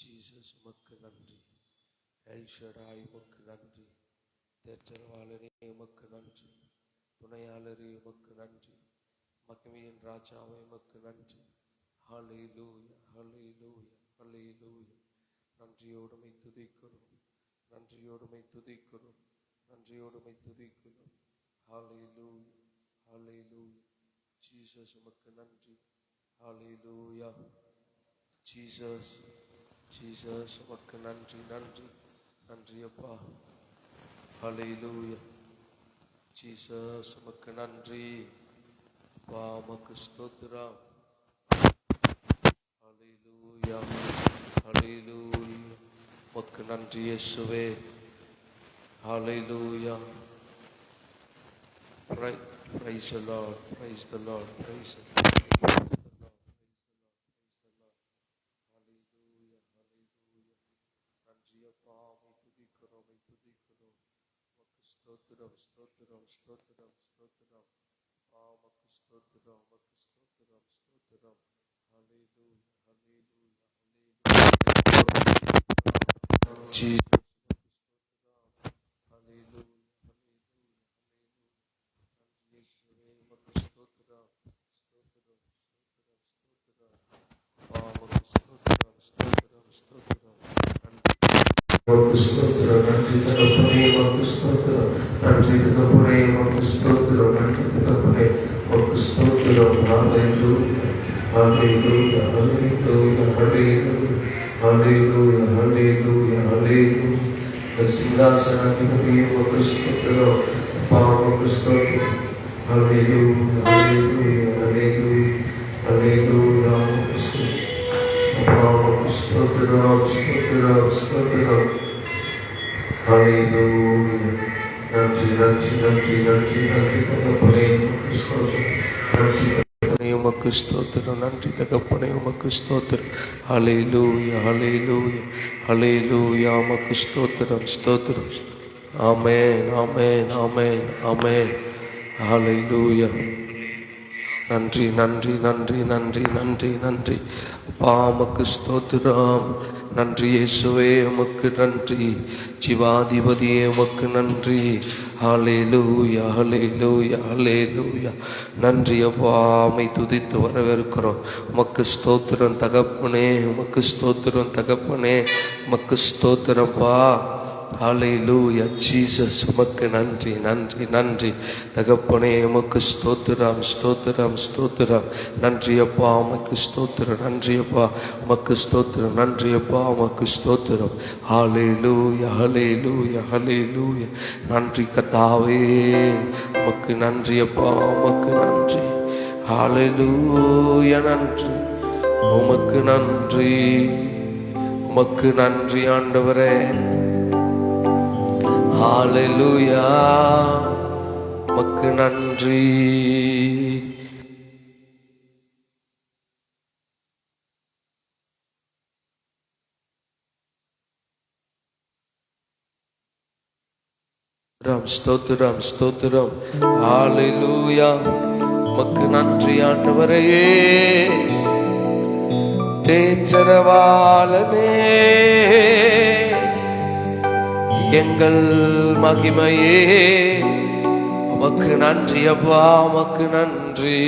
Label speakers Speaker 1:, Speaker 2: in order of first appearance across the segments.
Speaker 1: Jesus உமக்கு நன்றி. L Shaddai உமக்கு நன்றி. தேர்ச்சரவாளரே உமக்கு நன்றி. துணையாளரே உமக்கு நன்றி. மகிமையின் ராஜாவே உமக்கு நன்றி. ஹல்லேலூயா, ஹல்லேலூயா, ஹல்லேலூயா. நன்றியோடுமை துதிக்கிறோம், நன்றியோடுமை துதிக்கிறோம், நன்றியோடுமை துதிக்கிறோம். ஹல்லேலூயா, ஹல்லேலூயா. ஜீசஸ் உமக்கு நன்றி. ஹல்லேலூயா. ஜீசஸ், ஜீசஸ் உமக்கு நன்றி, நன்றி, நன்றி அப்பா. ஹல்லேலூயா. ஜீசஸ் உமக்கு நன்றி அப்பா, உமக்கு ஸ்தோத்திரம். ஹல்லேலூயா, ஹல்லேலூயா. உமக்கு நன்றி இயேசுவே. ஹல்லேலூயா. Praise the Lord, praise the Lord, praise the Lord. ஸ்தோத்திரம், ஸ்தோத்திரம், ஸ்தோத்திரம், ஸ்தோத்திரம். உமக்கு ஸ்தோத்திரம், உமக்கு ஸ்தோத்திரம், ஸ்தோத்திரம். ஹல்லேலூயா, ஹல்லேலூயா, ஹல்லேலூயா. ஜீசஸ் ஹல்லேலூயா, ஹல்லேலூயா, ஹல்லேலூயா. இயேசுவே உமக்கு ஸ்தோத்திரம், ஸ்தோத்திரம், ஸ்தோத்திரம், ஸ்தோத்திரம். உமக்கு ஸ்தோத்திரம், ஸ்தோத்திரம், ஸ்தோத்திரம். உமக்கு ஸ்தோத்திரம், நன்றி தகப்பனே. உமக்கு ஸ்தோத்திரம், நன்றி தகப்பனே. உமக்கு ஸ்தோத்திரம், நன்றி தகப்பனே. உமக்கு ஸ்தோத்திரம். ஹல்லேலூயா, ஹல்லேலூயா, ஹல்லேலூயா, ஹல்லேலூயா, ஹல்லேலூயா, ஹல்லேலூயா, ஹல்லேலூயா. சிங்காசனாதிபதியே உமக்கு ஸ்தோத்திரம் அப்பா, உமக்கு ஸ்தோத்திரம். ஹல்லேலூயா, ஹல்லேலூயா, ஹல்லேலூயா, ஹல்லேலூயா. உமக்கு ஸ்தோத்திரம் அப்பா, உமக்கு ஸ்தோத்திரம், ஸ்தோத்திரம், ஸ்தோத்திரம். ஹல்லேலூயா. நன்றி, நன்றி, நன்றி, நன்றி, நன்றி தகப்பனே. உமக்கு ஸ்தோத்திரம், நன்றி தகப்பனே. உமக்கு ஸ்தோத்திரம், நன்றி தகப்பனே. உமக்கு ஸ்தோத்திரம். ஹல்லேலூயா, ஹல்லேலூயா, ஹல்லேலூயா. உமக்கு ஸ்தோத்திரம், ஸ்தோத்திரம். ஆமென், ஆமென், ஆமென், ஆமென். ஹல்லேலூயா. நன்றி, நன்றி, நன்றி, நன்றி, நன்றி, நன்றி அப்பா, உமக்கு ஸ்தோத்திரம். நன்றி இயேசுவே, உமக்கு நன்றி. ஜீவாதிபதியே உமக்கு நன்றி. ஹல்லேலூயா, ஹல்லேலூயா, ஹல்லேலூயா. நன்றி அப்பா, உம்மை துதித்து வரவேற்கிறோம். உமக்கு ஸ்தோத்திரம் தகப்பனே, உமக்கு ஸ்தோத்திரம் தகப்பனே, உமக்கு ஸ்தோத்திரப்பா. ஹல்லேலூயா. ஜீசஸ் உமக்கு நன்றி, நன்றி, நன்றி தகப்பனே. உமக்கு ஸ்தோத்திரம், ஸ்தோத்திரம், ஸ்தோத்திரம். நன்றி அப்பா, உமக்கு ஸ்தோத்திரம். நன்றி அப்பா, உமக்கு ஸ்தோத்திரம். நன்றி அப்பா, உமக்கு ஸ்தோத்திரம். ஹல்லேலூயா, ஹல்லேலூயா, ஹல்லேலூயா. நன்றி கர்த்தாவே, உமக்கு நன்றி அப்பா, உமக்கு நன்றி. ஹல்லேலூயா. நன்றி, உமக்கு நன்றி, உமக்கு நன்றி ஆண்டவரே. ஹல்லேலூயா, உமக்கு நன்றி. ஸ்தோத்திரம், ஸ்தோத்திரம். ஹல்லேலூயா, உமக்கு நன்றி ஆண்டவரே. தேச்சரவாளனே, எங்கள் மகிமையே, உமக்கு நன்றி அப்பா, உமக்கு நன்றி.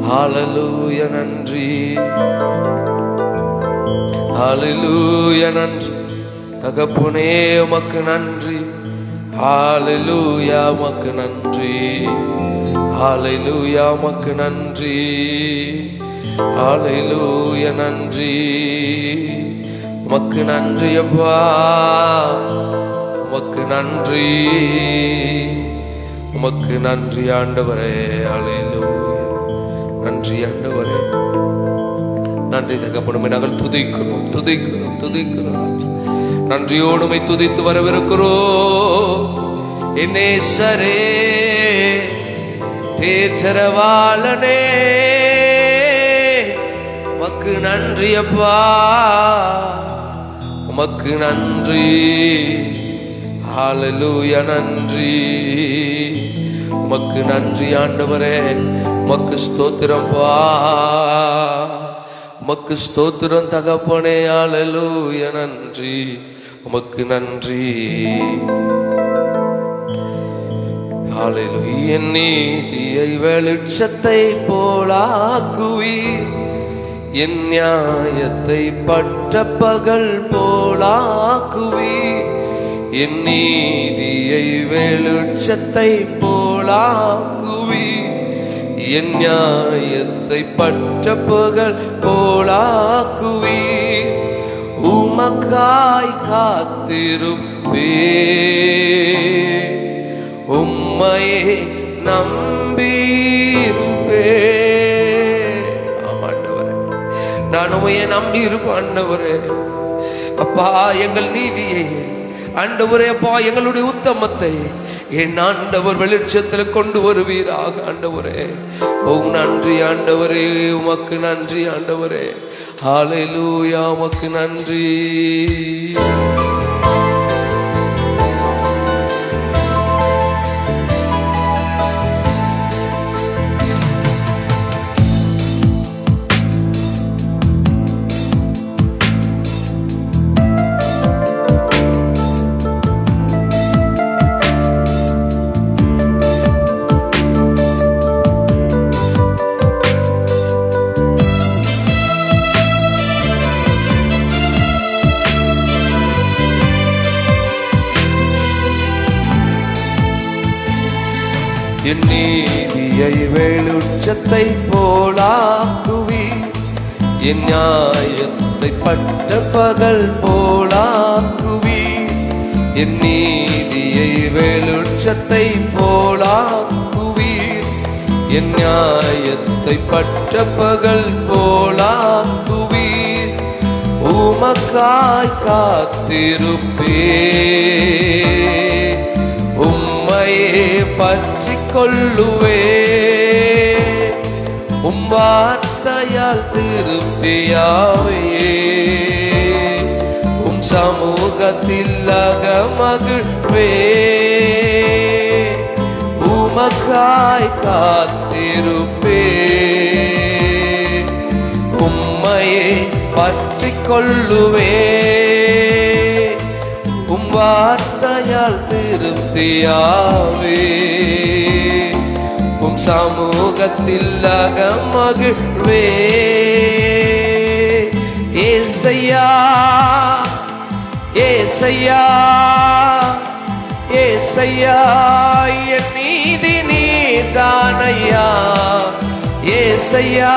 Speaker 1: ஹல்லேலூயா, நன்றி. ஹல்லேலூயா, நன்றி தகப்பனே. உமக்கு நன்றி. ஹல்லேலூயா, உமக்கு நன்றி. ஹல்லேலூயா, உமக்கு நன்றி. ஹல்லேலூயா, நன்றி. உமக்கு நன்றி அப்பா, உமக்கு நன்றி, உமக்கு நன்றி ஆண்டவரே. ஹல்லேலூயா. நன்றி ஆண்டவரே, நன்றி தகப்பனே. நாங்கள் துதிக்கிறோம், துதிக்கிறோம், துதிக்கிறோம். நன்றியோடுமை துதித்து வரவிருக்கிறோம். என்னேசரே, தேச்சரவாளனே, உமக்கு நன்றி அப்பா, உமக்கு நன்றி. ஹல்லேலூயா, நன்றி. உமக்கு நன்றி ஆண்டவரே. உமக்கு ஸ்தோத்திரம்பா, உமக்கு ஸ்தோத்திரம் தகப்பனே. அல்லேலூயா. நன்றி, உமக்கு நன்றி. அல்லேலூயா. என் நீதியை வெளிச்சத்தை போலாக்குவீர், என் நியாயத்தை பட்ட பகல் போலாக்குவீர். என் நீதியை வெளிச்சத்தை போலாக்குவீர், என் நியாயத்தை பட்ட பகல் போலாக்குவீர். உமக்காய் காத்திருப்பே, உம்மையே நம்பியிருப்பே. ஆமாண்டவரே, நான் உம்மையே நம்பியிருப்பேன் ஆண்டவரே. அப்பா, எங்கள் நீதியை ஆண்டவரே, அப்பா எங்களுடைய உத்தமத்தை என் ஆண்டவர் வெளிச்சத்தில் கொண்டு வருவீராக ஆண்டவரே. உம் நன்றி ஆண்டவரே, உமக்கு நன்றி ஆண்டவரே. அல்லேலூயா, உமக்கு நன்றி. என் நீதியை வெளிச்சத்தை போலாக்குவீர், என் நியாயத்தை பட்ட பகல் போலாக்குவீர். என் நீதியை வெளிச்சத்தை போலாக்குவீர், என் நியாயத்தை பட்ட பகல் போலாக்குவீர். உமக்காய் காத்திருப்பே, உம்மையே பற்றி கொள்ளுவே. உம் வார்த்தையால் திருப்தியாவே, உம் சமூகத்தில் அகமகிழ்வே. உமக்காய் காத்திருப்பே, உம்மையே பற்றி கொள்ளுவே. உம் வார்த்தையால் திருப்தியாவே, உம் சமூகத்தில் அகமகிழ்வே. ஏசையா, ஏசையா, ஏசையா, என் நீதி நீதானையா. ஏசையா,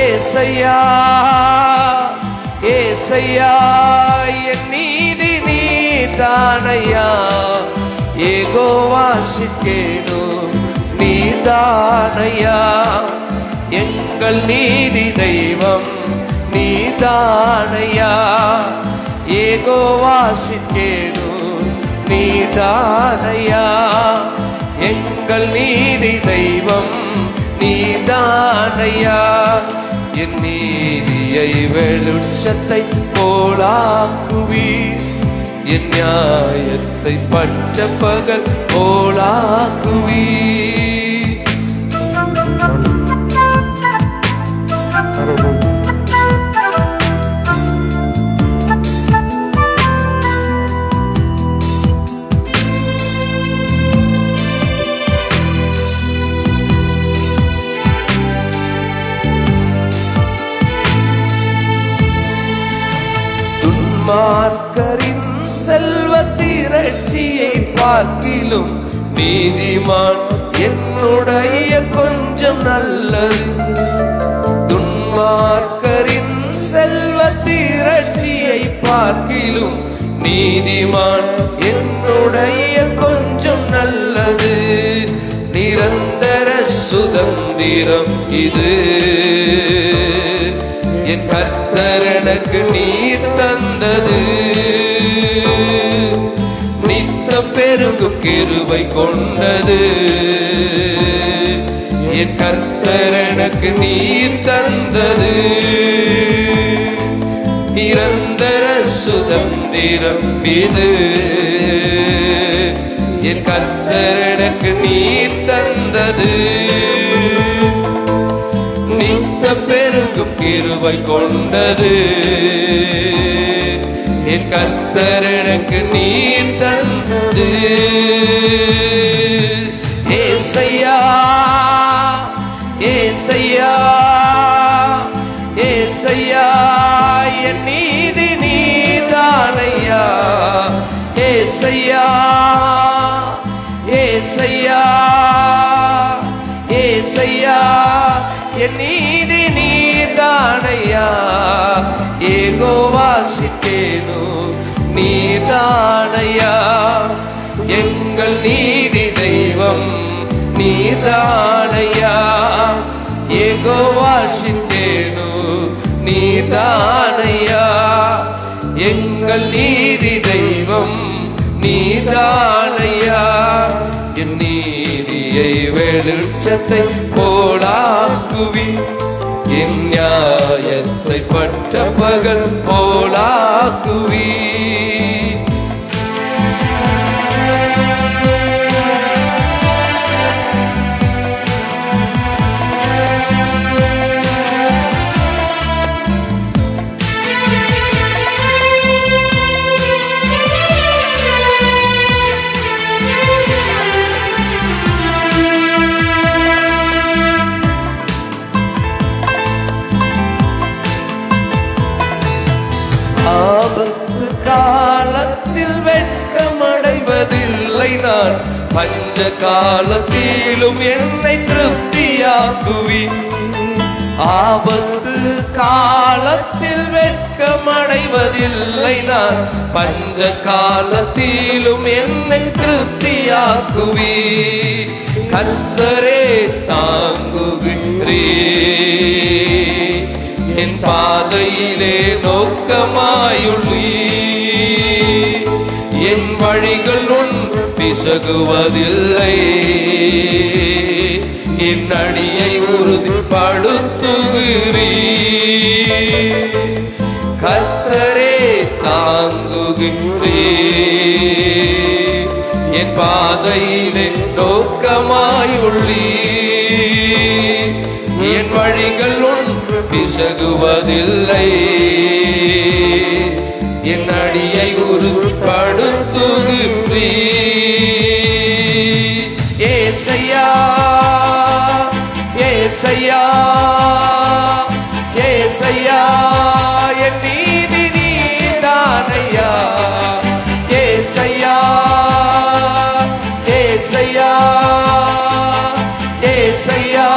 Speaker 1: ஏசையா, ஏசையா, என் நீதி நீதானையா. யெகோவா சிக்கேனு நீதானையா, எங்கள் நீதி தெய்வம் நீதானையா. யெகோவா சிக்கேனு நீதானையா, எங்கள் நீதி தெய்வம் நீதானையா. என் நீதியை வெளிச்சத்தை போலாக்குவீர், என் நியாயத்தை பட்ட பகல் போலாக்குவீர். துன்மார்க்கரின் செல்வ திரட்சியை பார்க்கிலும் நீதிமான் என்னுடைய கொஞ்சம் நல்லது. துன்மார்க்கரின் செல்வ திரட்சியை பார்க்கிலும் நீதிமான் என்னுடைய கொஞ்சம் நல்லது. நிரந்தர சுதந்திரம் இது, என் கர்த்தர் எனக்கு நீர் தந்தது. நித்தம் பெருகும் கிருபை கொண்டது, என் கர்த்தர் எனக்கு நீர் தந்தது. நிரந்தர சுதந்திரம் இது, என் கர்த்தர் எனக்கு நீர் தந்தது. நித்தம் பெருகும் கிருபை கொண்டது. என் கர்த்தர் எனக்கு நீர் தந்தது. ஏசையா ஏசையா ஏசையா என் நீதி நீதானையா. ஏசையா ஏசையா ஏசையா என் நீதி நீதானையா. யெகோவா சிக்கேனு நீதானையா. எங்கள் நீதி தெய்வம் நீதானையா. யெகோவா சிக்கேனு நீதானையா. எங்கள் நீதி தெய்வம் நீதானையா. என் நீதியை வெளிச்சத்தை போலாக்குவி. என் நியாயத்தை பட்ட பகல் போலாக்குவி. ஆபத்து காலத்தில் வெட்கமடைவதில்லை நான். பஞ்ச காலத்திலும் என்னை திருப்தியாக்குவி. ஆபத்து காலத்தில் வெட்கமடைவதில்லை நான். பஞ்ச காலத்திலும் என்னை திருப்தியாக்குவி. கர்த்தரே தாங்குகிறே. என் பாதையிலே நோக்கமாயுள்ளீ. என் வழிகள் உன் பிசகுவதில்லை. என் அடியை உறுதிப்படுத்துகிறீ. கர்த்தரே தாங்குகிறே. என் பாதையிலே நோக்கமாயுள்ளீ. என் வழிகள் உன் பிசகுவதில்லை. என் அடியை உறுதிப்படுத்துகிறீ. ஏசையா ஏசையா ஏசையா என் நீதி நீதானையா. ஏசையா ஏசையா ஏசையா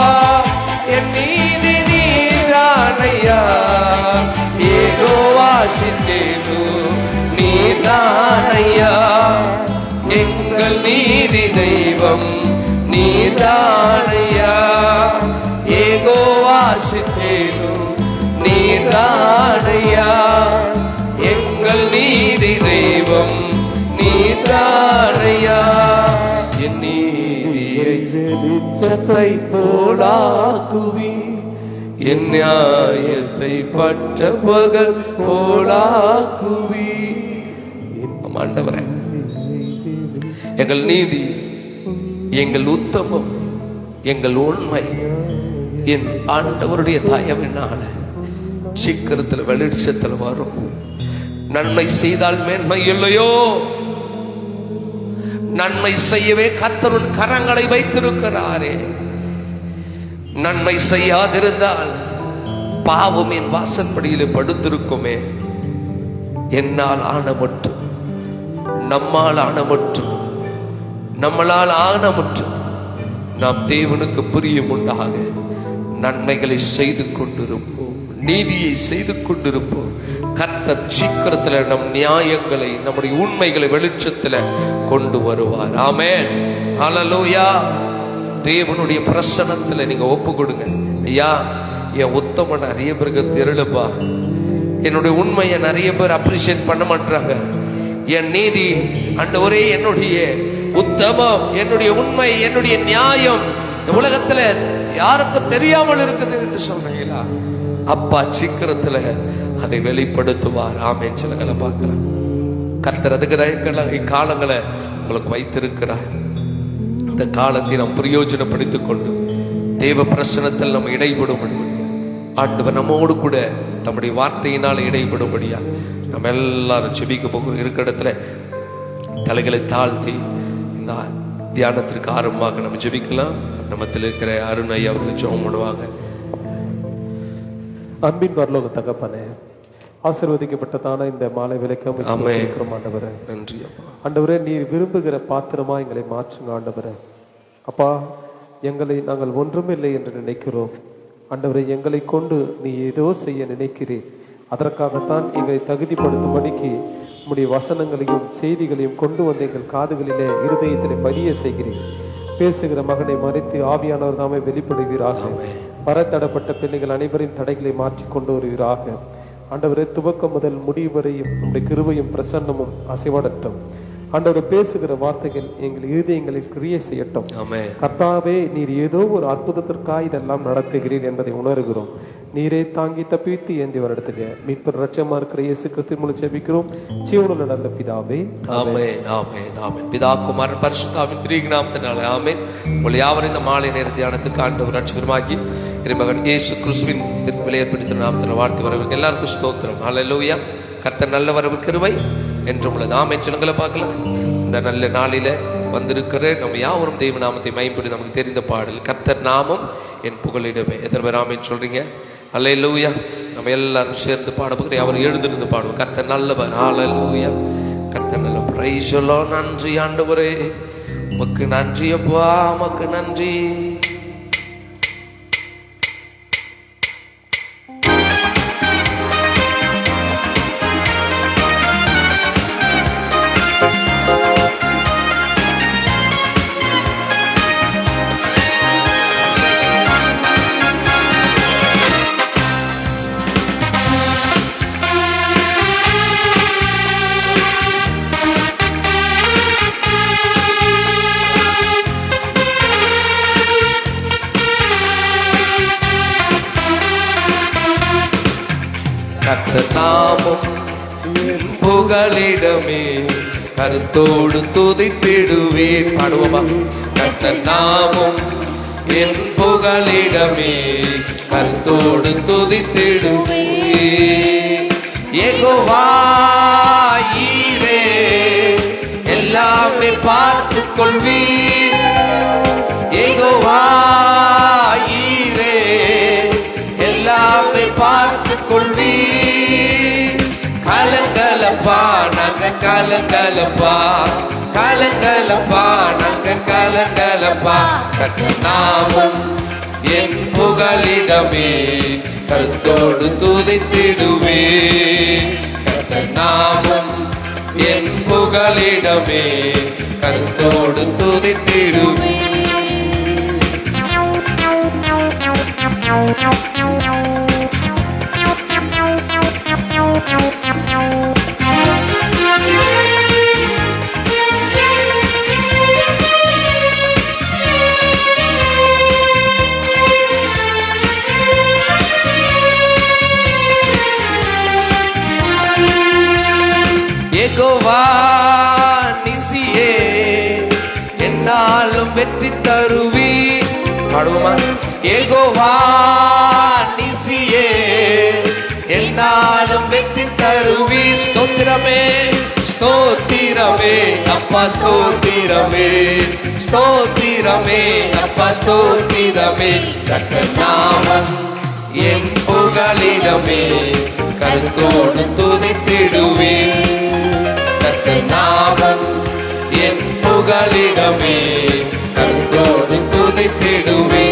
Speaker 1: என் நீதி நீதானையா. யெகோவா சிக்கேனு நீதானையா. எங்கள் நீதி தெய்வம் நீதானையா. யெகோவா சிக்கேனு நீதானையா. எங்கள் நீதி தெய்வம் நீதானையா. என் நீதியை வெளிச்சத்தை போலாக்குவி. என் நியாயத்தை பற்ற பகல் போலாக்குவி. ஆண்டவரே, எங்கள் நீதி, எங்கள் உத்தமம், எங்கள் உண்மை என் ஆண்டவருடைய தயவினால சீக்கிரத்தில் வெளிச்சத்தில் வரும். நன்மை செய்தால் மேன்மை இல்லையோ? நன்மை செய்யவே கர்த்தர் கரங்களை வைத்திருக்கிறாரே. நன்மை செய்யாதிருந்தால் பாவம் என் வாசற்படியிலே படுத்திருக்குமே. என்னால் ஆன மட்டும், நம்மால் ஆன மட்டும், நம்மளால் ஆன மட்டும் நாம் தேவனுக்கு பிரியம் உண்டாக நன்மைகளை செய்து கொண்டிருப்போம், நீதியை செய்து கொண்டிருப்போம். கர்த்தர் சீக்கிரத்தில் நம் நியாயங்களை, நம்முடைய உண்மைகளை வெளிச்சத்தில் கொண்டு வருவார். ஆமென், ஹல்லேலூயா. தேவனுடைய பிரசன்னத்தில் நீங்க ஒப்பு கொடுங்க. ஐயா, என் உத்தம நிறைய பேருக்கு தெரியலப்பா. என்னுடைய உண்மையை நிறைய பேர் அப்ரிஷியேட் பண்ண மாட்டாங்க. என் நீதி ஆண்டவரே, என்னுடைய உத்தமம், என்னுடைய உண்மை, என்னுடைய நியாயம் உலகத்துல யாருக்கும் தெரியாமல் இருக்குது என்று சொல்றீங்களா? அப்பா சீக்கிரத்துல அதை வெளிப்படுத்துவார். ஆமென். சிலங்களை பார்க்கிறேன். கர்த்தர் அதுக்கு காலங்களை உங்களுக்கு வைத்திருக்கிறார். இந்த காலத்தை நாம் பிரயோஜனப்படுத்திக் கொண்டு தேவ பிரசனத்தில் நம்ம இடைபடும் ஆண்டவர் நம்மோடு கூட தம்முடைய வார்த்தையினால் இடைப்படும்படியா நம்ம எல்லாரும் செபிக்க போகிறோம். இருக்கிற இடத்துல தலைகளை தாழ்த்தி இந்த தியானத்திற்கு ஆரம்பமாக நம்ம ஜெபிக்கலாம். நம்மத்தில் இருக்கிற அருண் ஐயா அவர்கள் ஜெபம் பண்ணுவாங்க.
Speaker 2: அன்பின் பரலோக தகப்பனே, ஆசீர்வதிக்கப்பட்டதான இந்த மாலை விளக்கம் ஆண்டவரே,
Speaker 1: நன்றி
Speaker 2: ஆண்டவரே. நீர் விரும்புகிற பாத்திரமா எங்களை மாற்றுங்க ஆண்டவரே. அப்பா, எங்களை நாங்கள் ஒன்றுமில்லை என்று நினைக்கிறோம் ஆண்டவரே. எங்களை கொண்டு நீ ஏதோ செய்ய நினைக்கிறீர். அதற்காகத்தான் எங்களை தகுதிப்படுத்தும்படிக்கு உம்முடைய வசனங்களையும் செய்திகளையும் கொண்டு வந்து எங்கள் காதுகளிலே இருதயத்திலே பதிய செய்கிறீர். பேசுகிற மகனை மறைத்து ஆவியானவர் தாமே வெளிப்படுவீராக. பரத்தடப்பட்ட பிள்ளைகள் அனைவரின் தடைகளை மாற்றி கொண்டு வருவீராக. ஆண்டவரே, துவக்கம் முதல் முடிவு வரையும் உம்முடைய கிருபையும் பிரசன்னமும் அசைவாடட்டும். ஆண்டவரை பேசுகிற வார்த்தைகள் எங்கள் இருதயங்களில் கிரியை செய்யட்டும். கர்த்தாவே, நீர் ஏதோ ஒரு அற்புதத்திற்காக இதெல்லாம் நடத்துகிறீர் என்பதை உணர்கிறோம். நீரே தாங்கி தப்பித்து ஏந்தி வருடத்துல மீட்பர் ரட்சமா இருக்கிற இயேசு கிறிஸ்து மூலம் ஜெபிக்கிறோம் ஜீவனுள்ள நல்ல பிதாவே,
Speaker 1: ஆமென், ஆமென், ஆமென். பிதா, குமாரன், பரிசுத்தாவின் திரிக நாமத்தினாலே ஆமென். உங்களை யாவரும் இந்த மாலை நேர தியானத்துக்கு ஆண்டவர் ரட்சகருமாகி இறைமகன் இயேசு கிறிஸ்துவின் விலையேற்படுத்தின நாமத்தில் வாழ்த்து வரவங்க எல்லாருக்கும் ஸ்தோத்திரம். ஹல்லேலூயா. கர்த்தர் நல்லவர், கிருபை என்றும் உள்ளது. ஆமென். சொல்லுங்களை பார்க்கலாம். இந்த நல்ல நாளில வந்திருக்கிற நம்ம யாவரும் தெய்வ நாமத்தை மகிமைப்படி நமக்கு தெரிந்த பாடல் கர்த்தர் நாமம் என் புகழிடமே. எத்தனை பேர் ஆமென் சொல்றீங்க? ஹல்லேலூயா. நம்ம எல்லாரும் சேர்ந்து பாடப்போகிறோம். அவர் எழுந்திருந்து பாடுவோம். கர்த்தர் நல்லவர். ஹல்லேலூயா. கர்த்தர் நல்ல பிரைஸ் எல்லாம். நன்றி ஆண்டவரே, உமக்கு நன்றி அப்பா, உமக்கு நன்றி. கர்த்தர் நாமம் என் புகழிடமே, கருத்தோடு துதித்திடுவேன். பாடுவோமா? கர்த்தர் நாமம் என் புகழிடமே, கருத்தோடு துதித்திடுவேன். யெகோவா ஈரே, எல்லாமே பார்த்துக் கொள்வீர். யெகோவா ஈரே, எல்லாமே பார்த்துக் கொள்வீர். கலங்கலப்பா நாங்க கலங்கலப்பா, கலங்கலப்பா நாங்க கலங்கலப்பா. கர்த்தர் நாமம் என் புகழிடமே, கருத்தோடு துதித்திடுவே. கர்த்தர் நாமம் என் புகழிடமே, கருத்தோடு துதித்திடுவே. யெகோவா நிசியே, என்னாலும் வெற்றி தருவி. பாடுவோமா? யெகோவா நிசியே, என்னாலும் வெற்றி தருவி. ஸ்தோத்திரமே, ஸ்தோத்திரமே அப்பா, ஸ்தோத்திரமே, ஸ்தோத்திரமே அப்பா, ஸ்தோத்திரமே. கர்த்தர் நாமம் என் புகழிடமே, கருத்தோடு துதித்திடுவே. கர்த்தர் நாமம் என் புகழிடமே, கருத்தோடு துதித்திடுவே.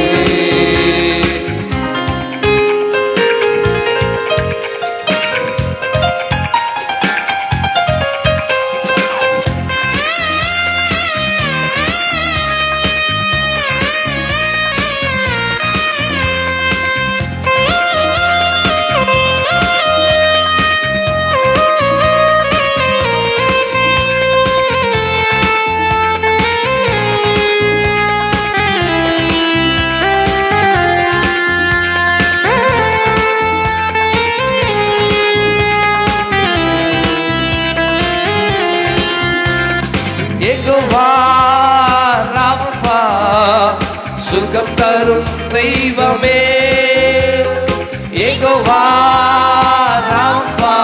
Speaker 1: ரப்பா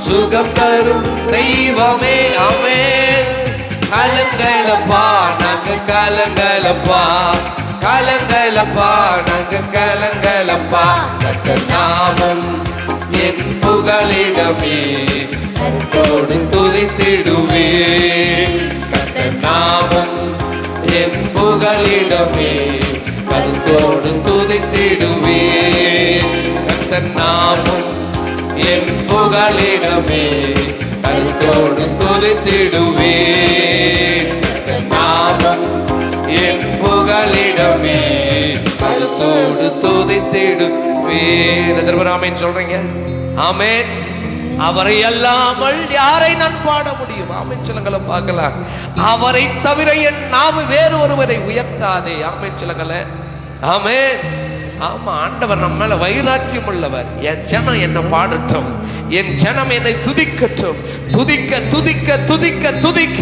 Speaker 1: சுகம் தரும் தெய்வமே. ஆமென். கலங்கலப்பா நாங்க கலங்கலப்பா, கலங்கலப்பா நாங்க கலங்கலப்பா. கர்த்தர் நாமம் என் புகலிடமே, கர்த்தரோடு துதித்திடுவே. கர்த்தர் நாமம் என் புகலிடமே, கர்த்தரோடு துதித்திடுவே. கர்த்தர் நாமம் என் புகலிடமே, கர்த்தரோடு துதித்திடுவே. நாமம் என் புகலிடமே, கர்த்தரோடு துதித்திடுவே. ஆமென் சொல்றீங்க? ஆமென். அவரை அல்லாமல் யாரை நான் பாட முடியும்? ஆமென் சொல்லுங்கள பார்க்கலாம். அவரை தவிர என் நாவு வேறு ஒருவரை உயர்த்தாதே. ஆமென் சொல்லுங்கள. ஆமென். ஆமா, ஆண்டவர் நம்ம மேல வைராக்கியம் உள்ளவர். என் ஜனம் என்ன பாடட்டும், என் ஜனம் என்னை துதிக்கட்டும். துதிக்க துதிக்க துதிக்க துதிக்க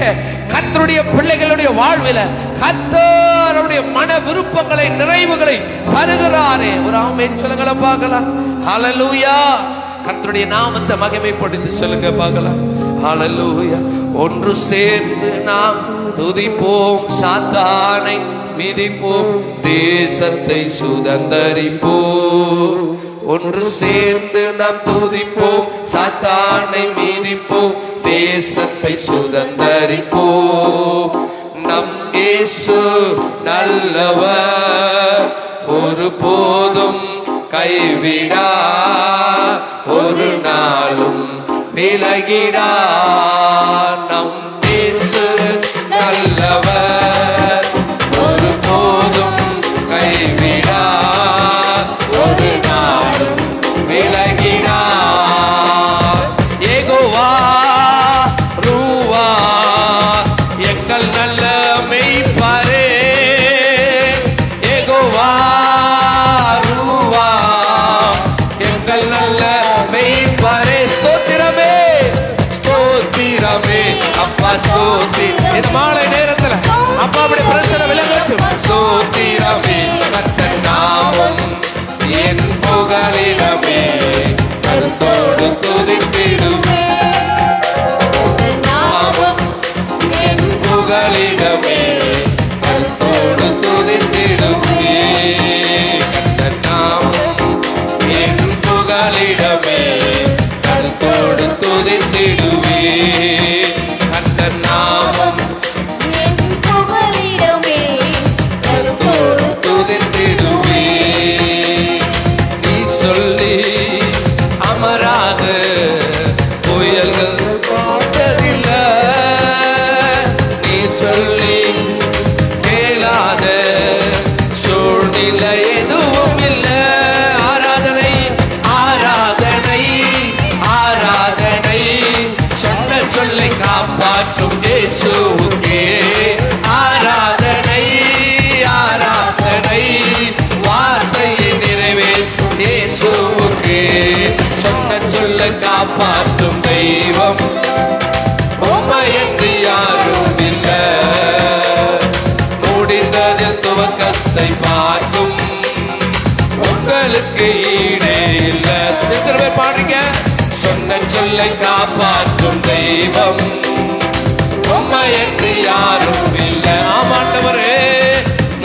Speaker 1: கர்த்தருடைய பிள்ளைகளுடைய வாழ்வில கர்த்தருடைய மன விருப்பங்களை நிறைவுகளை தருகிறாரே. ஒரு ஆமென் சொல்லுங்கள பார்க்கலாம். ஹல்லேலூயா. கர்த்தருடைய நாமத்தை மகிமைப்படுத்தி சொல்லுங்க பார்க்கலாம். ஹல்லேலூயா. ஒன்று சேர்ந்து நாம் துதிப்போம், சாத்தானை மிதிப்போம், தேசத்தை சுதந்தரிப்போம். ஒன்று சேர்ந்து நாம் துதிப்போம், சாத்தானை மிதிப்போம், தேசத்தை சுதந்தரிப்போம். நம் இயேசு நல்லவர், ஒரு போதும் கைவிடா, ஒரு நாளும் விலகிடா. நம் இயேசு நல்லவர், ஒரு போதும் கைவிடா, ஒரு நாளும் விலகிடா. யெகோவா ரூவா எங்கள் நல்ல மெய்ப்பரே. யெகோவா ரூவா எங்கள் நல்ல மெய்ப்பரே. ஸ்தோத்திரமே ஸ்தோத்திரமே அப்பா ஸ்தோத்திரம். இந்த மாலை நேரத்துல அப்பா அப்படி பிரச்சனை விலகட்டும். ஸ்தோத்திரமே கர்த்தர் நாமம் என் புகலிடமே, கருத்தோடு துதித்திடுமே. நாமம் என் புகலிடமே, கருத்தோடு துதித்திடுமே. கர்த்தர் நாமம் என் புகலிடமே, கருத்தோடு துதித்திடுவே. கர்த்தர் நாமம் துதித்திடுவே. நீ சொல்லி அமராத புயல்கள் பார்த்ததில்ல, நீ சொல்லி கேளாத சூழ்நிலை எதுவும் இல்ல. ஆராதனை ஆராதனை ஆராதனை, சொன்ன சொல்லை காப்பாற்றும் இயேசுவுக்கே. ஆராதனை ஆராதனை, வார்த்தையை நிறைவேற்றும் இயேசுவுக்கே. சொன்ன சொல்லை காப்பாற்றும் தெய்வம் உம்மையன்றி யாரும் இல்ல. முடிந்ததில் துவக்கத்தை பார்க்கும் உங்களுக்கு ஈடே இல்ல. திரும்ப பாடுங்க. சொன்ன சொல்லை காப்பாற்றும் தெய்வம் உம்மையன்றி யாரும் இல்ல. ஆமாண்டவரே,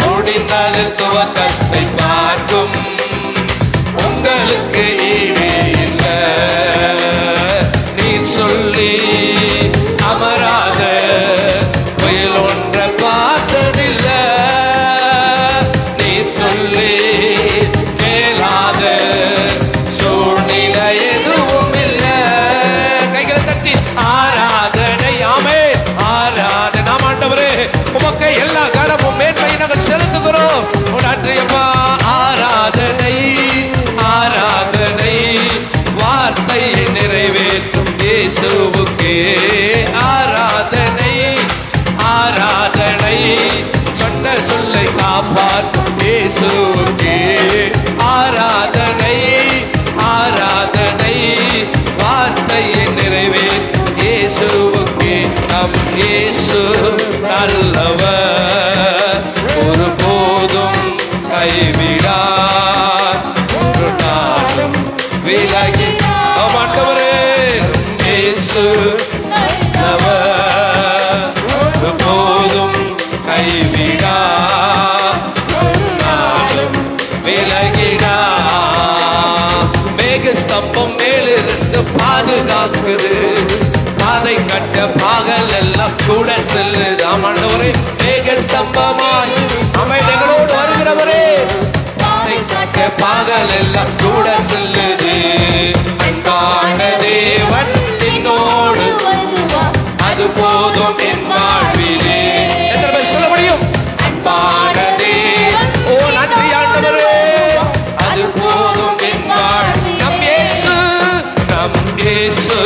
Speaker 1: முடிந்ததில் துவக்கத்தை பார்க்கும் உங்களுக்கு ஈடே இல்ல. நீ சொல்லி அமராத புயல் ஒன்றை பார்த்ததில்ல, நீ சொல்லி கேளாத சூழ்நிலை எதுவும் இல்ல. கைகளை தட்டி ஆராதனை. ஆமே ஆராதனை. நாம் ஆண்டவரே உமக்கை எல்லா கனமும் மேன்மை நாங்கள் செலுத்துகிறோம். நன்றியப்பா. ஆராதனை ஆராதனை, வார்த்தையை நிறைவேற்றும் இயேசுவுக்கே. ஆராதனை ஆராதனை, சொன்ன சொல்லை காப்பாற்றும் இயேசுவுக்கே. ஆராதனை ஆராதனை, வார்த்தையை நிறைவேற்றும் இயேசுவுக்கே. நம் இயேசு நல்லவர், ஒரு போதும் கைவிடார், ஒரு நாளும் விலகி ஆண்டவரே இயேசு நல்லவர் போதும் கைவிடா விலகிடா மேக ஸ்தம்பம் மேலிருந்து பாதுகாக்குது பாதை கட்ட பாகல் எல்லாம் கூட செல்லுது ஆண்டவரே மேக ஸ்தம்பமாய் அமைதிகளோடு வருகிறவரே பாதை கட்ட பாகல் எல்லாம் கூட செல்லுது அன்பான தேவன் என்னோடு அது போதும் என் வாழ்விலே எத்தனை சொல்ல முடியும் அன்பான தேவன் ஓ நன்றி ஆண்டவரே அது போதும் என் வாழ்வில் நம் இயேசு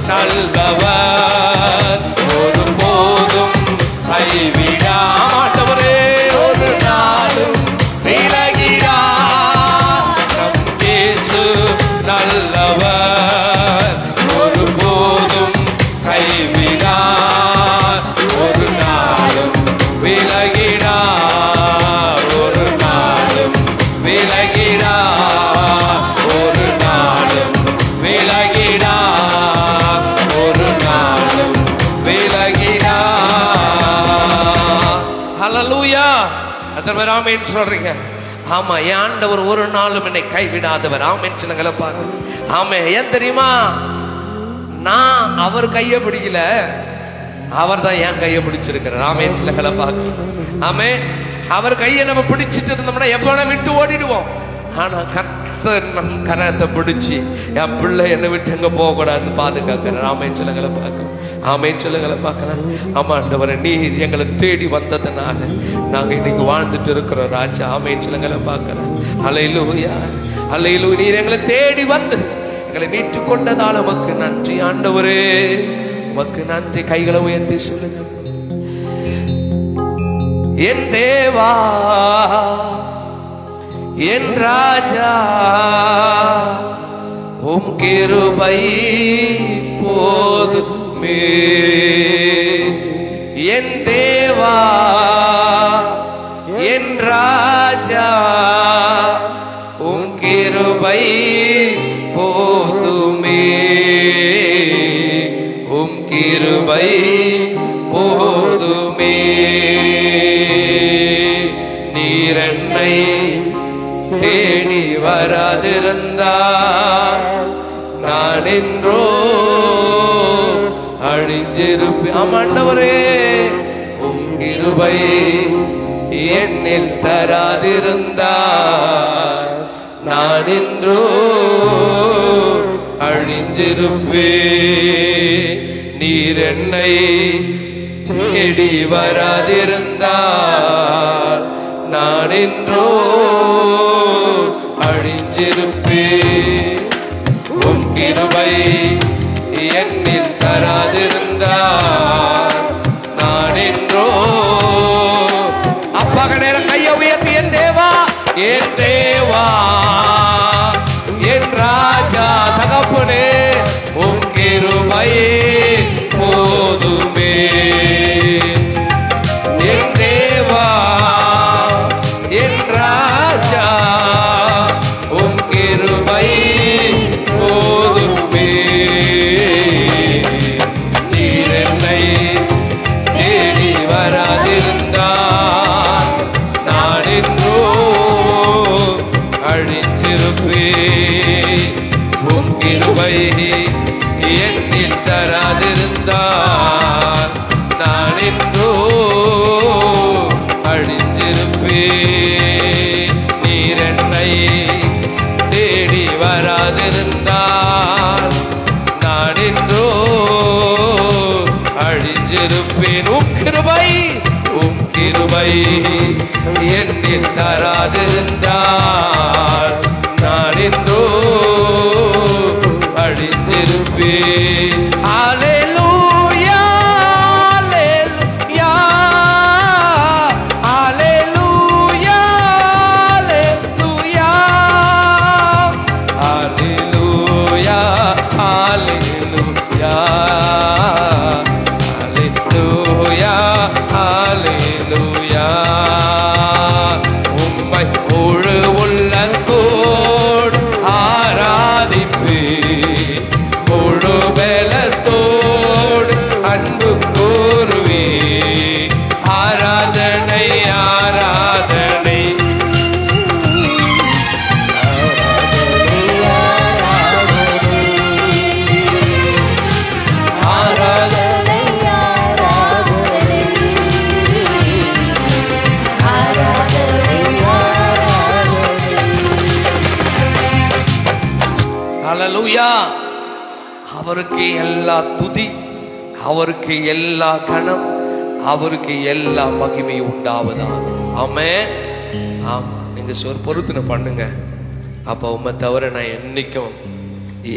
Speaker 1: நல்லவர் ஒரு போதும் கைவிடா ஆண்டவரே ஒரு நாளும் விலகிடா நம் இயேசு நல்லவர் ஒரு போதும் கைவிடா ஒரு நாளும் விலகிடா ஒரு நாளும் விலகிடா ஒரு நாளும் விலகிடா ஒரு நாளும் விலகிடா ஹல்லேலூயா அத்தனை ஆமென் சொல்றீங்க ஆமா என் ஆண்டவர் ஒரு நாளும் என்னை கைவிடாதவர் ஆமென் சொல்லுங்கள பாருங்க ஆமே ஏன் தெரியுமா நான் அவர் கையை பிடிக்கல அவர் தான் என் கையை பிடிச்சிருக்கிறார் ஆமென் சொல்லுங்கள பாருங்க ஆமே அவர் கையை நம்ம பிடிச்சிட்டு இருந்தோம்னா எப்ப விட்டு ஓடிடுவோம் ஆனா கர்த்தர் நம் கரத்தை பிடிச்சி என் பிள்ளை என்னை விட்டு எங்க போக கூடாது பாதுகாக்கிறார் ஆமென் சொல்லுங்கள பார்க்கலாம் ஆமென் சொல்லுங்கள பார்க்கலாம் ஆமா ஆண்டவரே நீர் எங்களை தேடி வந்ததுனால நாங்க இன்னைக்கு வாழ்ந்துட்டு இருக்கிறோம் ராஜா ஆமென் சொல்லுங்கள பார்க்கலாம் ஹல்லேலூயா ஹல்லேலூயா நீர் எங்களை தேடி வந்து எங்களை மீட்டு கொண்டதால் உமக்கு நன்றி ஆண்டவரே உமக்கு நன்றி கைகளை உயர்த்தி சொல்லுங்க என் தேவா என் ராஜா உம் கிருபை போதுமே என் தேவா என் ராஜா உம் கிருபை போதுமே உம் கிருபை போதுமே நீர் என்னை தேடி வராதிருந்தார் நான் என்றோ அழிஞ்சிருப்பேன் ஆண்டவரே உம் கிருபை என்னில் தராதிருந்தார் நான் என்றோ அழிஞ்சிருப்பேன் நீர் என்னை தேடி வராதிருந்தார் நான் என்றோ அழிஞ்சிருப்பேன் உம் கிருபை என்னில் தராதிருந்தார் நான் என்றோ அப்பாக நேரம் கையை உயர்த்தி என் தேவா என் ராஜா தகப்பனே உம் கிருபை போதுமே என் தேவா என் ராஜா உம் கிருபை போதுமே நீர் என்னை தேடி வராதிருந்தார் நான் என்றோ அழிச்சிருப்பேன் உம் கிருபை என்னில் தராதிருந்தார் நான் என்றோ அழிஞ்சிருப்பேன் நீர் என்னை தேடி வராதிருந்தார் நான் என்றோ அழிஞ்சிருப்பேன் உம் கிருபை என்னில் தராதிருந்தார் நான் என்றோ அழிஞ்சிருப்பேன் ஹல்லேலூயா ஹல்லேலூயா ஹல்லேலூயா ஹல்லேலூயா ஹல்லேலூயா ஹல்லேலூயா ஹல்லேலூயா உம்மை முழு உள்ளத்தினாலே ஹல்லேலூயா. அவருக்கு எல்லா துதி, அவருக்கு எல்லா கனம், அவருக்கு எல்லா மகிமை உண்டாவதாக. ஆமென். ஆமா, நீங்க ஒரு பொருத்தனை பண்ணுங்க. அப்ப உம்மை தவிர நான் என்னைக்கும்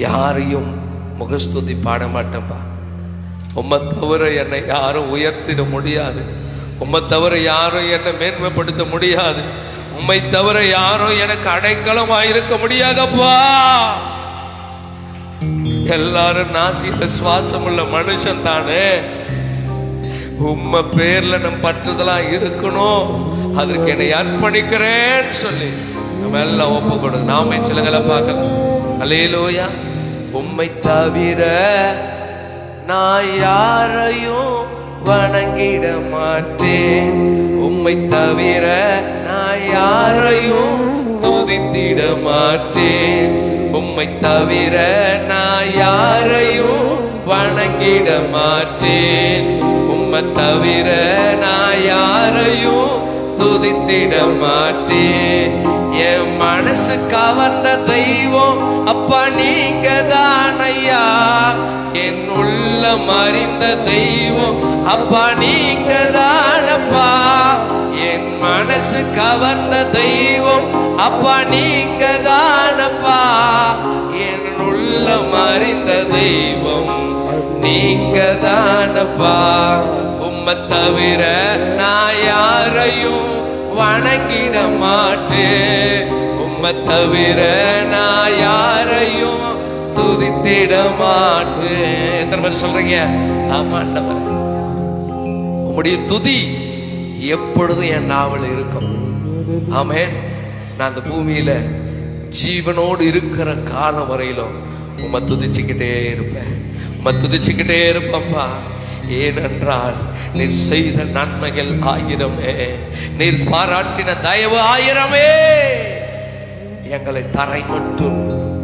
Speaker 1: யாரையும் முகஸ்துதி பாட மாட்டேன்பா. உம்மை தவிர என்னை யாரும் உயர்த்திட முடியாது. உம்மை தவிர யாரும் என்னை மேன்மைப்படுத்த முடியாது. உம்மை தவிர யாரும் எனக்கு அடைக்கலமா இருக்க முடியாதப்பா. எல்லாரும் நாசியில சுவாசம் உள்ள மனுஷன் தானே. உம்ம பேர்ல நம் பற்றுதலா இருக்கணும். அதற்கு என்னை அர்ப்பணிக்கிறேன்னு சொல்லி நம்ம எல்லாம் ஒப்பு கொடுங்க. நாமே சிலங்களை பார்க்கலாம். அல்லேலூயா. உம்மை தவிர நான் யாரையும் வணங்கிட மாட்டேன். உம்மை தவிர நான் யாரையும் துதித்திட மாட்டேன். உம்மை தவிர நான் யாரையும் வணங்கிட மாட்டேன். உம்மை தவிர நான் யாரையும் துதித்திட மாட்டேன். என் மனசு கவர்ந்த தெய்வம் அப்பா நீங்க தான் ஐயா. என் உள்ளம் அறிந்த தெய்வம் அப்பா நீங்க தானப்பா. என் மனசு கவர்ந்த தெய்வம் அப்பா நீங்க தானப்பா. என் உள்ளம் அறிந்த தெய்வம் நீங்க தானப்பா. உம்மை தவிர நான் யாரையும் வணங்கிட மாட்டேன். உம்மை தவிர நான் யாரையும் துதித்திட மாட்டேன். எத்தனை பேர் சொல்றீங்க? ஆமா ஆண்டவரே, உம்முடைய துதி எப்பொழுதும் என் நாவல் இருக்கும். ஆமென். நான் அந்த பூமியில ஜீவனோடு இருக்கிற காலம் வரையிலும் உம்மை துதிச்சுக்கிட்டே இருப்பேன். உம்மை துதிச்சுக்கிட்டே இருப்பப்பா. ஏனென்றால் நீர் செய்த நன்மைகள் 1000மே, நீர் பாராட்டின தயவு 1000மே. எங்களை தரை மட்டும்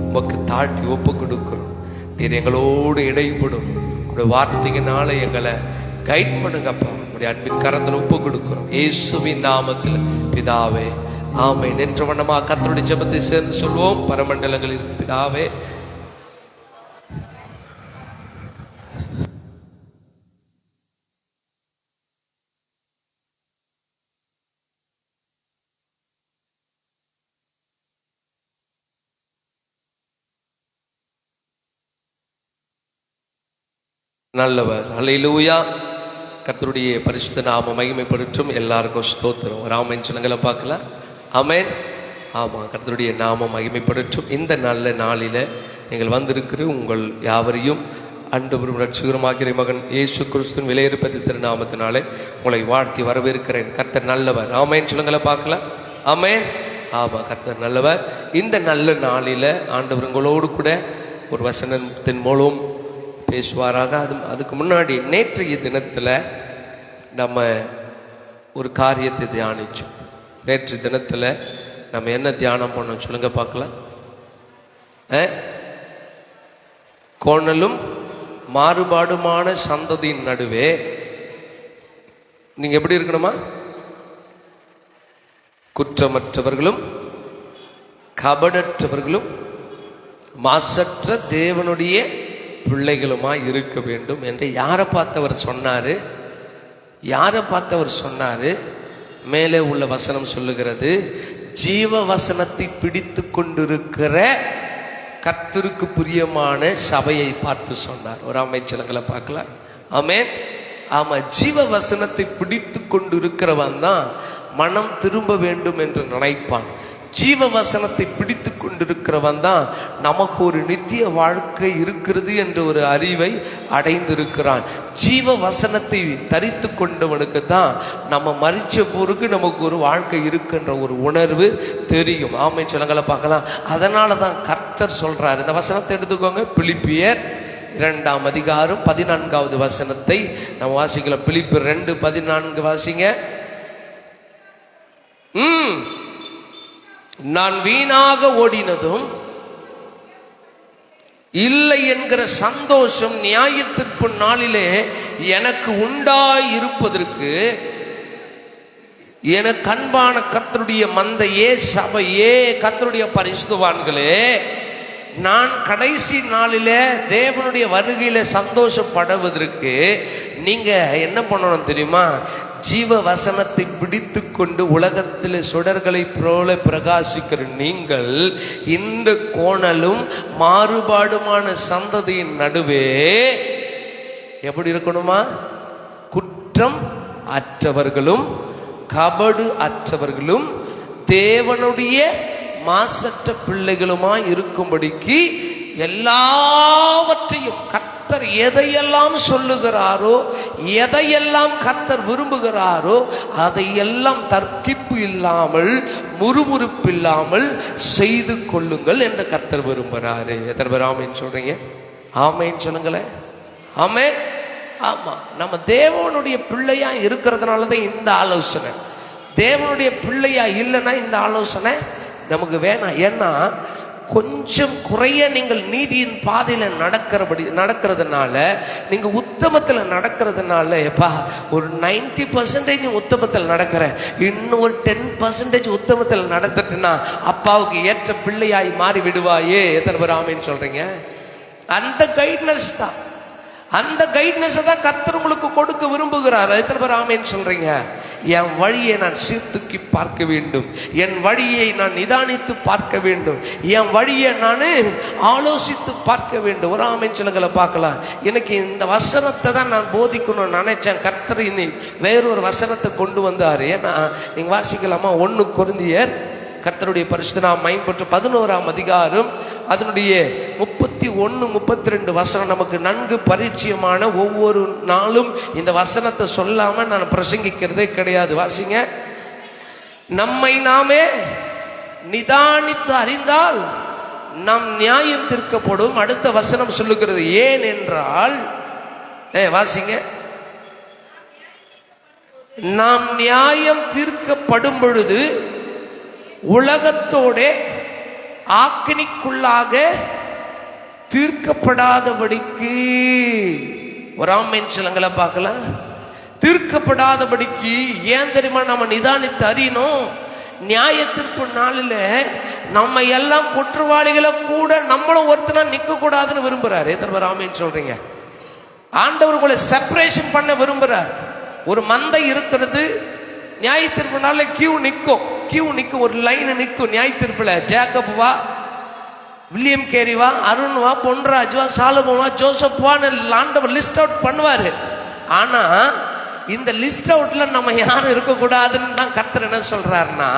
Speaker 1: உமக்கு தாழ்த்தி ஒப்பு கொடுக்கிறோம். நீர் எங்களோடு இடைப்படும் வார்த்தையினால எங்களை கைட் பண்ணுங்கப்பா. உடைய அன்பின் கரத்தில் ஒப்பு கொடுக்கிறோம் இயேசுவின் நாமத்தில் பிதாவே, ஆமென். என்ற வண்ணமா கர்த்தருடைய ஜெபத்தை சேர்ந்து சொல்வோம். பரமண்டலங்களில் பிதாவே, நல்லவர். அல்லேலூயா. கர்த்தருடைய பரிசுத்த நாம மகிமைப்படுத்தும். எல்லாருக்கும் ஸ்தோத்திரம். ராமன் சொன்னங்களை பார்க்கலாம். ஆமென். ஆமா, கர்த்தருடைய நாமம் மகிமைப்படுத்தும். இந்த நல்ல நாளில நீங்கள் வந்திருக்கிற உங்கள் யாவரையும் ஆண்டவரும் ரட்சகருமாகிய மகன் இயேசு கிறிஸ்துவின் விலையேறப்பெற்ற திருநாமத்தினாலே உங்களை வாழ்த்தி வரவேற்கிறேன். கர்த்தர் நல்லவர். ஆமென் சொல்லுங்களை பார்க்கலாம். ஆமென். ஆமா, கர்த்தர் நல்லவர். இந்த நல்ல நாளில ஆண்டவர் உங்களோடு கூட ஒரு வசனத்தின் மூலம் பேசுவாராக. அதுக்கு முன்னாடி நேற்றைய தினத்தில் நம்ம ஒரு காரியத்தை தியானிச்சோம். நேற்றைய தினத்தில் நம்ம என்ன தியானம் பண்ணோம் சொல்லுங்க பார்க்கலாம். கோணலும் மாறுபாடுமான சந்ததியின் நடுவே நீங்க எப்படி இருக்கணுமா? குற்றமற்றவர்களும் கபடற்றவர்களும் மாசற்ற தேவனுடைய பிள்ளைகளுமா இருக்க வேண்டும் என்று யாரை பார்த்தவர் சொன்னாரு? யாரை பார்த்தவர் சொன்னாரு? மேலே உள்ள வசனம் சொல்லுகிறது, ஜீவ வசனத்தை பிடித்து கொண்டிருக்கிற கர்த்தருக்கு பிரியமான சபையை பார்த்து சொன்னார். ஒரு அமைச்சலங்களை பார்க்கலாம். ஆமென். ஆமா, ஜீவ வசனத்தை பிடித்து கொண்டு இருக்கிறவன் தான் மனம் திரும்ப வேண்டும் என்று நினைப்பான். ஜீவ வசனத்தை பிடித்து கொண்டிருக்கிறவன் தான் நமக்கு ஒரு நித்திய வாழ்க்கை இருக்கிறது என்ற ஒரு அறிவை அடைந்திருக்கிறான். ஜீவ வசனத்தை தரித்து கொண்டவனுக்கு தான் நம்ம மரிச்ச போருக்கு நமக்கு ஒரு வாழ்க்கை இருக்குன்ற ஒரு உணர்வு தெரியும். ஆமென் சொல்லுங்களை பார்க்கலாம். அதனால தான் கர்த்தர் சொல்றாரு. இந்த வசனத்தை எடுத்துக்கோங்க. பிலிப்பியர் 2ஆம் அதிகாரம் 14வது வசனத்தை நம்ம வாசிக்கலாம். பிலிப்பியர் 2:14 வாசிங்க. நான் வீணாக ஓடினதும் இல்லை என்கிற சந்தோஷம் நியாயத்திற்பு நாளிலே எனக்கு உண்டாயிருப்பதற்கு எனக்கு அன்பான கர்த்தருடைய மந்தையே, சபையே, கர்த்தருடைய பரிசுத்தவான்களே, நான் கடைசி நாளிலே தேவனுடைய வருகையில சந்தோஷப்படுவதற்கு நீங்க என்ன பண்ணணும் தெரியுமா? ஜீவ வசனத்தை பிடித்து கொண்டு உலகத்தில் சுடர்களை போல பிரகாசிக்கிற நீங்கள் இந்த கோணலும் மாறுபாடுமான சந்ததியின் நடுவே எப்படி இருக்கணுமா? குற்றம் அற்றவர்களும் கபடு அற்றவர்களும் தேவனுடைய மாசற்ற பிள்ளைகளுமாய் இருக்கும்படிக்கு எல்லாவற்றையும் கர்த்தர் எதையெல்லாம் சொல்லுகிறாரோ, எதையெல்லாம் கர்த்தர் விரும்புகிறாரோ அதையெல்லாம் தர்க்கிப்பு இல்லாமல் முறுமுறுப்பு இல்லாமல் செய்து கொள்ளுங்கள் என்று கர்த்தர் விரும்புகிறாரு. எத்தனை பேர் ஆமேன்னு சொல்றீங்க? ஆமேன்னு சொல்லுங்களேன். ஆமேன். ஆமா, நம்ம தேவனுடைய பிள்ளையா இருக்கிறதுனாலதான் இந்த ஆலோசனை. தேவனுடைய பிள்ளையா இல்லைன்னா இந்த ஆலோசனை நமக்கு வேணாம். ஏன்னா கொஞ்சம் குறைய நீங்கள் நீதியின் பாதையில நடக்கிறதுனால, நீங்க உத்தமத்துல நடக்கிறதுனால, எப்பா ஒரு 90% உத்தமத்தில் நடக்கிற, இன்னும் ஒரு 10% உத்தமத்தில் நடந்துட்டுனா அப்பாவுக்கு ஏற்ற பிள்ளையாய் மாறி விடுவாயே. எத்தனை பேர் ஆமேன்னு சொல்றீங்க? அந்த கைட்னஸ் தான், அந்த கைட்னஸ் தான் கர்த்தர் உங்களுக்கு கொடுக்க விரும்புகிறார். எத்தனை பேர் ஆமேன்னு சொல்றீங்க? என் வழியை நான் சீர்தூக்கி பார்க்க வேண்டும், என் வழியை நான் நிதானித்து பார்க்க வேண்டும், என் வழியை நான் ஆலோசித்து பார்க்க வேண்டும். ஒரு ஆமேன்னு சொல்லுங்களை பார்க்கலாம். எனக்கு இந்த வசனத்தை தான் நான் போதிக்கணும்னு நினைச்சேன். கர்த்தர் வேறொரு வசனத்தை கொண்டு வந்தாரு. ஏன்னா நீங்க வாசிக்கலாமா? 1 கொரிந்தியர் கர்த்தருடைய பரிசுத்த நாமம் மகிமைப்பட்டு 11ஆம் அதிகாரம் அதனுடைய 31, 32 வசனம் நமக்கு நன்கு பரிச்சயமான. ஒவ்வொரு நாளும் இந்த வசனத்தை சொல்லாம நான் பிரசங்கிக்கிறதே கிடையாது. வாசிங்க. நம்மை நாமே நிதானித்து அறிந்தால் நம் நியாயம் தீர்க்கப்படும். அடுத்த வசனம் சொல்லுகிறது. ஏன் என்றால், வாசிங்க, நாம் நியாயம் தீர்க்கப்படும் பொழுது உலகத்தோட ஆக்கினிக்குள்ளாக தீர்க்கப்படாதபடிக்கு, ஒரு ஆமென் சொல்லுங்கள பார்க்கலாம். தீர்க்கப்படாதபடிக்கு ஏன் தெரியுமா நம்ம நிதானித்து அறியணும்? நியாய தீர்ப்பு நாளில் நம்ம எல்லாம் குற்றவாளிகளை கூட நம்மளும் ஒருத்தனா நிற்க கூடாதுன்னு விரும்புறாரு. எத்தனை பேர் ஆமென் சொல்றீங்க? ஆண்டவர் உங்களை செப்பரேஷன் பண்ண விரும்புறார். ஒரு மந்தை இருக்கிறது, நியாய தீர்ப்பு நாளில் கியூ நிற்கும், ஒரு லைன் நிற்கும். நியாய தீர்ப்புல ஜேக்கப் வா, வில்லியம் கேரி வா, அருண் வா, பொன்ராஜ் வா, சாலமோன் வா, ஜோசப் வா, ஆண்டவர் லிஸ்ட் அவுட் பண்ணுவாரு. ஆனா இந்த லிஸ்ட் அவுட்ல நம்ம யாரும் இருக்கக்கூடாதுன்னு தான் கர்த்தர் என்ன சொல்றாருன்னா,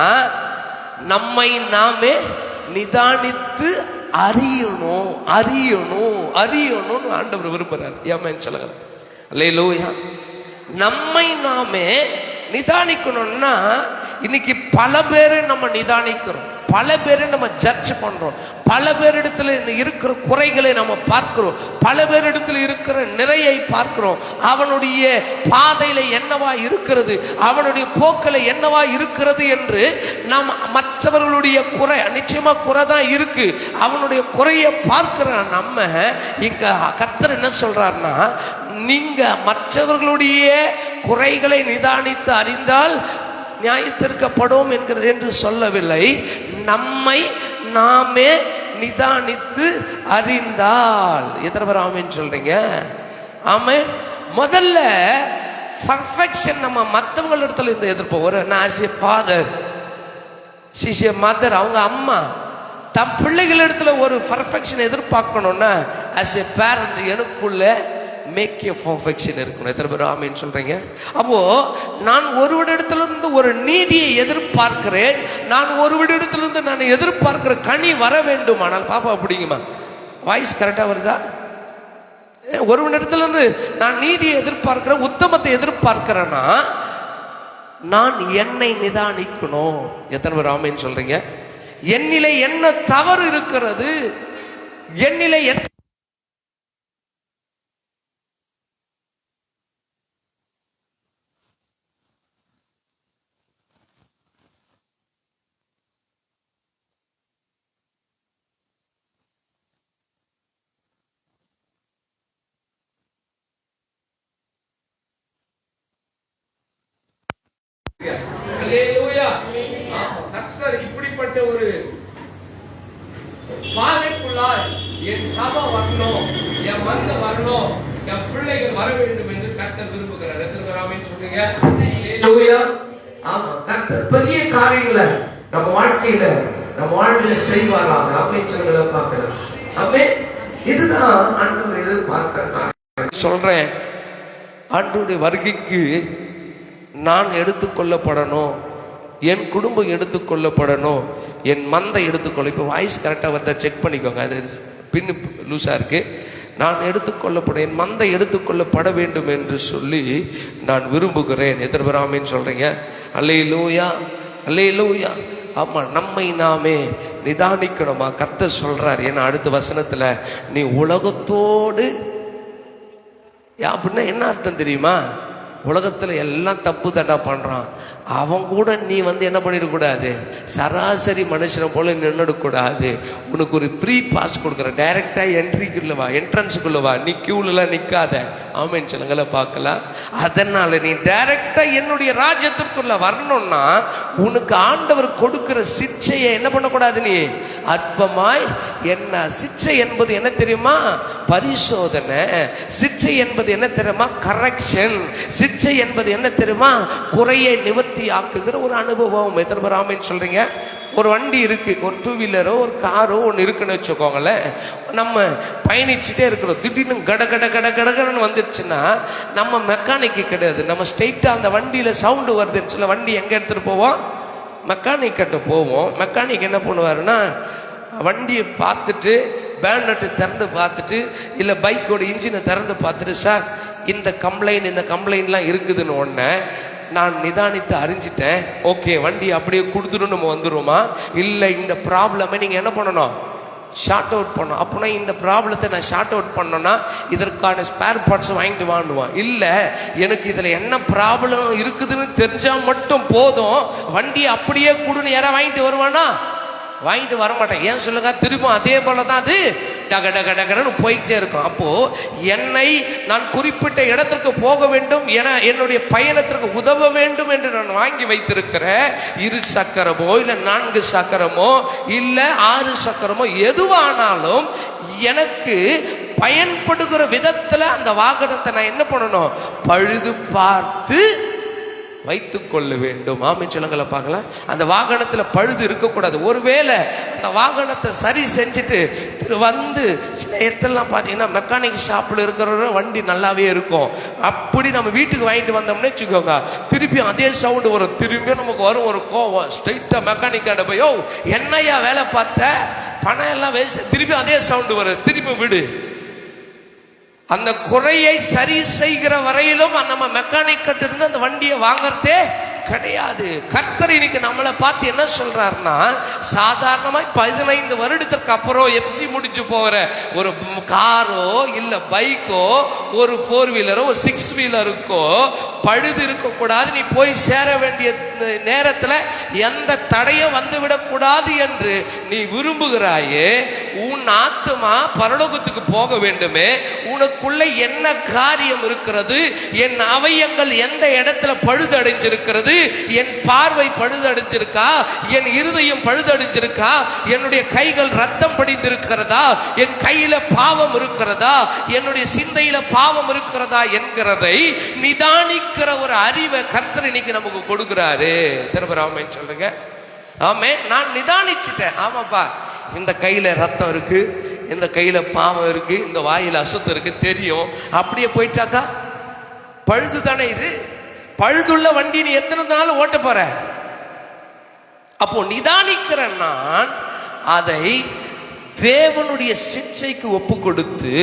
Speaker 1: நம்மை நாமே நிதானித்து அறியணும் ஆண்டவர் விரும்புறாரு. ஏன் சொல்லுங்க. அல்லேலூயா. நம்மை நாமே நிதானிக்கணும்னா, இன்னைக்கு பல பேரை நம்ம நிதானிக்கிறோம், பல பேரை நம்ம ஜட்ஜ் பண்றோம், பல பேரிடத்துல இருக்கிற குறைகளை நம்ம பார்க்கிறோம், பல பேரிடத்துல இருக்கிற நிறையை பார்க்கிறோம். அவனுடைய பாதையில என்னவா இருக்கிறது, அவனுடைய போக்கில என்னவா இருக்கிறது என்று நாம் மற்றவர்களுடைய குறை, நிச்சயமா குறை தான் இருக்கு, அவனுடைய குறையை பார்க்கிற நம்ம இங்க கர்த்தர் என்ன சொல்றாருன்னா, நீங்க மற்றவர்களுடைய குறைகளை நிதானித்து அறிந்தால் நியாயத்திற்கப்படும் என்று சொல்லவில்லை. நம்மை நாமே நிதானித்து அறிந்தால். எத்தனை பேர் ஆமென் சொல்றீங்க? ஆமென். முதல்ல பர்ஃபெக்ஷன் நம்ம மற்றவங்க இடத்துல இருந்து எதிர்ப்போம். ஒரு as a father, she's a mother, அவங்க அம்மா தம் பிள்ளைகள் இடத்துல ஒரு பர்ஃபெக்ஷன் எதிர்பார்க்கணும்னா, ஆஸ் எ பேரண்ட் எனக்குள்ள மேக் எ பர்ஃபெக்ஷன் இருக்கணும். எத்தனை பேர் ஆமென் சொல்றீங்க? அப்போ நான் ஒருவரிடத்திலிருந்து ஒரு நீதியை எதிர்பார்க்கிறேன், நான் ஒருவரிடத்திலிருந்து நான் எதிர்பார்க்கிற கனி வர வேண்டும். ஆனால் பாப்பா அப்படிங்கம்மா, வாய்ஸ் கரெக்டா வருதா? ஒருவனிடத்திலிருந்து நான் நீதியை எதிர்பார்க்கிறேன், உத்தமத்தை எதிர்பார்க்கிறேன்னா நான் என்னை நிதானிக்கணும். எத்தனை பேர் ஆமென் சொல்றீங்க? என்னிலே என்ன தவறு இருக்கிறது, என்னிலே கர்த்தர் இப்படிப்பட்ட ஒரு பாதைக்குள்ளாய் என் சபை வரணும், என் மந்த வரணும், என் பிள்ளைகள் வர வேண்டும் என்று கர்த்தர் விரும்புகிறார். எத்தனை ஆமென் சொல்றீங்க?
Speaker 3: ஆமா, கர்த்தர் பெரிய காரியங்களை நம்ம வாழ்க்கையில செய்வாராக. ஆமென் சொல்லுங்க பார்க்கலாம். ஆமென். இதுதான் ஆண்டவர் எதிர்பார்க்கிறார்.
Speaker 1: சொல்றேன், ஆண்டவருடைய வருகைக்கு நான் எடுத்துக்கொள்ளப்படணும், என் குடும்பம் எடுத்துக்கொள்ளப்படணும், என் மந்தை எடுத்துக்கொள்ள. இப்போ வாய்ஸ் கரெக்டாக வந்தா செக் பண்ணிக்கோங்க, அது பின்னு லூஸாக இருக்கு. நான் எடுத்துக்கொள்ளப்பட, என் மந்தை எடுத்துக்கொள்ளப்பட வேண்டும் என்று சொல்லி நான் விரும்புகிறேன். எத்தனை பேர் ஆமென் சொல்றீங்க? அல்லேலூயா, அல்லேலூயா. ஆமா, நம்மை நாமே நிதானிக்கணுமா? கர்த்தர் சொல்றார். ஏன்னா அடுத்த வசனத்துல நீ உலகத்தோடு, அப்படின்னா என்ன அர்த்தம் தெரியுமா? உலகத்துல எல்லாம் தப்பு தண்டா பண்றான், அவன் கூட நீ என்ன பண்ணிடக்கூடாது, சராசரி மனுஷனை போல நின்றுடக்கூடாது. உனக்கு ஒரு ஃப்ரீ பாஸ் கொடுக்குற, டைரக்டா என்ட்ரிக்குள்ள வா, என்ட்ரன்ஸுக்குள்ள வா, நீ கியூலாம் நிக்காத. ஆமென் சொல்லுங்கள பார்க்கலாம். அதனால நீ டைரக்டா என்னுடைய ராஜ்யத்திற்குள்ள வரணும்னா உனக்கு ஆண்டவர் கொடுக்கிற சிக்ஷையை என்ன பண்ணக்கூடாது, நீ அற்பமாய் என்ன. சிக்ஷை என்பது என்ன தெரியுமா? பரிசோதனை. சிக்ஷை என்பது என்ன தெரியுமா? கரெக்ஷன். சிக்ஷை என்பது என்ன தெரியுமா? குறையை நிவர்த்தி ஆக்குகிற ஒரு அனுபவம். எத்தனை பேர் ஆமென் சொல்றீங்க? ஒரு வண்டி இருக்கு, ஒரு டூ வீலரோ ஒரு காரோ ஒன்று இருக்குன்னு வச்சுக்கோங்களேன். நம்ம பயணிச்சுட்டே இருக்கிறோம், திடீர்னு கட கட கட கடகடன்னு வந்துடுச்சுன்னா நம்ம மெக்கானிக்கு கிடையாது, நம்ம ஸ்ட்ரெயிட்டா அந்த வண்டியில சவுண்டு வருதுன்னு சொல்ல வண்டி எங்க எடுத்துட்டு போவோம்? மெக்கானிக் கிட்ட போவோம். மெக்கானிக் என்ன பண்ணுவாருன்னா வண்டியை பார்த்துட்டு பேனட்டை திறந்து பார்த்துட்டு இல்லை பைக்கோட இன்ஜினை திறந்து பார்த்துட்டு, சார் இந்த கம்ப்ளைண்ட்லாம் இருக்குதுன்னு ஒன்று நான் நிதானித்து அறிஞ்சிட்டேன், ஓகே வண்டி அப்படியே கொடுத்துட்டு நம்ம வந்துடுவோமா? இல்லை இந்த ப்ராப்ளமை நீங்கள் என்ன பண்ணணும்? ஷார்ட் அவுட் பண்ணணும். அப்படின்னா இந்த ப்ராப்ளத்தை நான் ஷார்ட் அவுட் பண்ணோன்னா இதற்கான ஸ்பேர் பார்ட்ஸ் வாங்கிட்டு வாங்குவான். இல்லை எனக்கு இதில் என்ன ப்ராப்ளம் இருக்குதுன்னு தெரிஞ்சால் மட்டும் போதும், வண்டி அப்படியே கொடுன்னு யாராவது வாங்கிட்டு வருவானா? வாங்கிட்டு வர மாட்டேன். ஏன் சொல்லுங்க? திரும்ப அதே போல தான் அது டக டக டகன்னு போயிட்டே இருக்கும். அப்போ என்னை நான் குறிப்பிட்ட இடத்திற்கு போக வேண்டும், என்னுடைய பயணத்திற்கு உதவ வேண்டும் என்று நான் வாங்கி வைத்திருக்கிற 2 சக்கரமோ இல்லை 4 சக்கரமோ இல்லை 6 சக்கரமோ எதுவானாலும் எனக்கு பயன்படுகிற விதத்துல அந்த வாகனத்தை நான் என்ன பண்ணணும்? பழுது பார்த்து வைத்துக் கொள்ள வேண்டும். ஆமென் சொல்லுங்கள பார்க்கலாம். அந்த வாகனத்துல பழுது இருக்கக்கூடாது. ஒருவேளை அந்த வாகனத்தை சரி செஞ்சுட்டு வந்து சில இடத்துலலாம் பார்த்தீங்கன்னா மெக்கானிக் ஷாப்ல இருக்கிற வண்டி நல்லாவே இருக்கும். அப்படி நம்ம வீட்டுக்கு வாங்கிட்டு வந்தோம்னு வச்சுக்கோங்க, திருப்பி அதே சவுண்டு வரும். திரும்பி நமக்கு வரும் ஒரு கோவம். ஸ்ட்ரெயிட்டா மெக்கானிக் கிட்ட போய், யோ என்னையா வேலை பார்த்த, பணம் எல்லாம் வேஸ்ட், திருப்பி அதே சவுண்டு வரும், திருப்பி விடு. அந்த குறையை சரி செய்கிற வரையிலும் நம்ம மெக்கானிக் கிட்ட இருந்து அந்த வண்டியை வாங்கறதே கிடையாது. கர்த்தர் இன்னைக்கு நம்மளை பார்த்து என்ன சொல்றாருன்னா, சாதாரணமாய் 15 வருடத்திற்கு அப்புறம் எப்சி முடிச்சு போகிற ஒரு காரோ இல்ல பைக்கோ ஒரு 4 வீலரோ ஒரு 6 வீலருக்கோ பழுது இருக்கக்கூடாது, நீ போய் சேர வேண்டிய நேரத்துல எந்த தடையும் வந்துவிடக்கூடாது என்று நீ விரும்புகிறாயே. உன் ஆத்துமா பரலோகத்துக்கு போக வேண்டுமே, உனக்குள்ள என்ன காரியம் இருக்கிறது, என் அவயங்கள் எந்த இடத்துல பழுது அடைஞ்சிருக்கிறது, என் பார்வை பழுதடைஞ்சிருக்கா, என் இருதயம் பழுதடைஞ்சிருக்கா, என்னுடைய கைகள் ரத்தம் படிந்திருக்கிறதா, என் கையில பாவம் இருக்கிறதா, என்னுடைய சிந்தையில பாவம் இருக்கிறதா என்கிறதை நிதானிக்கிற ஒரு அறிவை கர்த்தர் இன்னைக்கு நமக்கு கொடுக்கிறாரு. திரும்ப ஆமென் சொல்லுங்க. ஆமென். நான் நிதானிச்சுட்டேன். ஆமாப்பா, இந்த கையில ரத்தம் இருக்கு, இந்த கையில பாவம் இருக்கு, இந்த வாயில அசுத்தம் இருக்கு, தெரியும். அப்படியே போயிட்டாக்கா பழுது தானே இது. பழுதுள்ள வண்டி நீ எத்தனை நாள் ஓட்ட போற? அப்போ நிதானிக்கிற நான் அதை தேவனுடைய சிக்ஷைக்கு ஒப்பு கொடுத்து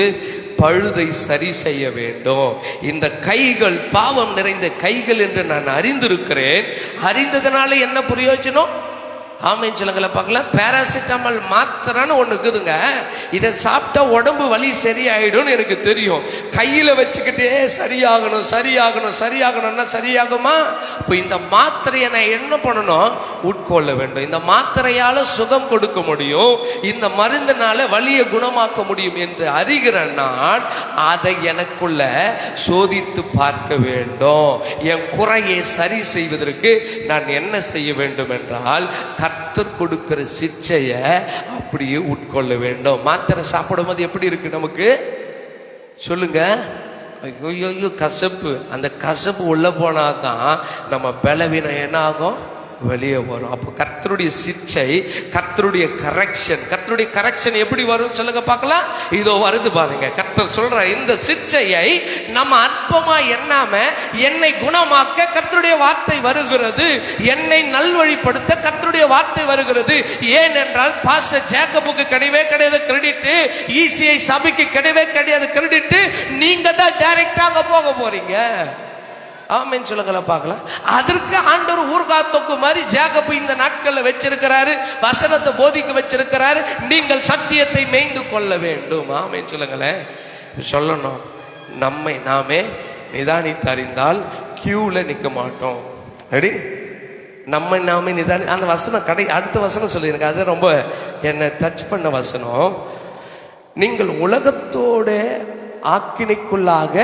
Speaker 1: பழுதை சரி செய்ய வேண்டும். இந்த கைகள் பாவம் நிறைந்த கைகள் என்று நான் அறிந்திருக்கிறேன். அறிந்ததுனால என்ன பிரயோஜனம்? ஆமென் சொல்லுங்கள பார்க்கலாம். பேராசிட்டமால் மாத்திரைன்னு ஒன்று இருக்குதுங்க, இதை சாப்பிட்டா உடம்பு வலி சரியாயிடும் எனக்கு தெரியும். கையில் வச்சுக்கிட்டே சரியாகணும் சரியாகணும் சரியாகணும்னா சரியாகுமா? இப்போ இந்த மாத்திரையை நான் என்ன பண்ணணும்? உட்கொள்ள வேண்டும். இந்த மாத்திரையால சுகம் கொடுக்க முடியும், இந்த மருந்தினால வலியை குணமாக்க முடியும் என்று அறிகிற நான் அதை எனக்குள்ள சோதித்து பார்க்க வேண்டும். என் குறையை சரி செய்வதற்கு நான் என்ன செய்ய வேண்டும் என்றால், கர்த்தர் கொடுக்கிற சிச்சைய அப்படியே உட்கொள்ள வேண்டும். மாத்திரை சாப்பிடும் போது எப்படி இருக்கு நமக்கு சொல்லுங்க? ஐயோ கசப்பு. அந்த கசப்பு உள்ள போனாதான் நம்ம பலவீனம் என்ன ஆகும், வெளியே வரும். அப்போ கர்த்தருடைய சிச்சை, கர்த்தருடைய கரெக்ஷன் எப்படி வரும் சொல்லுங்க பார்க்கலாம். இதோ வருது பாருங்க. கர்த்தர் சொல்ற இந்த சிச்சையை நம்ம அற்பமா எண்ணாம என்னை குணமாக்க கர்த்தருடைய வார்த்தை வருகிறது, என்னை நல்வழிப்படுத்த கர்த்தருடைய வார்த்தை வருகிறது. ஏனென்றால் பாஸ்டர் ஜேக்கபுக்கு கிடையவே கிடையாது கிரெடிட், ஈசிஐ சபைக்கு கிடையவே கிடையாது கிரெடிட். நீங்க தான் டைரக்டா அங்க போக போறீங்க. ஆமென் சொல்லுங்கள பார்க்கலாம். அதற்கு ஆண்டவர் ஊர்காத்தொக்கு மாதிரி ஜேக்கப் இந்த நாட்கள்ல வச்சிருக்கிறாரு, வசனத்தை போதிக்க வச்சிருக்கிறாரு. நீங்கள் சத்தியத்தை மேய்ந்து கொள்ள வேண்டும். ஆமென் சொல்லுங்களேன். சொல்லணும், நம்மை நாமே நிதானித்து அறிந்தால் கியூல நிக்க மாட்டோம். ரெடி? நம்ம நாமே நிதானி. அந்த வசனம் அடுத்த வசனம் சொல்லியிருக்க, அது ரொம்ப என்னை டச் பண்ண வசனம். நீங்கள் உலகத்தோட ஆக்கினைக்குள்ளாக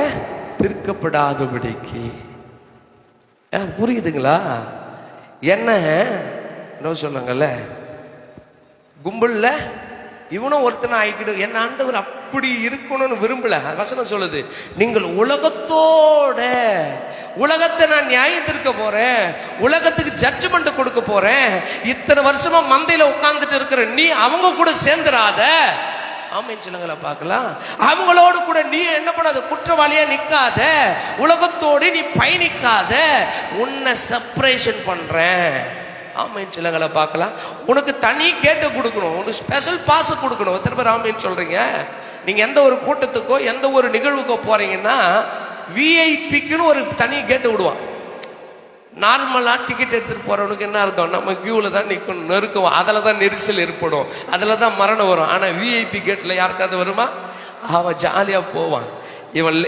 Speaker 1: தீர்க்கப்படாதபடிக்கு. புரியுதுங்களா? என்ன சொன்னாங்கல்ல, கும்பல்ல இவனும் ஒருத்தனை ஆயிக்கிடும். என்ன ஆண்டவர் அப்படி இருக்கணும்னு விரும்பல. வசனம் சொல்லுது, நீங்கள் உலகத்தை நான் நியாயம் தீர்க்க போறேன், உலகத்துக்கு ஜட்ஜ்மெண்ட் கொடுக்க போறேன். இத்தனை வருஷமா மந்தையில உட்கார்ந்துட்டு இருக்கிற நீ அவங்க கூட சேர்ந்துராத. ஆமென் சொல்லுங்களா பார்க்கலாம். அவங்களோடு கூட நீ என்ன பண்ணாத, குற்றவாளியா நிக்காத, உலகத்தோடு நீ பயணிக்காத, உன்னை செப்பரேஷன் பண்றேன். ஆமென் சொல்லுங்களா பார்க்கலாம். உனக்கு தனி கேட்டு கொடுக்கணும், உனக்கு ஸ்பெஷல் பாஸ் கொடுக்கணும். எத்தனை பேர் ஆமென் சொல்றீங்க? நீங்க எந்த ஒரு கூட்டத்துக்கோ எந்த ஒரு நிகழ்வுக்கோ போறீங்கன்னா விஐபிக்குன்னு ஒரு தனி கேட்டு விடுவான். நார்மலா டிக்கெட் எடுத்துட்டு போறவனுக்கு என்ன இருக்கும், நம்ம கியூல தான் நிக்கணும், நெருக்கம், அதுல தான் நெரிசல் ஏற்படும், அதுல தான் மரணம் வரும். ஆனா விஐபி கேட்ல யாருக்காவது வருமா? அவன் ஜாலியா போவான். இவன்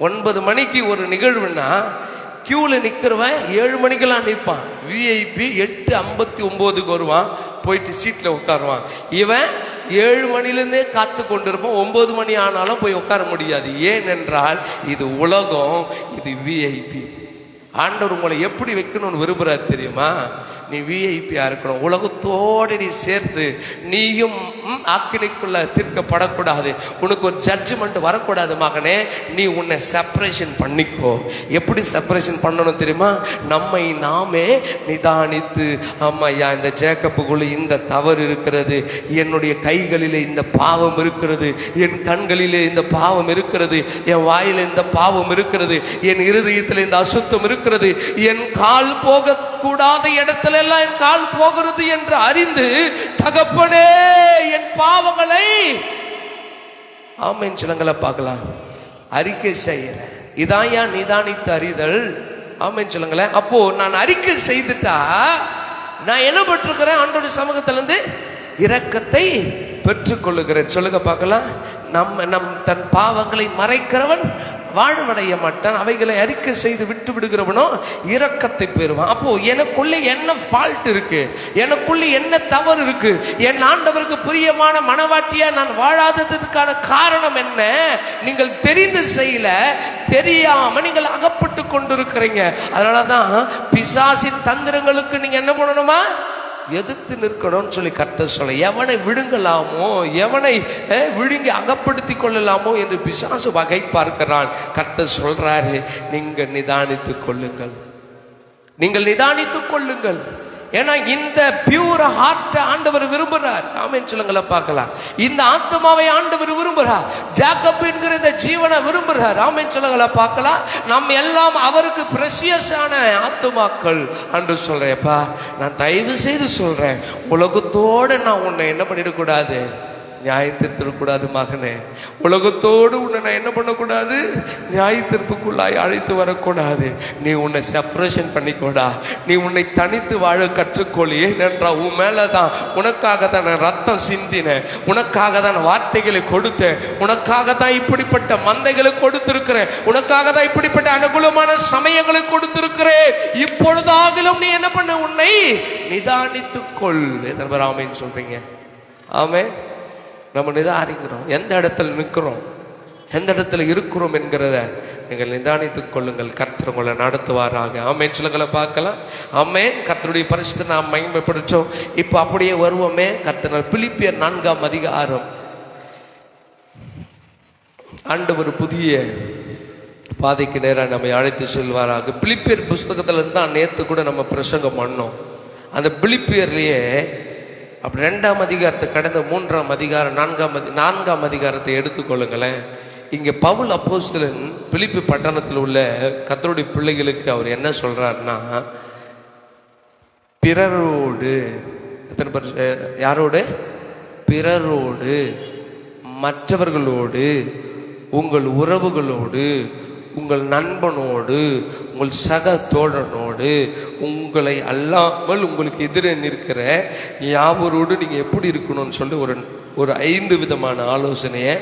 Speaker 1: 9 மணிக்கு ஒரு நிகழ்வுன்னா கியூல நிக்கிறவன் 7 மணிக்கெல்லாம் நிற்பான். விஐபி 8:59 வருவான், போயிட்டு சீட்ல உட்காருவான். இவன் 7 மணிலேருந்தே காத்து கொண்டிருப்பான். 9 மணி ஆனாலும் போய் உட்கார முடியாது. ஏனென்றால் இது உலகம், இது விஐபி. ஆண்டவர் உங்களை எப்படி வைக்கணும்னு விரும்புறாரு தெரியுமா? நீ விஐபியா இருக்கணும். உலகத்தோடு நீ சேர்ந்து நீயும் ஆக்கினைக்குள்ள தீர்க்கப்படக்கூடாது. உனக்கு ஒரு ஜட்ஜ்மெண்ட் வரக்கூடாது. மகனே, நீ உன்னை செப்பரேஷன் பண்ணிக்கோ. எப்படி செப்பரேஷன் பண்ணணும் தெரியுமா? நம்மை நாமே நிதானித்து, ஆமாய்யா இந்த ஜேக்கப்புக்குள்ள இந்த தவறு இருக்கிறது, என்னுடைய கைகளிலே இந்த பாவம் இருக்கிறது, என் கண்களிலே இந்த பாவம் இருக்கிறது, என் வாயில இந்த பாவம் இருக்கிறது, என் இருதயத்தில் இந்த அசுத்தம் இருக்கிறது, என் கால் போக கூடாத இடத்துல எல்லாம் என் கால் போகிறது என்று அறிந்து, தகப்பனே என் பாவங்களை ஆமென் சொல்லுங்கள பார்க்கலாம் அறிக்கை செய்யறேன். இதான் ஏன் நிதானித்து அறிதல். ஆமென் சொல்லுங்களேன். அப்போ நான் அறிக்கை செய்துட்டா நான் என்ன பெற்றிருக்கிறேன்? ஆண்டவருடைய சமூகத்திலிருந்து இரக்கத்தை பெற்றுக்கொள்ளுகிறேன். சொல்லுங்க பார்க்கலாம். நம் தன் பாவங்களை மறைக்கிறவன் வாழ்வடைய மாட்டான், அவைகளை அறிக்கை செய்து விட்டு விடுகிறவனோ இரக்கத்தை பெறுவான். அப்போ எனக்குள்ள என்ன ஃபால்ட் இருக்கு, எனக்குள்ள என்ன தவறு இருக்கு, என் ஆண்டவருக்கு பிரியமான மனவாட்டியா நான் வாழாததுக்கான காரணம் என்ன? நீங்கள் தெரிந்து செய்யல, தெரியாம நீங்கள் அகப்பட்டு கொண்டிருக்கிறீங்க. அதனாலதான் பிசாசின் தந்திரங்களுக்கு நீங்க என்ன பண்ணணுமா? எதிர்த்து நிற்கணும்னு சொல்லி கர்த்தர் சொல்ல. எவனை விழுங்கலாமோ, எவனை விழுங்கி அகப்படுத்தி கொள்ளலாமோ என்று பிசாசு வகை பார்க்கிறான். கர்த்தர் சொல்றாரு, நீங்க நிதானித்துக் கொள்ளுங்கள், நீங்கள் நிதானித்துக் கொள்ளுங்கள். ஏன்னா இந்த பியூர் ஹார்ட் ஆண்டவர் விரும்புறார். ஆமென் சொல்லுங்கள பார்க்கலாம். இந்த ஆத்மாவை ஆண்டவர் விரும்புறார். ஜேக்கப் என்கிற இந்த ஜீவனை விரும்புறார். ஆமென் சொல்லுங்கள பார்க்கலாம். நம்ம எல்லாம் அவருக்கு பிரஷியஸான ஆத்மாக்கள் என்று சொல்றேன்ப்பா. நான் தயவு செய்து சொல்றேன், உலகத்தோடு நான் உன்னை என்ன பண்ணிடக்கூடாது, நியாயத்திருக்கூடாது மகனே. உலகத்தோடு உன்னை நான் என்ன பண்ணக்கூடாது, நியாயத்திற்குள்ளாய் அழைத்து வரக்கூடாது. நீ உன்னை செப்பரேஷன் பண்ணிக்கூடா, நீ உன்னை தனித்து வாழ கற்றுக்கொள். ஏனென்றால் உன் மேலதான், உனக்காக தான் நான் ரத்தம் சிந்தினேன், உனக்காக தான் வார்த்தைகளை கொடுத்தேன், உனக்காக தான் இப்படிப்பட்ட மந்தைகளை கொடுத்திருக்கிறேன், உனக்காக தான் இப்படிப்பட்ட அனுகூலமான சமயங்களை கொடுத்திருக்கிறேன். இப்பொழுதாகிலும் நீ என்ன பண்ண, உன்னை நிதானித்துக்கொள். என்ன ஆமென் சொல்றீங்க? ஆமென். நம்ம நிதானிக்கிறோம், எந்த இடத்துல நிற்கிறோம், எந்த இடத்துல இருக்கிறோம் என்கிறத நீங்கள் நிதானித்துக் கொள்ளுங்கள். கர்த்தர் கர்த்தர் உங்களை நடத்துவாராக. ஆமென் சொல்லுங்களை பார்க்கலாம். ஆமென். கர்த்தருடைய பரிசுத்த நாம் மகிமைப்படுத்தோம். இப்போ அப்படியே வருவோமே. கர்த்தர் பிலிப்பியர் 4ஆம் அதிகாரம். ஆண்டவர் புதிய பாதைக்கு நேராக நம்மை அழைத்து செல்வாராக. பிலிப்பியர் புஸ்தகத்திலிருந்து தான் நேற்று கூட நம்ம பிரசங்கம் பண்ணோம். அந்த பிலிப்பியர்லேயே அப்படி 2ஆம் அதிகாரத்தை கடந்த 3ஆம் அதிகாரம் 4ஆம் அதிகாரத்தை எடுத்துக்கொள்ளுங்களேன். இங்கே பவுல் அப்போஸ்தலன் பிலிப்பி பட்டணத்தில் உள்ள கர்த்தருடைய பிள்ளைகளுக்கு அவர் என்ன சொல்றாருன்னா, பிறரோடு, யாரோடு? பிறரோடு, மற்றவர்களோடு, உங்கள் உறவுகளோடு, உங்கள் நண்பனோடு, உங்கள் சக தோழனோடு, உங்களை அல்லாமல் உங்களுக்கு எதிரே நிற்கிற யாவரோடு நீங்க எப்படி இருக்கணும்னு சொல்லி ஒரு 5 விதமான ஆலோசனையை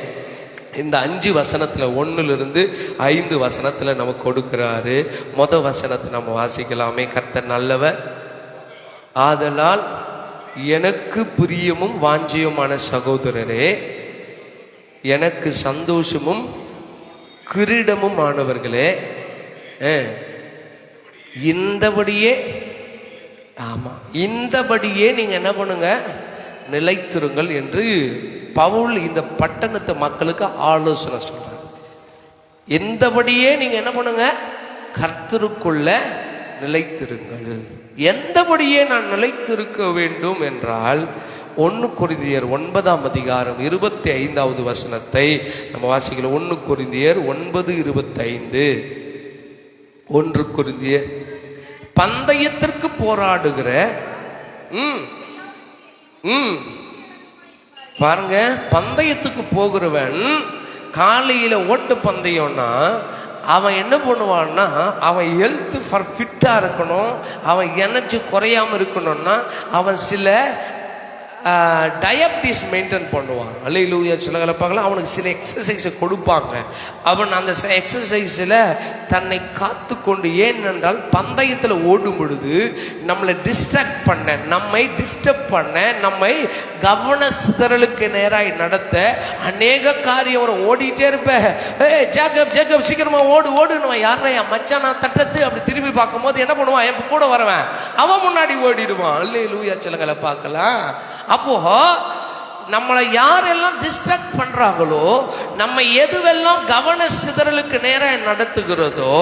Speaker 1: இந்த 5 வசனத்துல 1லிருந்து 5 வசனத்துல நமக்கு கொடுக்கிறாரு. மொத வசனத்தை நம்ம வாசிக்கலாமே. கர்த்தர் நல்லவர், ஆதலால் எனக்கு பிரியமும் வாஞ்சியுமான சகோதரரே, எனக்கு சந்தோஷமும் கிரீடமும் ஆனவர்களே, இந்தபடியே, ஆமா, இந்தபடியே நீங்க என்ன பண்ணுங்க, நிலைத்திருங்கள் என்று பவுல் இந்த பட்டணத்து மக்களுக்கு ஆலோசனை சொல்றார். இந்தபடியே நீங்க என்ன பண்ணுங்க, கர்த்தருக்குள்ள நிலைத்திருங்கள். எந்தபடியே நான் நிலைத்திருக்க வேண்டும் என்றால் 1 கொரிந்தியர் 9ஆம் அதிகாரம் 25வது வசனத்தை நம்ம வாசிக்கலாம். 1 கொரிந்தியர் 9:25. 1 கொரிந்தியர், பந்தயத்திற்கு போராடுகிற பாருங்க, பந்தயத்துக்கு போகிறவன் காலையில ஓட்டு பந்தயம்னா அவன் என்ன பண்ணுவான்னா, அவன் ஹெல்த் ஃபிட்டா இருக்கணும், அவன் எனர்ஜி குறையாம இருக்கணும்னா அவன் சில டயபிட்டிஸ் மெயின்டைன் பண்ணுவான். அல்லேலூயா சொல்லுங்கள பார்க்கலாம். அவனுக்கு சில எக்ஸசைஸை கொடுப்பாங்க. அவன் அந்த எக்ஸசைஸில் தன்னை காத்து கொண்டு, ஏனென்றால் பந்தயத்தில் ஓடும் பொழுது நம்மளை டிஸ்ட்ராக்ட் பண்ண, நம்மை டிஸ்டர்ப் பண்ண, நம்மை கவன சிதறலுக்கு நேராய் நடத்த அநேக காரியம் வரும். ஓடிட்டே இருப்பேன், ஜேக்கப் ஜேக்கப் சீக்கிரமா ஓடு ஓடுன்னு யாரா என் மச்சான் நான் தட்டத்து அப்படி திரும்பி பார்க்கும்போது என்ன பண்ணுவான், என் கூட வரவன் அவன் முன்னாடி ஓடிடுவான். அல்லேலூயா சொல்லுங்கள பார்க்கலாம். அப்போ நம்மளை யாரெல்லாம் டிஸ்ட்ராக்ட் பண்றாங்களோ, நம்ம எதுவெல்லாம் கவன சிதறலுக்கு நேரம் நடத்துகிறதோ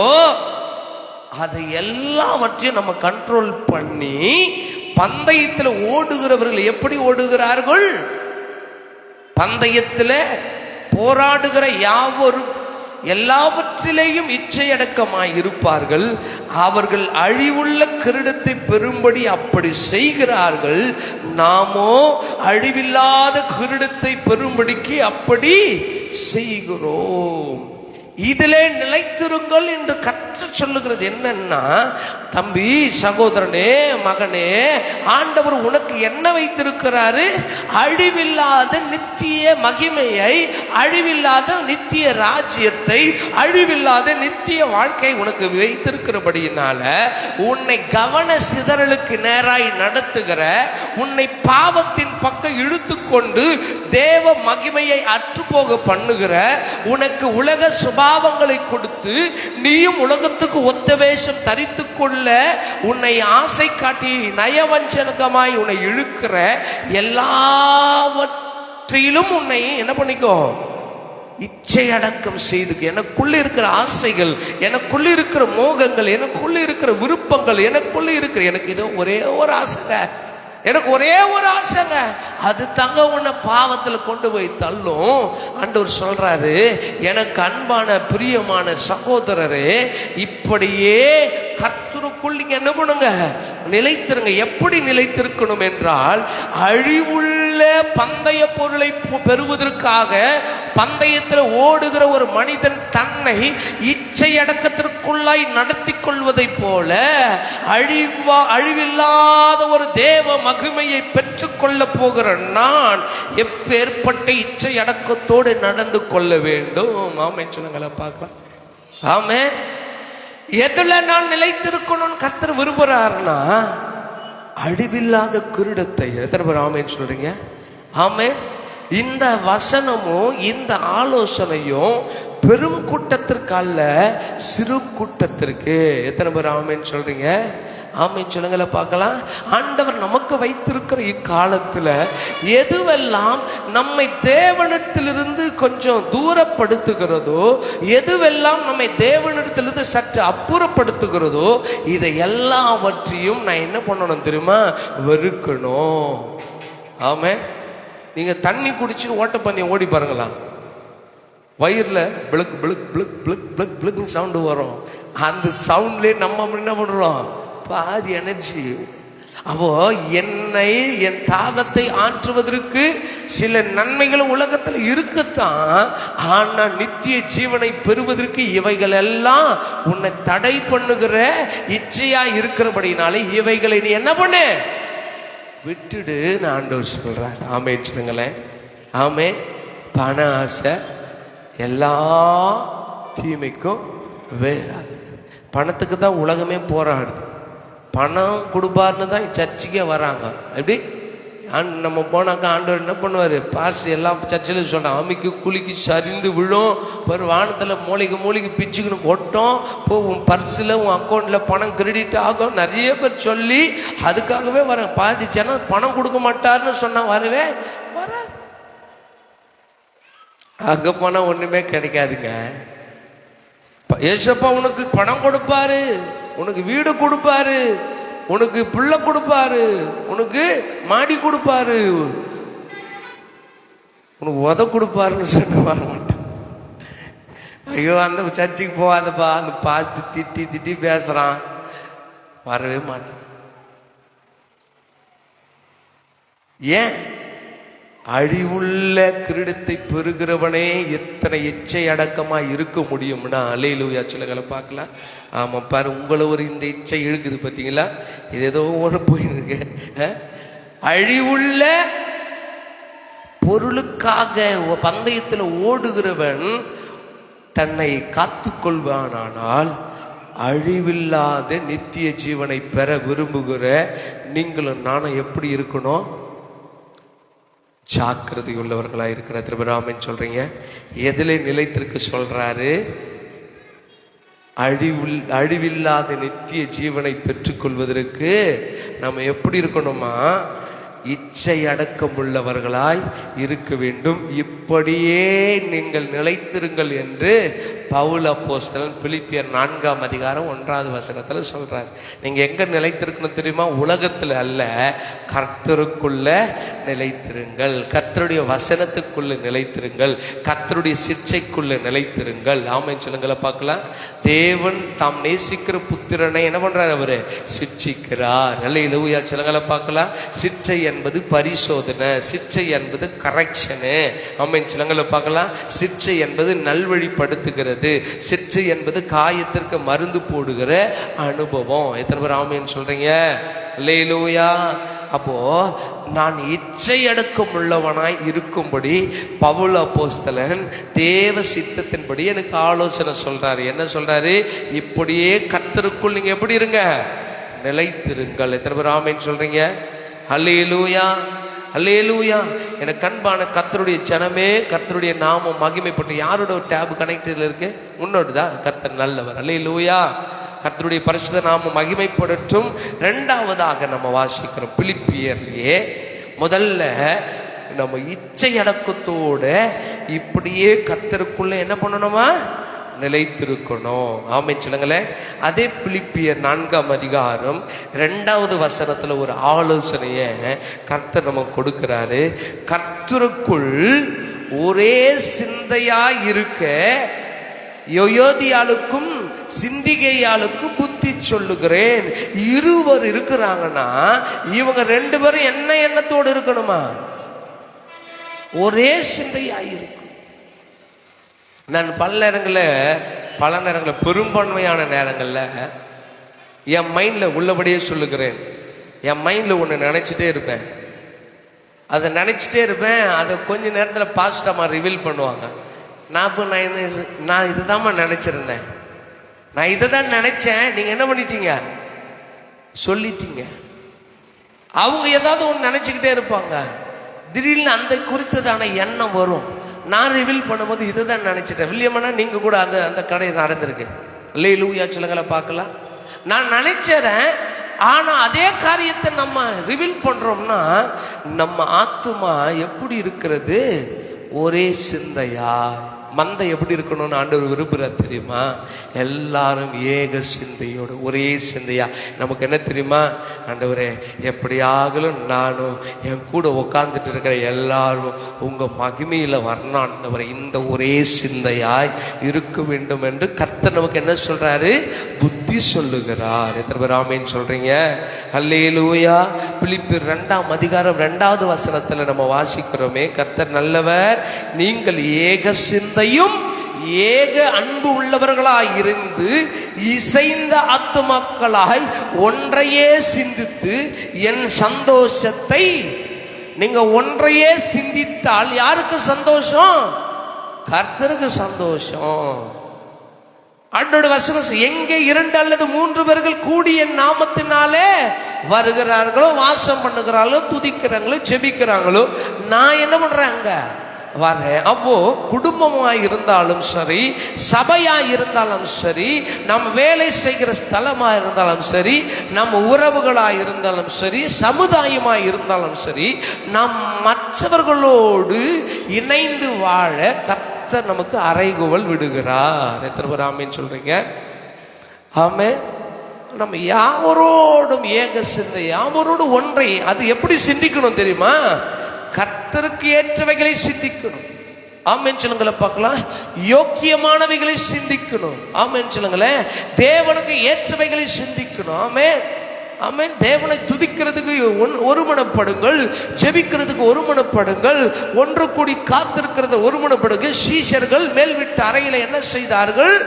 Speaker 1: அது எல்லாவற்றையும் நம்ம கண்ட்ரோல் பண்ணி, பந்தயத்தில் ஓடுகிறவர்கள் எப்படி ஓடுகிறார்கள், பந்தயத்தில் போராடுகிற யாவரும் எல்லாவற்றிலேயும் இச்சையடக்கமாய் இருப்பார்கள். அவர்கள் அழிவுள்ள கிரீடத்தை பெறும்படி அப்படி செய்கிறார்கள். நாமோ அழிவில்லாத கிரீடத்தை பெறும்படிக்கு அப்படி செய்கிறோம். இதிலே நிலைத்திருங்கள் என்று கற்று சொல்லுகிறது என்னன்னா, தம்பி, சகோதரனே, மகனே, ஆண்டவர் உனக்கு என்ன வைத்திருக்கிறாரு, அழிவில்லாத நித்திய மகிமையை, அழிவில்லாத நித்திய ராஜ்யத்தை, அழிவில்லாத நித்திய வாழ்க்கை உனக்கு வைத்திருக்கிறபடியினால உன்னை கவன சிதறலுக்கு நேராய் நடத்துகிற, உன்னை பாவத்தின் பக்கம் இழுத்துக்கொண்டு தேவ மகிமையை அற்றுப்போக பண்ணுகிற, உனக்கு உலக சுபாவங்களை கொடுத்து நீயும் உலகத்துக்கு ஒத்த வேஷம் தரித்து கொள்ள உன்னை ஆசை காட்டி நயவஞ்சகமாய் உன்னை இழுக்கிற எல்லாவற்றிலும் உன்னை என்ன பண்ணிக்கோ, இச்சை அடக்கம் செய்து, எனக்குள்ள இருக்கிற ஆசைகள், எனக்குள்ள இருக்கிற மோகங்கள், எனக்குள்ள இருக்கிற விருப்பங்கள், எனக்குள்ள இருக்கிற, எனக்கு இதோ ஒரே ஒரு ஆசைங்க, எனக்கு ஒரே ஒரு ஆசைங்க, அது தங்க உன்னை பாவத்தில் கொண்டு போய் தள்ளும். ஆண்டவர் சொல்றாரு, எனக்கு அன்பான பிரியமான சகோதரரே, இப்படியே கர்த்தருக்குள் நீங்க என்ன பண்ணுங்க, நிலைத்திருங்க. எப்படி நிலைத்திருக்கணும் என்றால், அழிவுள்ள பந்தய பொருளை பெறுவதற்காக பந்தயத்தில் ஓடுகிற ஒரு மனிதன் தன்னை இச்சை அடக்கத்திற்குள்ளாய் நடத்தி கொள்வதை போல அழிவில்லாத ஒரு தேவ மகிமையை பெற்றுக் கொள்ள போகிற நான் எப்பேற்பட்ட இச்சை அடக்கத்தோடு நடந்து கொள்ள வேண்டும். ஆமென் சொல்லுங்கள பார்க்கலாம். ஆமென். எதுல நான் நிலைத்திருக்கணும் கர்த்தர் விரும்புறாருன்னா, அழிவில்லாத கிரீடத்தை. எத்தனை பேர் ஆமென் சொல்றீங்க? ஆமென். இந்த வசனமும் இந்த ஆலோசனையும் பெரும் கூட்டத்திற்கு அல்ல, சிறு கூட்டத்திற்கு. எத்தனை பேர் ஆமென் சொல்றீங்க? ஆமென் சொல்லுங்கள பார்க்கலாம். ஆண்டவர் நமக்கு வைத்திருக்கிற இக்காலத்துல எதுவெல்லாம் நம்மை தேவனிடத்திலிருந்து கொஞ்சம் தூரப்படுத்துகிறதோ, எதுவெல்லாம் நம்மை தேவனிடத்திலிருந்து சற்று அப்புறப்படுத்துகிறதோ, இதை எல்லாவற்றையும் நான் என்ன பண்ணணும் தெரியுமா? வெறுக்கணும். ஆமென். நீங்க தண்ணி குடிச்சு ஓட்டப்பந்தயம் ஓடி பாருங்களா, வயிறுல பிளக் பிளக் பிளக் பிளக் பிளக் பிளக் சவுண்டு வரும். அந்த சவுண்ட்லயே நம்ம என்ன பண்றோம்? பாதி எனர்ஜி. அப்போ என்னை, என் தாகத்தை ஆற்றுவதற்கு சில நன்மைகள் உலகத்தில் இருக்கத்தான், ஆனா நித்திய ஜீவனை பெறுவதற்கு இவைகள் எல்லாம் உன்னை தடை பண்ணுகிற இச்சையா இருக்கிறபடினாலே இவைகளை நீ என்ன பண்ணு? விட்டுடு. நான் ஆண்டவர் சொல்றார். ஆமென் சொல்லுங்களேன். ஆமென். பண ஆசை எல்லா தீமைக்கும் வேறாது. பணத்துக்கு தான் உலகமே போராடுது. பணம் கொடுப்பாருன்னு தான் சர்ச்சுக்கே வராங்க. எப்படி நம்ம போனாக்கா ஆண்டவர் என்ன பண்ணுவார்? பாஸ்ட் எல்லா சர்ச்சிலும் சொல்கிறான், அம்மிக்கு குளிக்கு சரிந்து விழும், ஒரு வானத்தில் மூளைக்கு பிச்சுக்குன்னு கொட்டும், உன் பர்ஸில் உன் அக்கௌண்ட்டில் பணம் கிரெடிட் ஆகும், நிறைய பேர் சொல்லி அதுக்காகவே வர. பாதிச்சேன்னா பணம் கொடுக்க மாட்டார்னு சொன்னால் வரவே வராது. அங்கே போனால் ஒன்றுமே கிடைக்காதுங்க. ஏசப்பா உனக்கு பணம் கொடுப்பாரு, உனக்கு வீடு கொடுப்பாரு, உனக்கு பிள்ளை கொடுப்பாரு, உனக்கு மாடி கொடுப்பாரு, உனக்கு உத கொடுப்பாருன்னு சொல்ல வர மாட்டேன். ஐயோ அந்த சர்ச்சுக்கு போகாதப்பா, அந்த பாஸ்ட் திட்டி திட்டி பேசுறான், வரவே மாட்டேன். ஏன்? அழிவுள்ள கிரீடத்தை பெறுகிறவனே எத்தனை இச்சை அடக்கமா இருக்க முடியும்னா, அல்லேலூயா சொல்லுங்கள பார்க்கலாம். ஆமா பாரு, உங்களை ஒரு இந்த இச்சை இழுக்குது பார்த்தீங்களா? இது ஏதோ ஒன்று போயிருக்கு. அழிவுள்ள பொருளுக்காக பந்தயத்தில் ஓடுகிறவன் தன்னை காத்து கொள்வானால், அழிவில்லாத நித்திய ஜீவனை பெற விரும்புகிற நீங்களும் நானும் எப்படி இருக்கணும்? ஜாக்கிரதை உள்ளவர்களாக இருக்கிற திருபராமன் சொல்றீங்க. எதிலே நிலைத்திருக்க சொல்றாரு? அழிவில்லாத நித்திய ஜீவனை பெற்றுக்கொள்வதற்கு நம்ம எப்படி இருக்கணுமா? இச்சை அடக்கம் உள்ளவர்களாய் இருக்க வேண்டும். இப்படியே நீங்கள் நிலைத்திருங்கள் என்று பவுல் அப்போஸ்தலன் பிலிப்பியர் 4:1 சொல்றார். நீங்க எங்க நிலைத்திருக்கணும் தெரியுமா? உலகத்துல அல்ல, கர்த்தருக்குள்ள நிலைத்திருங்கள், கர்த்தருடைய வசனத்துக்குள்ள நிலைத்திருங்கள், கர்த்தருடைய சிற்சைக்குள்ள நிலைத்திருங்கள். ஆமென் சொல்லுங்கள பார்க்கலாம். தேவன் தாம் நேசிக்கிற புத்திரனை என்ன பண்றார்? அவரு சிட்சிக்கிறார். அல்லேலூயா சொல்லுங்கள பார்க்கலாம். சிற்சை என்பது பரிசோதனை, சிற்சை என்பது கரெக்ஷனு. ஆமென் சொல்லுங்கள பார்க்கலாம். சிற்சை என்பது நல்வழிப்படுத்துகிறது, சிற்சை என்பது காயத்திற்கு மருந்து போடுகிற அனுபவம். எத்தனை பேர் ஆமென் சொல்றீங்க? அல்லேலூயா. அப்போ நான் இச்சை அடக்கம் உள்ளவனாய் இருக்கும்படி பவுல் அப்போஸ்தலன் தேவ சித்தத்தின்படி எனக்கு ஆலோசனை சொல்றாரு. என்ன சொல்றாரு? இப்படியே கர்த்தருக்குள் நீங்க எப்படி இருங்க? நிலைத்திருங்கள். எத்தனை பேர் ஆமென் சொல்றீங்க? அல்லேலூயா அல்லேலூயா. எனக்கு அன்பான கர்த்தருடைய ஜனமே, கர்த்தருடைய நாமம் மகிமைப்பட்டு. யாரோட ஒரு டேப் கனெக்டட்ல இருக்கு? முன்னோடுதான். கர்த்தர் நல்லவர். அல்லேலூயா. கர்த்தருடைய பரிசுத்த நாமம் மகிமைப்படட்டும். இரண்டாவதாக நம்ம வாசிக்கிறோம் பிலிப்பியர்லயே, முதல்ல நம்ம இச்சை அடக்கத்தோட இப்படியே கர்த்தருக்குள்ள என்ன பண்ணணுமா? நிலைத்திருக்கணும். ஆமென் சொல்லுங்களேன். அதே பிலிப்பியர் 4:2 ஒரு ஆலோசனைய கர்த்தர் நமக்கு கொடுக்கிறாரு. கர்த்தருக்குள் ஒரே சிந்தையா இருக்க யோதியாளுக்கும் சிந்திகையாளுக்கும் புத்தி சொல்லுகிறேன். இருவர் இருக்கிறாங்கன்னா இவங்க 2 பேரும் என்ன எண்ணத்தோடு இருக்கணுமா? ஒரே சிந்தையா இருக்கும். நான் பல நேரங்களில் பெரும்பான்மையான நேரங்களில் என் மைண்டில் உள்ளபடியே சொல்லுகிறேன். என் மைண்டில் ஒன்று நினச்சிட்டே இருப்பேன், அதை நினச்சிட்டே இருப்பேன். அதை கொஞ்ச நேரத்தில் பாஸ்டம்மா ரிவீல் பண்ணுவாங்க. நான் இதுதாம்மா நினச்சிருந்தேன், நான் இதை தான் நினச்சேன், நீங்கள் என்ன பண்ணிட்டீங்க? சொல்லிட்டீங்க. அவங்க ஏதாவது ஒன்று நினச்சிக்கிட்டே இருப்பாங்க. திடீர்னு அந்த குறித்ததான எண்ணம் வரும். நான் ரிவீல் பண்ணும்போது இதை தான் நினைச்சிட்டேன். வில்லியம்னா நீங்க கூட அந்த அந்த கடை நடந்திருக்கு. அல்லேலூயா சொல்லுங்கள பார்க்கலாம். நான் நினைச்சறேன், ஆனா அதே காரியத்தை நம்ம ரிவீல் பண்றோம்னா நம்ம ஆத்துமா எப்படி இருக்கிறது? ஒரே சிந்தையா. மந்தை எப்படி இருக்கணும்னு ஆண்டவர் விரும்புகிறார் தெரியுமா? எல்லாரும் ஏக சிந்தையோடு ஒரே சிந்தையா. நமக்கு என்ன தெரியுமா? ஆண்டவரே, எப்படியாகலும் நானும் என் கூட உட்கார்ந்துட்டு இருக்கிற எல்லாரும் உங்க மகிமையில வரணும் ஆண்டவரே, இந்த ஒரே சிந்தையாய் இருக்க வேண்டும் என்று கர்த்தர் நமக்கு என்ன சொல்றாரு? புத்தி சொல்லுகிறார். எத்தனை பேர் ஆமென் சொல்றீங்க? அல்லேலூயா. பிலிப்பியர் 2ஆம் அதிகாரம் 2வது வசனத்துல நம்ம வாசிக்கிறோமே, கர்த்தர் நல்லவர், நீங்கள் ஏக சிந்தையும் ஏக அன்பு உள்ளவர்களாய் இருந்து இசைந்த ஆத்துமாக்களாய் ஒன்றையே சிந்தித்து என் சந்தோஷத்தை. நீங்க ஒன்றையே சிந்தித்தால் யாருக்கு சந்தோஷம்? கர்த்தருக்கு சந்தோஷம். ஆண்டோட வசனம், எங்கே 2 அல்லது 3 பேர்கள் கூடி என் நாமத்தினாலே வருகிறார்களோ, வாசம் பண்ணுகிறாங்களோ, துதிக்கிறாங்களோ, ஜெபிக்கிறாங்களோ, நான் என்ன பண்றேன்? அங்க வரேன். அப்போ குடும்பமாய் இருந்தாலும் சரி, சபையாய் இருந்தாலும் சரி, நம்ம வேலை செய்கிற ஸ்தலமா இருந்தாலும் சரி, நம்ம உறவுகளாய் இருந்தாலும் சரி, சமுதாயமாய் இருந்தாலும் சரி, நாம் மற்றவர்களோடு இணைந்து வாழ கர்த்தர் நமக்கு அறைகூவல் விடுகிறார். எத்தனை பேர் ஆமென் சொல்றீங்க? ஆமென். நம்ம யாவரோடும் ஏக சிந்தை, யாவரோடு ஒன்றை. அது எப்படி சிந்திக்கணும் தெரியுமா? கர்த்தருக்கு ஏற்றவைகளை சிந்திக்கணும். ஆமென் சொல்லுங்கள பார்க்கலாம். யோக்கியமானவைகளை சிந்திக்கணும். ஆமென் சொல்லுங்களேன். தேவனுக்கு ஏற்றவைகளை சிந்திக்கணும். ஆமென் ஆமென். தேவனை துதிக்கிறதுக்கு ஒருமனப்படுங்கள், ஜெபிக்கிறதுக்கு ஒருமனப்படுங்கள், ஒன்று கூடி காத்திருக்கிறது ஒருமனப்படுங்க. சீஷர்கள் மேல் வீட்டு அறையில என்ன செய்தார்கள்?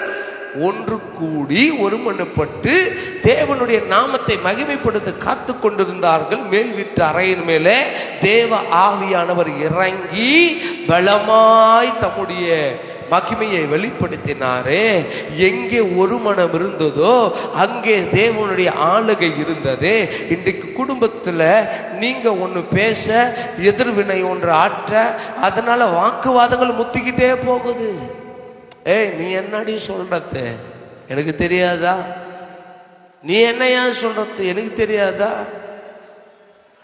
Speaker 1: ஒன்று கூடி ஒருமனப்பட்டு தேவனுடைய நாமத்தை மகிமைப்படுத்த காத்து கொண்டிருந்தார்கள். மேல் வீட்டு அறையின் மேலே தேவ ஆவியானவர் இறங்கி பலமாய் தம்முடைய மகிமையை வெளிப்படுத்தினாரே. எங்கே ஒரு மனம் இருந்ததோ அங்கே தேவனுடைய ஆளுகை இருந்ததே. இன்றைக்கு குடும்பத்தில் நீங்க ஒன்று பேச, எதிர்வினை ஒன்று ஆற்ற, அதனால வாக்குவாதங்கள் முத்திக்கிட்டே போகுது. நீ என்னடி சொல்றது? எனக்கு தெரியாதா? நீ என்னையா சொல்றது? எனக்கு தெரியாதா?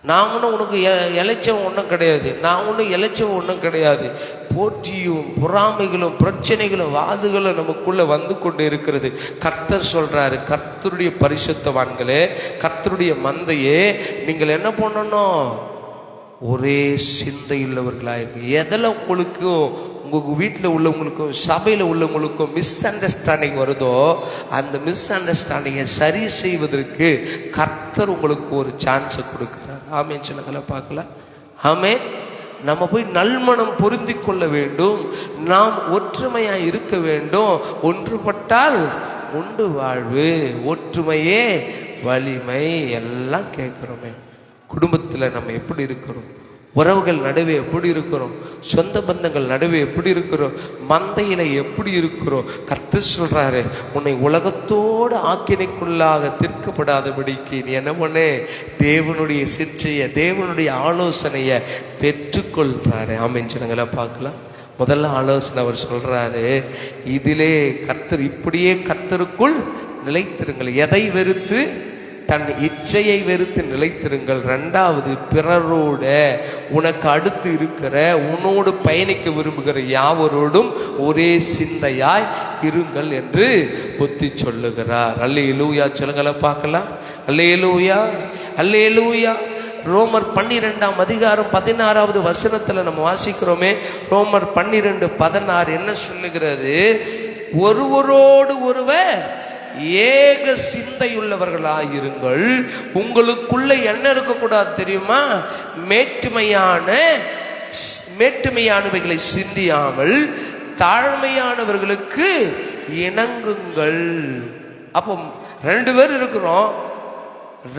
Speaker 1: நான் ஒன்றும் உனக்கு இளைச்சவன் ஒன்றும் கிடையாது, நான் ஒன்றும் இளைச்சவன் ஒன்றும் கிடையாது. போட்டியும் பொறாமைகளும் பிரச்சனைகளும் வாதுகளும் நமக்குள்ள வந்து கொண்டு இருக்கிறது. கர்த்தர் சொல்றாரு, கர்த்தருடைய பரிசுத்தவான்களே, கர்த்தருடைய மந்தையே, நீங்கள் என்ன பண்ணணும்? ஒரே சிந்தை உள்ளவர்களாயிருக்கு. எதில் உங்களுக்கும் உங்க வீட்டில் உள்ளவங்களுக்கும் சபையில் உள்ளவங்களுக்கும் மிஸ் அண்டர்ஸ்டாண்டிங் வருதோ அந்த மிஸ் அண்டர்ஸ்டாண்டிங்கை சரி செய்வதற்கு கர்த்தர் உங்களுக்கு ஒரு சான்ஸை கொடுக்குறார். ஆமென் சொல்லுங்கள பார்க்கலாம். ஆமென். நம்ம போய் நல்மனம் பொருந்தி கொள்ள வேண்டும். நாம் ஒற்றுமையாக இருக்க வேண்டும். ஒன்றுபட்டால் உண்டு வாழ்வு, ஒற்றுமையே வலிமை. எல்லாம் கேட்குறோமே. குடும்பத்தில் நம்ம எப்படி இருக்கிறோம்? உறவுகள் நடுவே எப்படி இருக்கிறோம்? சொந்த பந்தங்கள் நடுவே எப்படி இருக்கிறோம்? மந்தையில எப்படி இருக்கிறோம்? கர்த்தர் சொல்றாரு, உன்னை உலகத்தோடு ஆக்கினைக்குள்ளாக தீர்க்கப்படாதபடிக்கு நீ என்ன பண்ணு? தேவனுடைய சிற்றைய, தேவனுடைய ஆலோசனைய பெற்றுக்கொள்றாரு. ஆமென் சொல்லுங்களா பார்க்கலாம். முதல்ல ஆலோசனை அவர் சொல்றாரு, இதிலே கர்த்தர், இப்படியே கர்த்தருக்குள் நிலைத்திருங்கள். எதை வெறுத்து? தன் இச்சையை வெறுத்து நிலைத்திருங்கள். 2வது, பிறரோட, உனக்கு அடுத்து இருக்கிற, உன்னோடு பயணிக்க விரும்புகிற யாவரோடும் ஒரே சிந்தையாய் இருங்கள் என்று புத்தி சொல்லுகிறார். அல்லேலூயா சொல்லுங்கள பார்க்கலாம். அல்லேலூயா, அல்லேலூயா. ரோமர் 12ஆம் அதிகாரம் 16வது வசனத்துல நம்ம வாசிக்கிறோமே. ரோமர் 12:16 என்ன சொல்லுகிறது? ஒருவரோடு ஒருவர் ஏக சிந்தையுள்ளவர்களாயிருங்கள். உங்களுக்குள்ள என்ன இருக்கக்கூடாது தெரியுமா? மேட்டுமையானவைகளை சிந்தியாமல் தாழ்மையானவர்களுக்கு இணங்குங்கள். அப்போ 2 பேர் இருக்கிறோம்.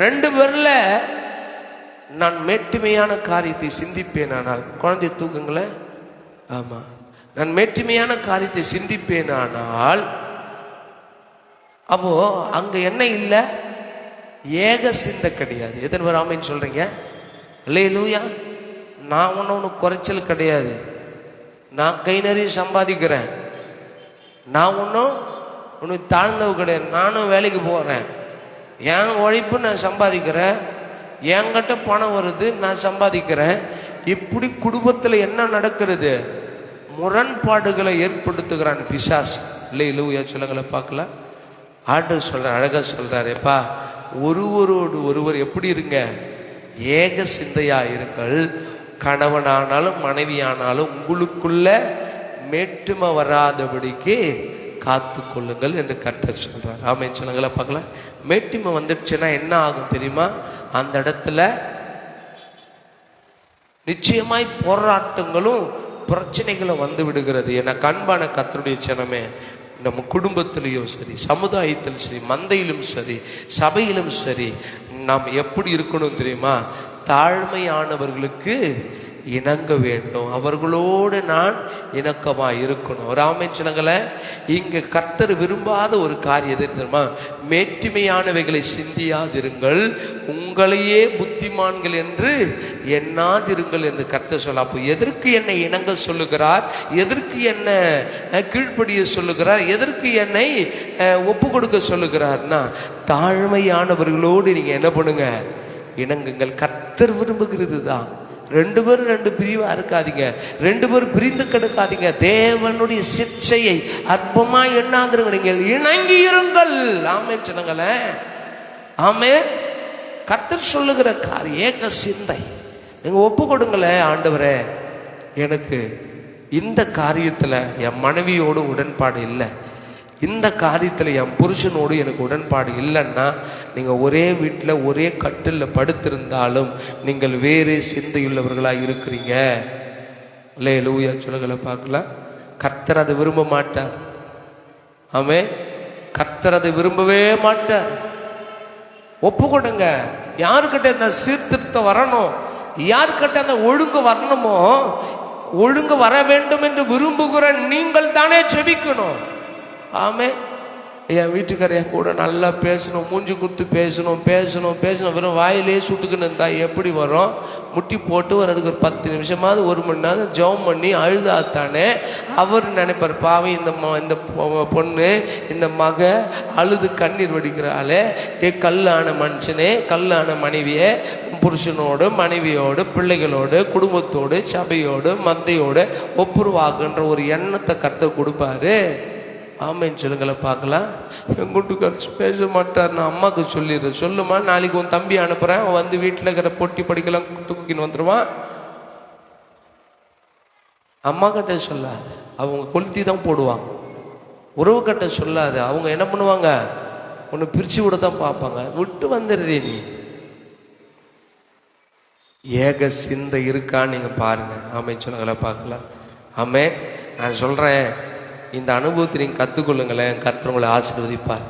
Speaker 1: 2 பேர்ல நான் மேட்டுமையான காரியத்தை சிந்திப்பேன். ஆனால் குழந்தை தூக்குங்களேன். ஆமா, நான் மேட்டுமையான காரியத்தை சிந்திப்பேன். ஆனால் அப்போ அங்க என்ன இல்லை? ஏக சிந்தை கிடையாது. எத்தனை பேர் ஆமென் சொல்றீங்க? அல்லேலூயா. நான் ஒன்றும் குறைச்சல் கிடையாது. நான் கை நிறைய சம்பாதிக்கிறேன். நான் ஒன்றும் உனக்கு தாழ்ந்தவு கிடையாது. நானும் வேலைக்கு போகிறேன். என் உழைப்பு நான் சம்பாதிக்கிறேன். என்கிட்ட பணம் வருது, நான் சம்பாதிக்கிறேன். இப்படி குடும்பத்தில் என்ன நடக்கிறது? முரண்பாடுகளை ஏற்படுத்துகிறான் பிசாசு. இல்லை இல்லையா சொல்லுங்களை பார்க்கலாம். ஆண்டவர் சொல்ற அழகா சொல்றாருப்பா, ஒருவரோடு ஒருவர் எப்படி இருங்க? ஏக சிந்தையா இருங்கள். கணவனானாலும் மனைவியானாலும் உங்களுக்குள்ள மேட்டுமை வராதபடிக்கு காத்து கொள்ளுங்கள் என்று கர்த்தர் சொல்றார். ஆமென் சொல்லுங்களா பார்க்கலாம். மேட்டுமை வந்துடுச்சுன்னா என்ன ஆகும் தெரியுமா? அந்த இடத்துல நிச்சயமாய் போராட்டங்களும் பிரச்சனைகளும் வந்து விடுகிறது. என கண்பான கர்த்தருடைய ஜனமே, நம்ம குடும்பத்திலையும் சரி, சமுதாயத்திலும் சரி, மந்தையிலும் சரி, சபையிலும் சரி, நாம் எப்படி இருக்கணும் தெரியுமா? தாழ்மையானவர்களுக்கு இணங்க வேண்டும். அவர்களோடு நான் இணக்கமா இருக்கணும். ஒரு ஆமென். இங்க கர்த்தர் விரும்பாத ஒரு காரியம் எது தெரியுமா? மேட்டிமையானவைகளை சிந்தியாதிருங்கள், உங்களையே புத்திமான்கள் என்று எண்ணாதிருங்கள் என்று கர்த்தர் சொல்ல. அப்போ எதற்கு என்னை இணங்க சொல்லுகிறார்? எதற்கு என்ன கீழ்ப்படிய சொல்லுகிறார்? எதற்கு என்னை ஒப்பு கொடுக்க சொல்லுகிறார்னா, தாழ்மையானவர்களோடு நீங்க என்ன பண்ணுங்க? இணங்குங்கள். கர்த்தர் விரும்புகிறது தான். ரெண்டு பேரும் ரெண்டு பிரிவா இருக்காதீங்க. ரெண்டு பேரும் பிரிந்து கிடக்காதீங்க. தேவனுடைய சிற்சையை அற்பமா எண்ணாதிருங்க. நீங்கள் இணங்கி இருங்கள். ஆமென் சொன்னங்களே. ஆமென். கர்த்தர் சொல்லுகிற காரியம் ஏக சிந்தை. நீங்க ஒப்பு கொடுங்களேன். ஆண்டவரே, எனக்கு இந்த காரியத்துல என் மனைவியோடு உடன்பாடு இல்லை, இந்த காரியத்தில் என் புருஷனோடு எனக்கு உடன்பாடு இல்லைன்னா, நீங்கள் ஒரே வீட்டில் ஒரே கட்டில் படுத்திருந்தாலும் நீங்கள் வேறு சிந்தையுள்ளவர்களாக இருக்கிறீங்க. அல்லேலூயா சொல்லுங்களை பார்க்கலாம். கர்த்தர் அதை விரும்ப மாட்டார். ஆமென். கர்த்தர் அதை விரும்பவே மாட்டார். ஒப்பு கொடுங்க. யாருக்கிட்ட இந்த சீர்திருத்தம் வரணும், யாருக்கிட்ட அந்த ஒழுங்கு வரணுமோ, ஒழுங்கு வர வேண்டும் என்று விரும்புகிற நீங்கள் தானே ஜெபிக்கணும். ஆமே. என் வீட்டுக்கார என் கூட நல்லா பேசணும், மூஞ்சி குத்து பேசணும் பேசணும் பேசணும். வெறும் வாயிலே சுட்டுக்குன்னு இருந்தா எப்படி வரும்? முட்டி போட்டு வரதுக்கு ஒரு 10 நிமிஷமாவது 1 மணி நேரம் ஜெபம் பண்ணி அழுதாத்தானே அவர் நினைப்பார், பாவி இந்த பொண்ணு இந்த மக அழுது கண்ணீர் வடிக்கிறாளே, கல்லான மனுஷனே, கல்லான மனைவியே, புருஷனோடு மனைவியோடு பிள்ளைகளோடு குடும்பத்தோடு சபையோடு மந்தையோடு ஒப்புருவாக்குன்ற ஒரு எண்ணத்தை கர்த்தர் கொடுப்பாரு. ஆமைன்னு சொல்லுங்களை பார்க்கலாம். என் வீட்டுக்காரர் பேச மாட்டார். நான் அம்மாவுக்கு சொல்லிடுறேன். சொல்லுமா, நாளைக்கு உன் தம்பி அனுப்புறேன், வந்து வீட்டில் இருக்கிற பொட்டி படிக்கலாம் தூக்கின்னு வந்துடுவான். அம்மா கிட்ட சொல்லாது, அவங்க கொளுத்தி தான் போடுவாங்க. உறவு கிட்ட சொல்லாது, அவங்க என்ன பண்ணுவாங்க? உன்னை பிரிச்சு விட தான் பார்ப்பாங்க. விட்டு வந்துடுறே நீ. ஏக சிந்தை இருக்கான்னு நீங்க பாருங்க. ஆமைன்னு சொல்லுங்களை பார்க்கலாம். ஆமே. நான் சொல்றேன், இந்த அனுபவத்தை நீங்கள் கற்றுக்கொள்ளுங்களேன். கர்த்தர் உங்களை ஆசீர்வதிப்பார்.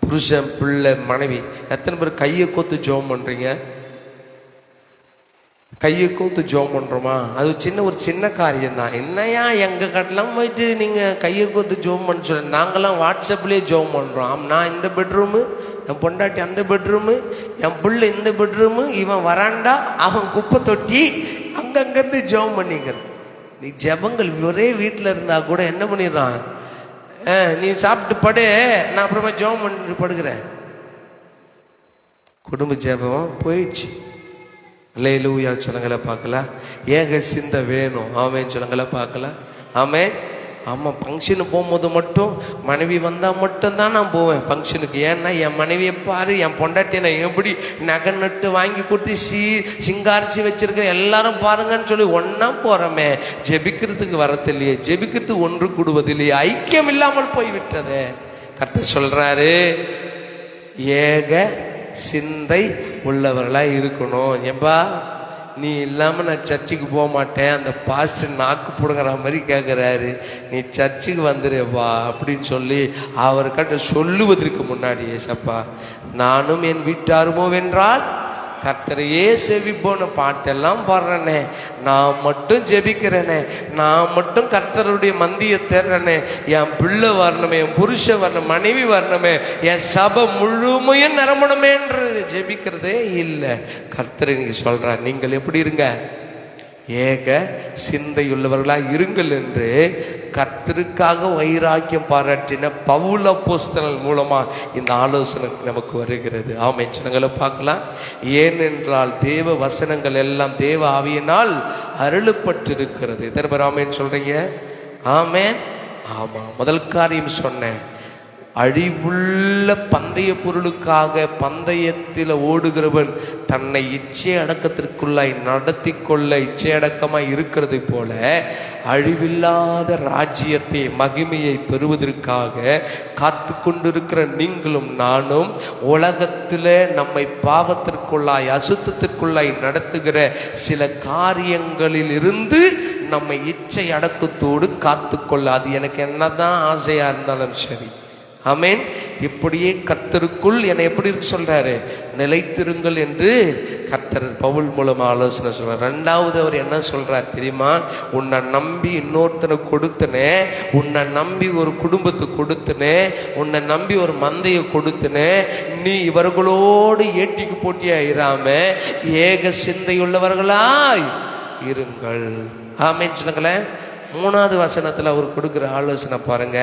Speaker 1: புருஷன் பிள்ளை மனைவி எத்தனை பேர் கையை கோத்து ஜெபம் பண்ணுறீங்க? கையை கோத்து ஜெபம் பண்ணுறோமா? அது ஒரு சின்ன காரியம்தான். என்னையா எங்கள் கட்டெல்லாம் போயிட்டு நீங்கள் கையை கோத்து ஜெபம் பண்ண சொல்ல, நாங்கள்லாம் வாட்ஸ்அப்லேயே ஜெபம் பண்ணுறோம். நான் இந்த பெட்ரூமு, என் பொண்டாட்டி அந்த பெட்ரூமு, என் பிள்ளை இந்த பெட்ரூமு, இவன் வராண்டா, அவன் குப்பை தொட்டி, அங்கங்கேருந்து ஜெபம் பண்ணிக்கிறது. நீ ஜெபங்கள் ஒரே வீட்டில் இருந்தா கூட என்ன பண்ணிடுறான்? நீ சாப்பிட்டு படு, நான் அப்புறமா ஜெபம் பண்ணிட்டு படுக்கிறேன். குடும்ப ஜெபம் போயிடுச்சு. அல்லேலூயா சொல்லுங்களை பார்க்கலாம். ஏக சிந்தை வேணும். ஆமென் சொல்லுங்களை பார்க்கலாம். ஆமென். ஆமாம். ஃபங்க்ஷனுக்கு போகும்போது மட்டும் மனைவி வந்தால் மட்டும்தான் நான் போவேன் ஃபங்க்ஷனுக்கு. ஏன்னா என் மனைவியை பாரு, என் பொண்டாட்டியை நான் எப்படி நகை நட்டு வாங்கி கொடுத்து சிங்காரிச்சு வச்சிருக்கேன், எல்லாரும் பாருங்கன்னு சொல்லி ஒன்னா போகிறோமே. ஜெபிக்கிறதுக்கு வரத்தில்லையே, ஜெபிக்கிறதுக்கு ஒன்று கூடுவதில்லையே, ஐக்கியம் இல்லாமல் போய்விட்டதே. கர்த்தர் சொல்றாரு, ஏக சிந்தை உள்ளவர்களாக இருக்கணும். ஏப்பா, நீ இல்லாமல் நான் சர்ச்சுக்கு போக மாட்டேன், அந்த பாஸ்டர் நாக்கு பிடுங்குற மாதிரி கேட்குறாரு, நீ சர்ச்சுக்கு வந்துடுப்பா அப்படின்னு சொல்லி அவர்கிட்ட சொல்லுவதற்கு முன்னாடி, ஏசப்பா நானும் என் வீட்டாருமோ வென்றால் கர்த்தரையே செவிப்போன பாட்டெல்லாம் பாடுறேனே, நான் மட்டும் ஜெபிக்கிறேனே, நான் மட்டும் கர்த்தருடைய மந்தியை தேடுறேனே, என் பிள்ளை வரணுமே, என் புருஷன் வரணும், மனைவி வரணுமே, என் சபை முழுமையும் நிரம்பணுமே என்று ஜெபிக்கிறதே இல்லை. கர்த்தரை நீங்க சொல்றார், நீங்கள் எப்படி இருங்க? ஏக சிந்தையுள்ளவர்களாய் இருங்கள் என்று கர்த்தருக்காக வைராக்கியம் பாராட்டின பவுல் அப்போஸ்தலன் மூலமா இந்த ஆலோசனை நமக்கு வருகிறது. ஆமென். ஜனங்களை பார்க்கலாம். ஏனென்றால் தேவ வசனங்கள் எல்லாம் தேவ ஆவியினால் அருளப்பட்டிருக்கிறது. எத்தனை பேர் ஆமென் சொல்றீங்க? ஆமென். ஆமா, முதல் காரியம் சொன்னேன். அழிவுள்ள பந்தய பொருளுக்காக பந்தயத்தில் ஓடுகிறவன் தன்னை இச்சை அடக்கத்திற்குள்ளாய் நடத்தி கொள்ள இச்சை அடக்கமாய் இருக்கிறது போல அழிவில்லாத ராஜ்யத்தை மகிமையை பெறுவதற்காக காத்து கொண்டிருக்கிற நீங்களும் நானும் உலகத்தில் நம்மை பாவத்திற்குள்ளாய் அசுத்தத்திற்குள்ளாய் நடத்துகிற சில காரியங்களில் இருந்து நம்மை இச்சை அடக்கத்தோடு காத்து கொள்ள, அது எனக்கு என்னதான் ஆசையா இருந்தாலும் சரி. ஆமென். இப்படியே கர்த்தருக்குள் என்னை எப்படி இருக்கு சொல்றாரு, நிலைத்திருங்கள் என்று கர்த்தர் பவுல் மூலமா ஆலோசனை சொல்றார். ரெண்டாவது அவர் என்ன சொல்றார் தெரியுமா? உன்னை நம்பி இன்னொருத்தனை கொடுத்தனே, உன்னை நம்பி ஒரு குடும்பத்துக்கு கொடுத்தனே, உன்னை நம்பி ஒரு மந்தையை கொடுத்தனே, நீ இவர்களோடு ஏட்டிக்கு போட்டியா இராம ஏக சிந்தையுள்ளவர்களாய் இருங்கள். ஆமென் சொல்லுங்களேன். 3வது வசனத்துல அவர் கொடுக்கிற ஆலோசனை பாருங்க.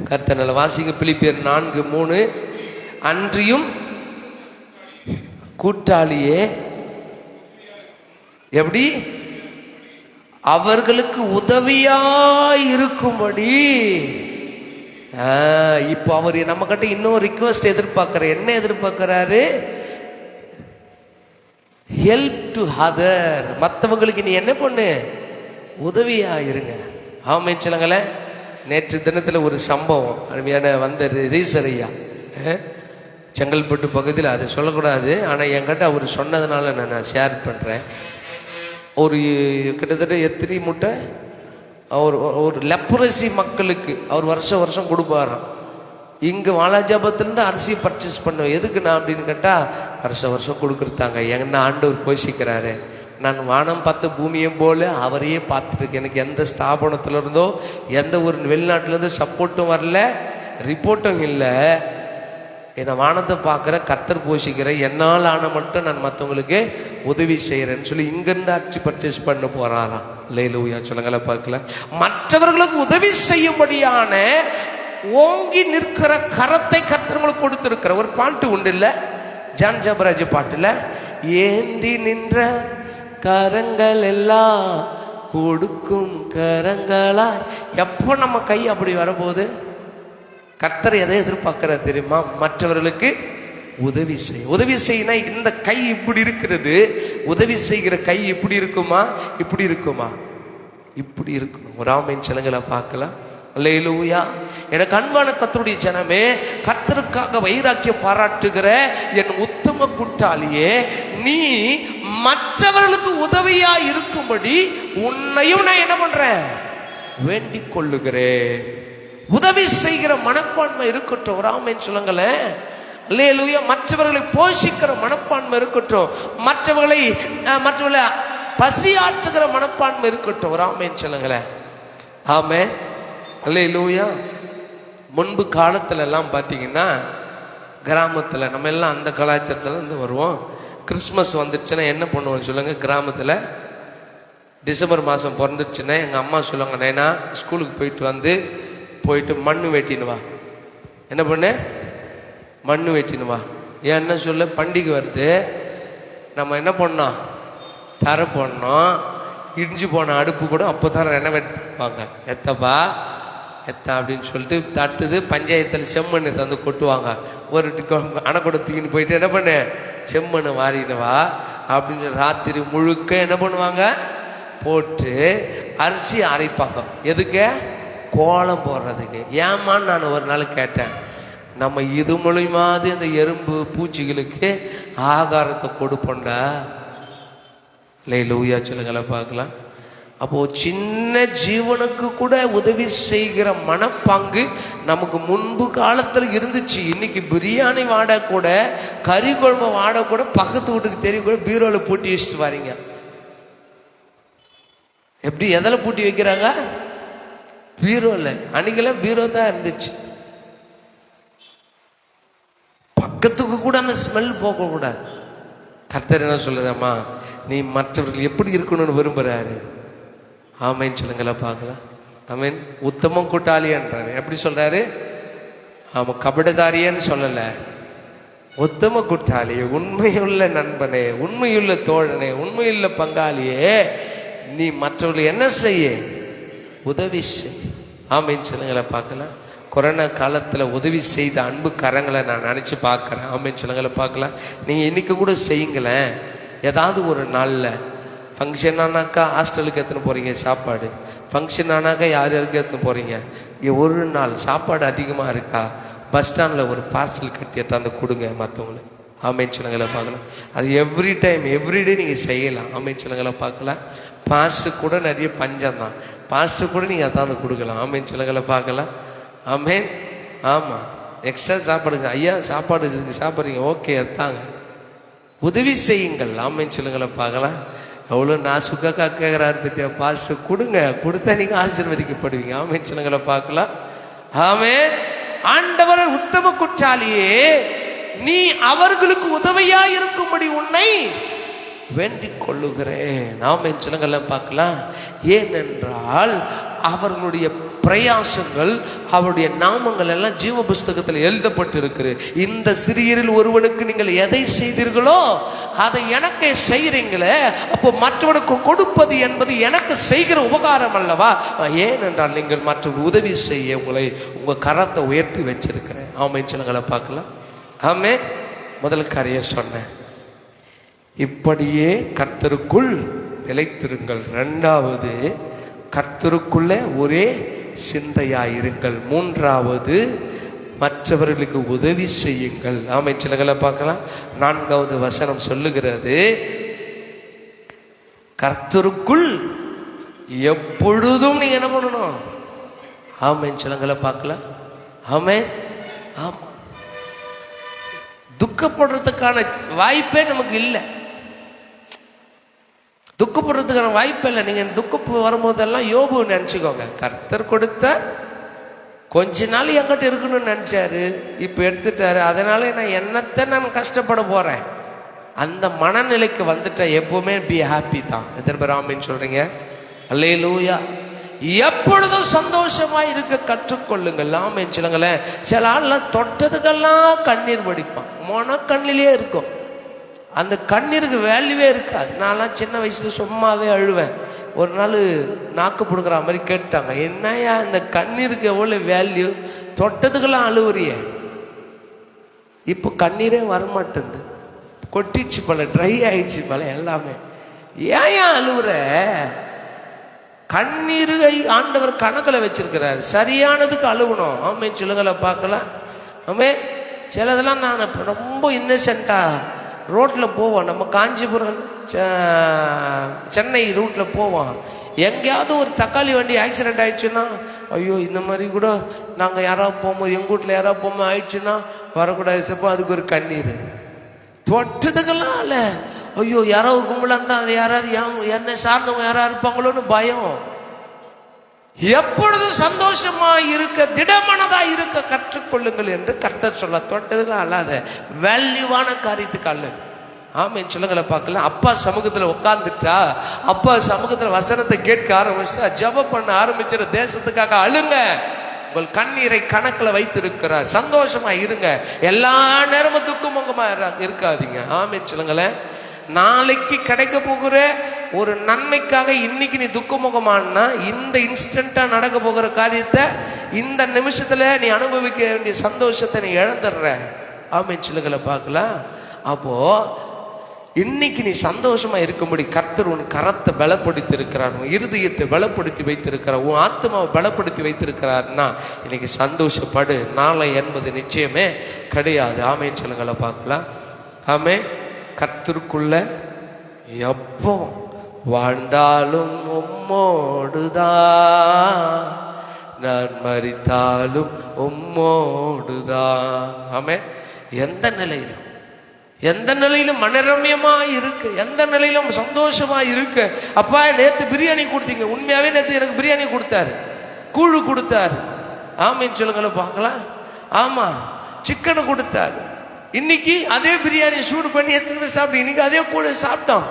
Speaker 1: கர்த்தர் வாசிக்க பிலிப்பியர் 4:3. அன்றியும் கூட்டாளியே எப்படி அவர்களுக்கு உதவியாய் இருக்கும்படி. இப்போ அவர் நம்ம கிட்ட இன்னும் ரிக்வெஸ்ட் எதிர்பார்க்கிற, என்ன எதிர்பார்க்கிறாரு? Help to other. மற்றவங்களுக்கு நீ என்ன பண்ணு, உதவியா இருங்க. ஆமென் சொல்லுங்களேன். நேற்று தினத்தில் ஒரு சம்பவம் அருமையான வந்த ரீசரையா செங்கல்பட்டு பகுதியில், அதை சொல்லக்கூடாது, ஆனால் என்கிட்ட அவர் சொன்னதுனால நான் ஷேர் பண்ணுறேன். ஒரு கிட்டத்தட்ட எத்தனை மூட்டை ஒரு லெப்ரசி மக்களுக்கு அவர் வருஷம் வருஷம் கொடுப்பாராம். இங்கே வாலாஜாபத்திலேருந்து அரிசி பர்ச்சேஸ் பண்ணுவேன். எதுக்குண்ணா அப்படின்னு கேட்டால் வருஷம் வருஷம் கொடுக்குறதாங்க. என்ன ஆண்டவர் போஷிக்கிறாரு. நான் வானம் பார்த்த பூமியும் போல அவரையே பார்த்துருக்கேன். எனக்கு எந்த ஸ்தாபனத்துல இருந்தோ எந்த ஒரு வெளிநாட்டிலேருந்து சப்போர்ட்டும் வரல, ரிப்போர்ட்டும் இல்லை. என்னை வானத்தை பார்க்குற கர்த்தர் போஷிக்கிற, என்னால் ஆன மட்டும் நான் மற்றவங்களுக்கு உதவி செய்கிறேன்னு சொல்லி இங்கேருந்து அரிசி பர்ச்சேஸ் பண்ண போகிறாராம். அல்லேலூயா சொல்லுங்கள பார்க்கல. மற்றவர்களுக்கு உதவி செய்யும்படியான ஓங்கி நிற்கிற கரத்தை கர்த்தர்களுக்கு கொடுத்திருக்கிற ஒரு பாட்டு உண்டு இல்லை, ஜான் ஜபராஜ் பாட்டுல, ஏந்தி நின்ற கரங்கள் எல்லாம் கொடுக்கும் கரங்களா. எப்போ நம்ம கை அப்படி வரப்போகுது? கர்த்தர் எதை எதிர்பார்க்கிற தெரியுமா? மற்றவர்களுக்கு உதவி செய். உதவி செய்யினா இந்த கை இப்படி இருக்கிறது, உதவி செய்கிற கை இப்படி இருக்குமா, இப்படி இருக்குமா, இப்படி இருக்கணும். ஒரு ஆமென் சொல்லுங்களா பார்க்கலாம். அல்லேலூயா. எனக்கு அன்பான கர்த்தருடைய ஜனமே, கர்த்தருக்காக வைராக்கியம் பாராட்டுகிற என் உத்தம கூட்டாளியே, நீ மற்றவர்களுக்கு உதவியா இருக்கும்படி உன்னையும் நான் என்ன பண்றேன், வேண்டிக் கொள்ளுகிறேன். உதவி செய்கிற மனப்பான்மை இருக்கட்டும். ஒரு ஆமென் சொல்லுங்களேன். அல்லேலூயா. மற்றவர்களை போஷிக்கிற மனப்பான்மை இருக்கட்டும். மற்றவர்களை பசியாற்றுகிற மனப்பான்மை இருக்கட்டும். ஒரு ஆமென் சொல்லுங்களேன். ஆமென். அல்லேலூயா. முன்பு காலத்துல எல்லாம் பார்த்தீங்கன்னா கிராமத்தில் நம்ம எல்லாம் அந்த கலாச்சாரத்தில் இருந்து வருவோம். கிறிஸ்மஸ் வந்துடுச்சுன்னா என்ன பண்ணுவோம் சொல்லுங்க? கிராமத்தில் டிசம்பர் மாதம் பிறந்துடுச்சுன்னா எங்கள் அம்மா சொல்லுவாங்க, நைனா ஸ்கூலுக்கு போயிட்டு மண் வெட்டின்னு வா. என்ன பண்ணு? மண் வெட்டின்னு வா. ஏன்னா சொல்ல, பண்டிகை வருது, நம்ம என்ன பண்ணோம், தர போடணும். இடிஞ்சு போன அடுப்பு கூட அப்போ தான் ரெனோவேட் பண்ணுவாங்க. எத்தப்பா எத்தா அப்படின்னு சொல்லிட்டு தட்டுது. பஞ்சாயத்தில் செம்மண் தந்து கொட்டுவாங்க. ஒரு அணைக்கூட தூக்கின்னு போயிட்டு என்ன பண்ணு, செம்மண் வாரினவா அப்படின்னு ராத்திரி முழுக்க என்ன பண்ணுவாங்க, போட்டு அரிசி அரைப்பாங்க. எதுக்கு? கோலம் போடுறதுக்கு. ஏமான்னு நான் ஒரு நாள் கேட்டேன். நம்ம இது மூலியமாவது இந்த எறும்பு பூச்சிகளுக்கு ஆகாரத்தை கொடுப்போண்டா. அல்லேலூயா சொல்லுங்களா பார்க்கலாம். அப்போ சின்ன ஜீவனுக்கு கூட உதவி செய்கிற மனப்பாங்கு நமக்கு முன்பு காலத்தில் இருந்துச்சு. இன்னைக்கு பிரியாணி வாடை கூட, கறி குழம்பு வாடை கூட பக்கத்து வீட்டுக்கு தெரிய கூட பீரோவில் பூட்டி வச்சுட்டு வாரீங்க. எப்படி எதில் பூட்டி வைக்கிறாங்க? பீரோவில். அன்னைக்கெல்லாம் பீரோ தான் இருந்துச்சு. பக்கத்துக்கு கூட அந்த ஸ்மெல் போகக்கூடாது. கர்த்தர் என்ன சொல்லுறம்மா, நீ மற்றவர்கள் எப்படி இருக்கணும்னு விரும்புறாரு. ஆமேன்னு சொல்லுங்களா பார்க்கலாம். ஆமேன். உத்தம கூட்டாளின்றாரு. எப்படி சொல்றாரு? ஆமா, கபடதாரியன்னு சொல்லல, உத்தம கூட்டாளி, உண்மையுள்ள நண்பனே, உண்மையுள்ள தோழனே, உண்மையுள்ள பங்காளியே, நீ மற்றவர்கள் என்ன செய்ய? உதவி செய். ஆமேன்னு சொல்லுங்களா பார்க்கலாம். கொரோனா காலத்தில் உதவி செய்த அன்பு கரங்களை நான் நினச்சி பார்க்குறேன். ஆமேன்னு சொல்லுங்களா பார்க்கலாம். நீங்கள் இன்றைக்கி கூட செய்யுங்களேன். ஏதாவது ஒரு நாளில் ஃபங்க்ஷன் ஆனாக்கா ஹாஸ்டலுக்கு எடுத்துன்னு போகிறீங்க சாப்பாடு, ஃபங்க்ஷன் ஆனாக்கா யார் யாருக்கு எடுத்துன்னு போகிறீங்க, ஒரு நாள் சாப்பாடு அதிகமாக இருக்கா, பஸ் ஸ்டாண்டில் ஒரு பார்சல் கட்டி எடுத்தாந்து கொடுங்க மற்றவங்களுக்கு. ஆமேன்னு சொல்லுங்களா பார்க்கலாம். அது எவ்ரி டைம் எவ்ரிடே நீங்கள் செய்யலாம். ஆமேன்னு சொல்லுங்களா பார்க்கலாம். பாஸ்ட்டு கூட நிறைய பஞ்சம் தான், பாஸ்ட்டு கூட நீங்கள் எடுத்தாந்து கொடுக்கலாம். ஆமேன்னு சொல்லுங்களா பார்க்கலாம். ஆமேன். ஆமாம், எக்ஸ்ட்ரா சாப்பாடுங்க ஐயா, சாப்பாடு சாப்பிட்றீங்க, ஓகே எடுத்தாங்க, உதவி செய்யுங்கள். ஆமேன்னு சொல்லுங்களா பார்க்கலாம். அவ்வளோ நான் சுக்கா கேட்குறாரு பத்தியா, பாஸ்டர் கொடுங்க, கொடுத்தா நீங்கள் ஆசீர்வதிக்கப்படுவீங்க. ஆமேன்னு சொல்லுங்களா பார்க்கலாம். ஆமேன். ஆண்டவர் உத்தம குற்றாலியே, நீ அவர்களுக்கு உதவியா இருக்கும்படி உன்னை வேண்டிக் கொள்ளுகிறேன். ஆமேன்னு சொல்லுங்களா பார்க்கலாம். ஏனென்றால் அவர்களுடைய பிரயாசங்கள், அவருடைய நாமங்கள் எல்லாம் ஜீவ புஸ்தகத்தில் எழுதப்பட்டிருக்கிறது. இந்த சிறியரில் ஒருவனுக்கு நீங்கள் எதை செய்தீர்களோ அதை எனக்கே செய்கிறீங்களே, அப்போ மற்றவனுக்கு கொடுப்பது என்பது எனக்கு செய்கிற உபகாரம் அல்லவா? ஏனென்றால் நீங்கள் மற்றவர்கள் உதவி செய்ய உங்களை உங்கள் கரத்தை உயர்த்தி வச்சிருக்கிறேன். ஆமேன்னு சொல்லுங்களா பார்க்கலாம். ஆமே. முதல் காரியம் சொன்னேன், இப்படியே கர்த்தருக்குள் நிலைத்திருங்கள். இரண்டாவது, கர்த்தருக்குள்ளே ஒரே சிந்தையாயிருங்கள். மூன்றாவது, மற்றவர்களுக்கு உதவி செய்யுங்கள். ஆமென் சொல்லுங்களா பார்க்கலாம். நான்காவது வசனம் சொல்லுகிறது, கர்த்தருக்குள் எப்பொழுதும் நீங்க என்ன பண்ணணும்? ஆமென் சொல்லுங்களா பார்க்கலாம். ஆமென். ஆமா, துக்கப்படுறதுக்கான வாய்ப்பே நமக்கு இல்லை. துக்கப்படுறதுக்கான வாய்ப்பே இல்லை. நீங்க துக்க வரும்போதெல்லாம் யோபு நினைச்சுக்கோங்க, கர்த்தர் கொடுத்த கொஞ்ச நாள் என்கிட்ட இருக்கணும்னு நினைச்சாரு, இப்ப எடுத்துட்டாரு, அதனால நான் என்னத்தை நான் கஷ்டப்பட போறேன், அந்த மனநிலைக்கு வந்துட்ட. எப்பவுமே பி ஹாப்பி தான். எத்தனை பேர் ஆமீன் சொல்றீங்க? அல்லேலூயா. எப்பொழுதும் சந்தோஷமா இருக்க கற்றுக்கொள்ளுங்கள். ஆமீன் சொல்லுங்களேன். சில ஆள்லாம் தொட்டதுக்கெல்லாம் கண்ணீர் வடிப்பான், மொன கண்ணிலே இருக்கும், அந்த கண்ணீருக்கு வேல்யூவே இருக்காது. நான்லாம் சின்ன வயசுல சும்மாவே அழுவேன். ஒரு நாள் நாக்கு பிடுங்குற மாதிரி கேட்டாங்க, என்னையா இந்த கண்ணீருக்கு எவ்வளோ வேல்யூ, தொட்டதுக்கெல்லாம் அழுவுறிய. இப்போ கண்ணீரே வரமாட்டேங்குது, கொட்டிடுச்சு போல, ட்ரை ஆயிடுச்சு போல எல்லாமே. ஏன் அழுவுற? கண்ணீரை ஆண்டவர் கணக்கில் வச்சிருக்கிறார், சரியானதுக்கு அழுவணும். ஆமேன் சொல்லுங்கள பார்க்கலாம். ஆமே. சிலதெல்லாம் நான் ரொம்ப இன்னசென்ட்டா ரோட்டில் போவோம், நம்ம காஞ்சிபுரம் சென்னை ரூட்டில் போவோம், எங்கேயாவது ஒரு தக்காளி வண்டி ஆக்சிடென்ட் ஆயிடுச்சுன்னா, ஐயோ இந்த மாதிரி கூட நாங்கள் யாராவது போகும்போது, எங்கள் வீட்டில் யாராவது போகும்போது ஆயிடுச்சுன்னா வரக்கூடாது சப்போ, அதுக்கு ஒரு கண்ணீர். தொட்டதுக்கெல்லாம் இல்லை, ஐயோ யாராவது கும்பலாக இருந்தால் யாராவது என்ன சார்ந்தவங்க யாராவது இருப்பாங்களோன்னு பயம். எப்பொழுதும் சந்தோஷமா இருக்க, திடமனதா இருக்க கற்றுக்கொள்ளுங்கள் என்று கர்த்தர் சொல்ல. தொட்டதுலாம் அல்லாத வேல்யூவான காரியத்துக்கு அல்ல. ஆமேன் சொல்லுங்களை பார்க்கலாம். அப்பா சமூகத்துல உட்கார்ந்துட்டா, அப்பா சமூகத்துல வசனத்தை கேட்க ஆரம்பிச்சுட்டா, ஜெபம் பண்ண ஆரம்பிச்சிட, தேசத்துக்காக அழுங்க. உங்கள் கண்ணீரை கணக்கில் வைத்திருக்கிறார். சந்தோஷமா இருங்க, எல்லா நேரமும் துக்கமுகமா இருக்காதீங்க. ஆமேன் சொல்லுங்களேன். நாளைக்கு கிடைக்க போகிற ஒரு நன்மைக்காக இன்னைக்கு நீ துக்கமுகமானா, இந்த இன்ஸ்டன்டா நடக்க போகிற காரியத்தை இந்த நிமிஷத்துல நீ அனுபவிக்க வேண்டிய சந்தோஷத்தை நீ இழந்துடுற. ஆமென் சொல்லுங்களை பார்க்கலாம். அப்போ இன்னைக்கு நீ சந்தோஷமா இருக்கும்படி கர்த்தர் உன் கரத்தை பலப்படுத்தி இருக்கிறார், உன் இருதயத்தை பலப்படுத்தி வைத்திருக்கிறார், உன் ஆத்மாவை பலப்படுத்தி வைத்திருக்கிறார்னா இன்னைக்கு சந்தோஷப்படு. நாளை என்பது நிச்சயமே கிடையாது. ஆமென் சொல்லுங்களை பார்க்கலாம். ஆமே. கர்த்தருக்குள்ள எப்போ வாழ்ந்தாலும் உம்மோடுதான், நான் மரித்தாலும் உம்மோடுதான். ஆமே. எந்த நிலையிலும் மனரம்யமா இருக்கு, எந்த நிலையிலும் சந்தோஷமா இருக்கு. அப்பா நேத்து பிரியாணி கொடுத்தீங்க, உண்மையாவே நேத்து எனக்கு பிரியாணி கொடுத்தாரு, கூழு கொடுத்தாரு. ஆமீன் சொல்லுங்களேன் பார்க்கலாம். ஆமா, சிக்கன் கொடுத்தாரு. இன்னைக்கு அதே பிரியாணி சூடு பண்ணி எத்தனை பேர் சாப்பிட்டு இன்னைக்கு அதே கூட சாப்பிட்டோம்.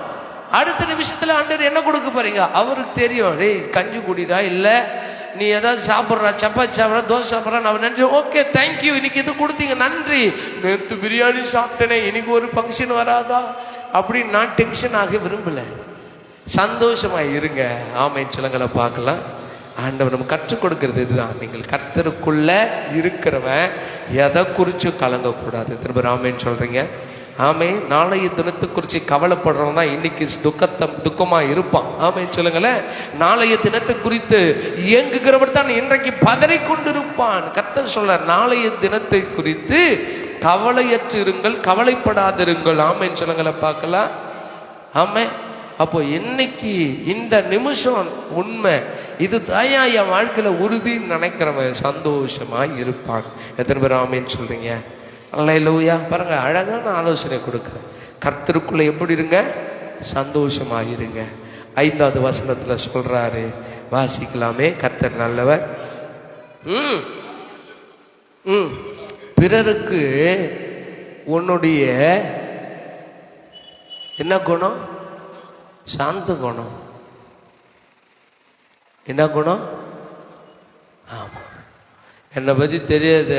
Speaker 1: அடுத்த நிமிஷத்துல ஆண்டவர் என்ன கொடுக்க போறீங்க அவருக்கு தெரியும். டேய் கஞ்சி குடிடா, இல்ல நீ ஏதாவது சாப்பிட்றா, சப்பாத்தி சாப்பிட்றா, தோசை சாப்பிட்றா, நான் நன்றி, ஓகே தேங்க்யூ, இன்னைக்கு இது கொடுத்தீங்க நன்றி. நேற்று பிரியாணி சாப்பிட்டேனே இன்னைக்கு ஒரு ஃபங்க்ஷன் வராதா அப்படின்னு நான் டென்ஷன் ஆக விரும்பல. சந்தோஷமா இருங்க. ஆமென் சொல்லுங்களை பார்க்கலாம். ஆண்டவர் நம்ம கற்றுக் கொடுக்கிறது இதுதான். நீங்கள் கர்த்தருக்குள்ள இருக்கிறவன் எதை குறிச்சும் கலங்கக்கூடாது. திரும்ப ஆமென் சொல்றீங்க. ஆமே, நாளைய தினத்தை குறித்து கவலைப்படுறவன் தான் இன்னைக்கு துக்கமா இருப்பான். ஆமே சொல்லுங்களேன். நாளைய தினத்தை குறித்து இயங்குகிறவர் தான் இன்றைக்கு பதறி கொண்டிருப்பான். கர்த்தர் சொல்ற நாளைய தினத்தை குறித்து கவலையற்று இருங்கள், கவலைப்படாதிருங்கள். ஆமேன்னு சொல்லுங்களை பார்க்கலாம். ஆமே, அப்போ இன்னைக்கு இந்த நிமிஷம் உண்மை இது தாயா என் வாழ்க்கையில உறுதின்னு நினைக்கிறவன் சந்தோஷமா இருப்பான். எத்தனை பேர் ஆமேன்னு சொல்றீங்க? அல்லேலூயா. பாருங்க, அழகான ஆலோசனை கொடுக்குறேன். கர்த்தருக்குள்ள எப்படி இருங்க? சந்தோஷமா இருங்க. 5வது வசனத்துல சொல்றாரு, வாசிக்கலாமே. கர்த்தர் நல்லவர். பிறருக்கு உன்னுடைய என்ன குணம்? சாந்த குணம். என்ன குணம்? ஆமா, என்னை பத்தி தெரியாத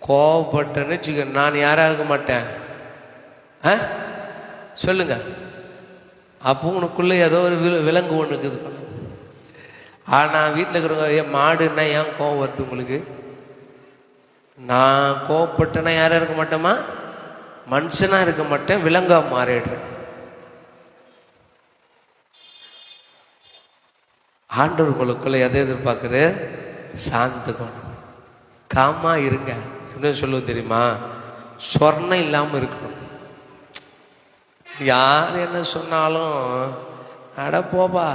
Speaker 1: கோவப்பட்டேன்னு வச்சுக்க, நான் யாரா இருக்க மாட்டேன். சொல்லுங்க. அப்போ உனக்குள்ள ஏதோ ஒரு விலங்கு ஒண்ணுக்கு இது பண்ண. ஆனா வீட்டில் இருக்கிறவங்க மாடுன்னா ஏன் கோவம் வருது உங்களுக்கு? நான் கோவப்பட்டேன்னா யாரா இருக்க மாட்டேமா? மனுஷனா இருக்க மாட்டேன், விலங்கா மாறிடுறேன். ஆண்டவர் உங்களுக்குள்ள எதை எதிர்பார்க்குற? சாந்த குணம். காமா இருங்க. என்ன சொல்லுவது தெரியுமா? சொர்ணம் இல்லாம இருக்கணும். யார் என்ன சொன்னாலும் அட போபா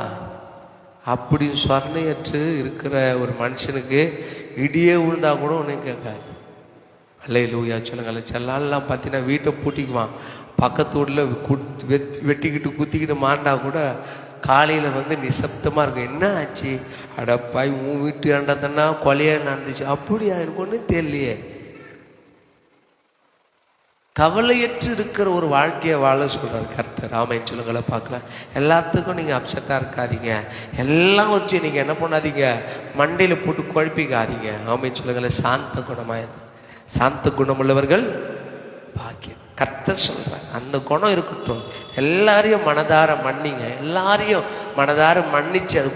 Speaker 1: அப்படின்னு சொர்ணையற்று இருக்கிற ஒரு மனுஷனுக்கு இடியே விழுந்தா கூட ஒன்றும் கேட்காது. அல்லேலூயா சொல்லுங்க. செல்லாலாம் பார்த்தீங்கன்னா வீட்டை பூட்டிக்குவான். பக்கத்து வீட்டில் வெட்டிக்கிட்டு குத்திக்கிட்டு மாண்டா கூட காலையில் வந்து நிசப்தமாக இருக்கும். என்ன ஆச்சு? அடப்பாய் உன் வீட்டு ஆண்டதுன்னா கொலையா நடந்துச்சு. அப்படியா? எனக்கு ஒன்றும் தெரியலையே. கவலையற்று இருக்கிற ஒரு வாழ்க்கையை வாழ சொல்றாரு கர்த்தர். ஆமைன்னு சொல்லுங்களை பார்க்கலாம். எல்லாத்துக்கும் நீங்கள் அப்செட்டாக இருக்காதீங்க. எல்லாம் வச்சு நீங்கள் என்ன பண்ணாதீங்க, மண்டையில் போட்டு குழப்பிக்காதீங்க. ஆமைன்னு சொல்லுங்களை. சாந்த குணமாக, சாந்த குணமுள்ளவர்கள் பாக்கியம். கர்த்தர் சொல்றாங்க அந்த குணம் இருக்கட்டும். எல்லாரையும் மனதார மன்னிங்க. எல்லாரையும் மனதார மன்னிச்சு அது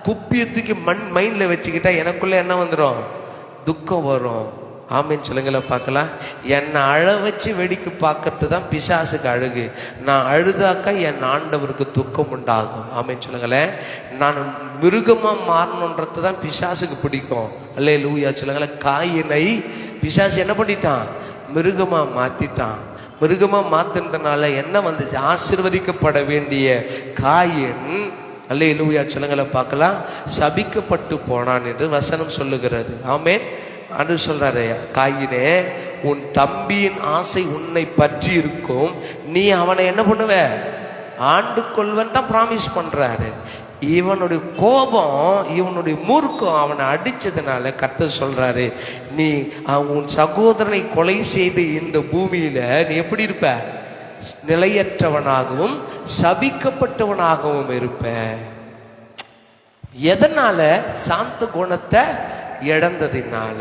Speaker 1: குப்பியை தூக்கி மைண்ட்ல வச்சுக்கிட்டா எனக்குள்ள என்ன வந்துடும்? துக்கம் வரும். ஆமேன்னு சொல்லுங்கள பார்க்கலாம். என்னை அழ வச்சு வேடிக்கை பார்க்கறது தான் பிசாசுக்கு அழகு. நான் அழுதாக்கா என் ஆண்டவருக்கு துக்கம் உண்டாகும். ஆமேன்னு சொல்லுங்களேன். நான் மிருகமா மாறணுன்றது தான் பிசாசுக்கு பிடிக்கும். அல்லேலூயா சொல்லுங்களேன். காயினை பிசாசு என்ன பண்ணிட்டான்? மிருகமா மாத்திட்டான். மிருகமா மாத்தினதுனால என்ன வந்துச்சு? ஆசீர்வதிக்கப்பட வேண்டிய காயின், அல்லேலூயா சொல்லுங்கள பார்க்கலாம், சபிக்கப்பட்டு போனான் என்று வசனம் சொல்லுகிறது. ஆமென். அன்று சொல்றாரு, காயினே உன் தம்பியின் ஆசை உன்னை பற்றி இருக்கும், நீ அவனை என்ன பண்ணுவ? ஆண்டு கொள்வன் தான் ப்ராமிஸ் பண்றாரு. இவனுடைய கோபம், இவனுடைய மூர்க்கம் அவனை அடிச்சதுனால கர்த்தர் சொல்றாரு, நீ உன் சகோதரனை கொலை செய்து இந்த பூமியில நீ எப்படி இருப்ப? நிலையற்றவனாகவும் சபிக்கப்பட்டவனாகவும் இருப்ப. எதனால? சாந்த குணத்தை இழந்ததினால.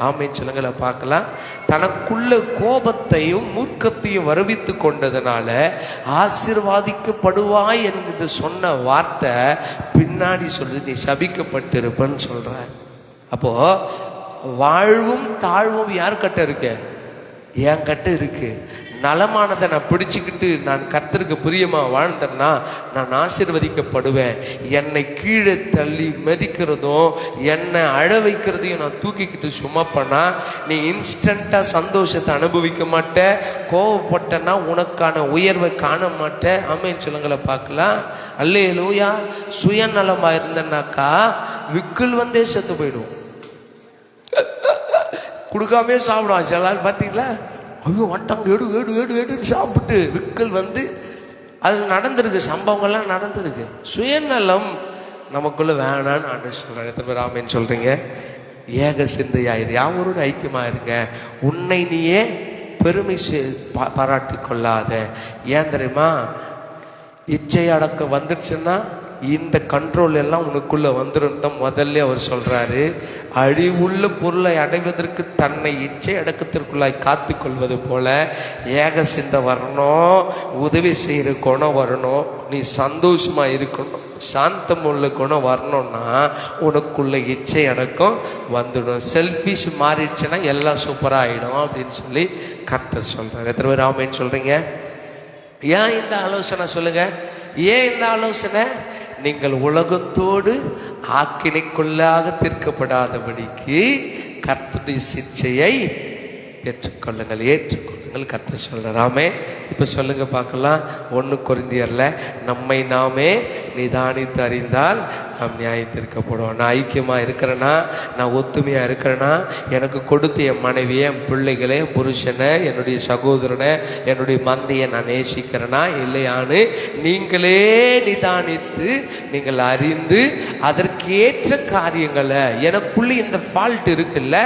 Speaker 1: ஆமென் சொல்லுங்கள பார்க்கலாம். தனக்குள்ள கோபத்தையும் மூர்க்கத்தையும் வருவித்து கொண்டதுனால ஆசீர்வாதிக்கப்படுவாய் என்று சொன்ன வார்த்தை பின்னாடி சொல்லி நீ சபிக்கப்பட்டிருப்பன்னு சொல்ற. அப்போ வாழ்வும் தாழ்வும் யார் கட்ட இருக்கு? என் கட்ட இருக்கு. நலமானதை நான் பிடிச்சுக்கிட்டு நான் கர்த்தருக்கு பிரியமா வாழ்ந்தேன்னா நான் ஆசீர்வதிக்கப்படுவேன். என்னை கீழே தள்ளி மதிக்கிறதும் என்னை அழ வைக்கிறதையும் நான் தூக்கிக்கிட்டு சும்மா பண்ணா நீ இன்ஸ்டண்டா சந்தோஷத்தை அனுபவிக்க மாட்ட. கோவப்பட்டனா உனக்கான உயர்வை காண மாட்ட. ஆமென் சொல்லுங்கள பார்க்கலாம். அல்லேலூயா. சுயநலமா இருந்தனாக்கா விக்குள் வந்தே செத்து போயிடும். கொடுக்காமே சாப்பிடுவான். சில பார்த்தீங்களா, ஐயோ வட்டாங்க எடு எடு எடு எடுன்னு சாப்பிட்டு விக்கல் வந்து அது நடந்திருக்கு. சம்பவங்கள்லாம் நடந்திருக்கு. சுயநலம் நமக்குள்ள வேணான்னு ஆண்டு சொல்றாங்க. எத்தனை பேர் ஆமேன்னு சொல்றீங்க? ஏக சிந்தையாயிரு, யாவரோட ஐக்கியமா இருங்க. உன்னை நீயே பெருமை பாராட்டி கொள்ளாத. ஏன் தெரியுமா? இச்சை அடக்கம் வந்துடுச்சுன்னா இந்த கண்ட்ரோல் எல்லாம் உனக்குள்ள வந்துடும் தான் முதல்ல அவர் சொல்றாரு. அழிவுள்ள பொருளை அடைவதற்கு தன்னை இச்சை அடக்கத்திற்குள்ளாய் காத்து கொள்வது போல ஏக சிந்தை வரணும், உதவி செய்யற குணம் வரணும், நீ சந்தோஷமா இருக்கணும், சாந்தம் உள்ள குணம் வரணும்னா உனக்குள்ள இச்சை அடக்கம் வந்துடும். செல்ஃபிஷ் மாறிடுச்சுன்னா எல்லாம் சூப்பரா ஆயிடும் அப்படின்னு சொல்லி கர்த்தர் சொல்றாரு. எத்தனை பேர் ஆமென் சொல்றீங்க? ஏன் இந்த ஆலோசனை சொல்லுங்க? ஏன் இந்த ஆலோசனை? நீங்கள் உலகத்தோடு ஆக்கினைக்குள்ளாக தீர்க்கப்படாதபடிக்கு கர்த்தருடைய சிட்சையை ஏற்றுக்கொள்ளுங்கள், ஏற்றுக்கொள்ளுங்கள் கர்த்தர் சொல்றாமே. இப்ப சொல்லுங்க பார்க்கலாம். 1 கொரிந்தியர்ல நம்மை நாமே நிதானித்து அறிந்தால் நாம் நியாயத்திற்கப்படுவோம். நான் ஐக்கியமா இருக்கிறேன்னா, நான் ஒத்துமையா இருக்கிறேன்னா, எனக்கு கொடுத்த என் மனைவியை, என் பிள்ளைகளை, புருஷனை, என்னுடைய சகோதரனை, என்னுடைய மந்தையை நான் நேசிக்கிறேனா இல்லையான்னு நீங்களே நிதானித்து நீங்கள் அறிந்து அதற்கேற்ற காரியங்களை, எனக்குள்ள இந்த ஃபால்ட் இருக்குல்ல,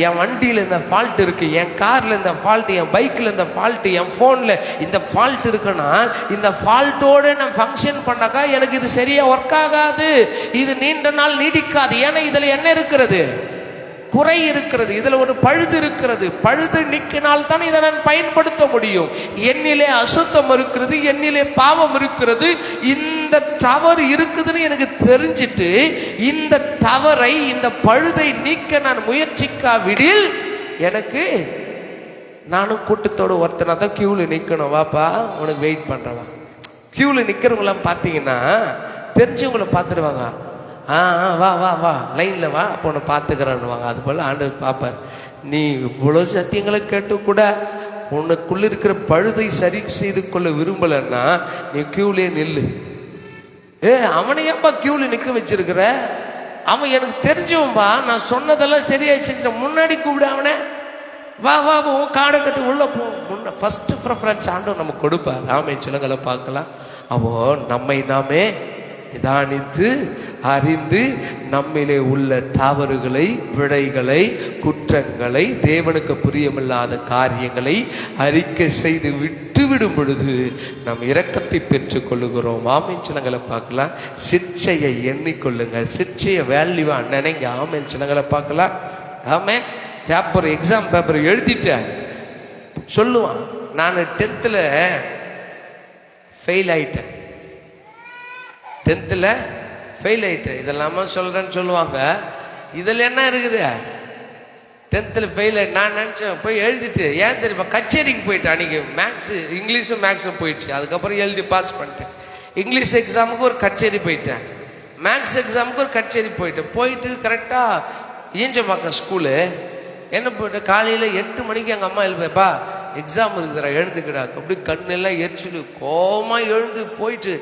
Speaker 1: என் வண்டியில் இந்த ஃபால்ட் இருக்கு, என் கார்ல இந்த ஃபால்ட், என் பைக்கில் இந்த ஃபால்ட், என் போன்ல இந்த ஃபால்ட் இருக்குன்னா இந்த ஃபால்ட்டோட நான் ஃபங்க்ஷன் பண்ணாக்கா எனக்கு இது சரியா ஒர்க் ஆகாது, இது நீண்ட நாள் நீடிக்காது. ஏன்னா இதுல என்ன இருக்கிறது? குறை இருக்கிறது, இதுல ஒரு பழுது இருக்கிறது. பழுது நீக்கினால் தான் இதை நான் பயன்படுத்த முடியும். என்னிலே அசுத்தம் இருக்கிறது, என்னிலே பாவம் இருக்கிறது, இந்த தவறு இருக்குதுன்னு எனக்கு தெரிஞ்சிட்டு இந்த தவறை, இந்த பழுதை நீக்க நான் முயற்சிக்காவிடில் எனக்கு, நானும் கூட்டத்தோடு ஒருத்தனா தான் கியூவில் நிற்கணும், வாப்பா உனக்கு வெயிட் பண்ணுறவா. கியூவில் நிற்கிறவங்களாம் பார்த்தீங்கன்னா தெரிஞ்சவங்களை பார்த்துடுவாங்க. வா வா வா லைனில் வா, அப்போ உன்னை பார்த்துக்கிறேன்னுவாங்க. அது போல் ஆண்டவர் பார்ப்பார். நீ இவ்வளோ சத்தியங்களை கேட்டு கூட உனக்குள்ள இருக்கிற பழுதை சரி செய்து கொள்ள விரும்பலைன்னா நீ கியூவிலே நில்லு. அவனையப்பா கியூவில் நிற்க வச்சிருக்கிற? அவன் எனக்கு தெரிஞ்சவன்பா, நான் சொன்னதெல்லாம் சரியாச்சு, முன்னாடி கூப்பிடு அவனை, வா வா உன் காடை கட்டி உள்ள போ. முன்ன ஃபர்ஸ்ட் ப்ரிஃபரன்ஸ் ஆண்டவர் நமக்கு கொடுப்பார். ஆமென் சொல்லுங்களை பார்க்கலாம். அப்போ நம்மை நாமே நிதானித்து அறிந்து நம்மிலே உள்ள தவறுகளை, பிழைகளை, குற்றங்களை, தேவனுக்கு பிரியமில்லாத காரியங்களை அறிக்கை செய்து விட்டுவிடும் பொழுது நாம் இரக்கத்தை பெற்றுக் கொள்ளுகிறோம். ஆமென் சொல்லுங்களை பார்க்கலாம். சிற்சையை எண்ணிக்கொள்ளுங்க, சிற்சையை வேல்யூவா நினைங்க. ஆமென் சொல்லுங்களை பார்க்கலாம். ஆமென். பேப்பர், எக்ஸாம் பேப்பர் எழுதிட்டேன் சொல்லுவான், நான் 10th ஃபெயில் ஆயிட்டேன், 10th ஃபெயில் ஆயிட்டேன், இதெல்லாமா சொல்றேன்னு சொல்லுவாங்க. இதில் என்ன இருக்குது? 10th ஃபெயில் ஆயிட்டு நான் நினச்சேன் போய் எழுதிட்டு, ஏன் தெரியுமா, கச்சேரிக்கு போயிட்டேன். அன்னைக்கு மேக்ஸ், இங்கிலீஷும் மேக்ஸும் போயிடுச்சு. அதுக்கப்புறம் எழுதி பாஸ் பண்ணிட்டேன். இங்கிலீஷ் எக்ஸாமுக்கு ஒரு கச்சேரி போயிட்டேன், மேக்ஸ் எக்ஸாமுக்கு ஒரு கச்சேரி போயிட்டேன். போயிட்டு கரெக்டாக ஈஞ்சம்பாக்கம் ஸ்கூலு என்ன போயிட்டு காலையில் 8 மணிக்கு எங்கள் அம்மா எழுப்பா, எக்ஸாம் இருக்குதுடா எழுந்துக்கிடா. அப்படி கண்ணெல்லாம் எரிச்சுடு கோமா எழுந்து போயிட்டு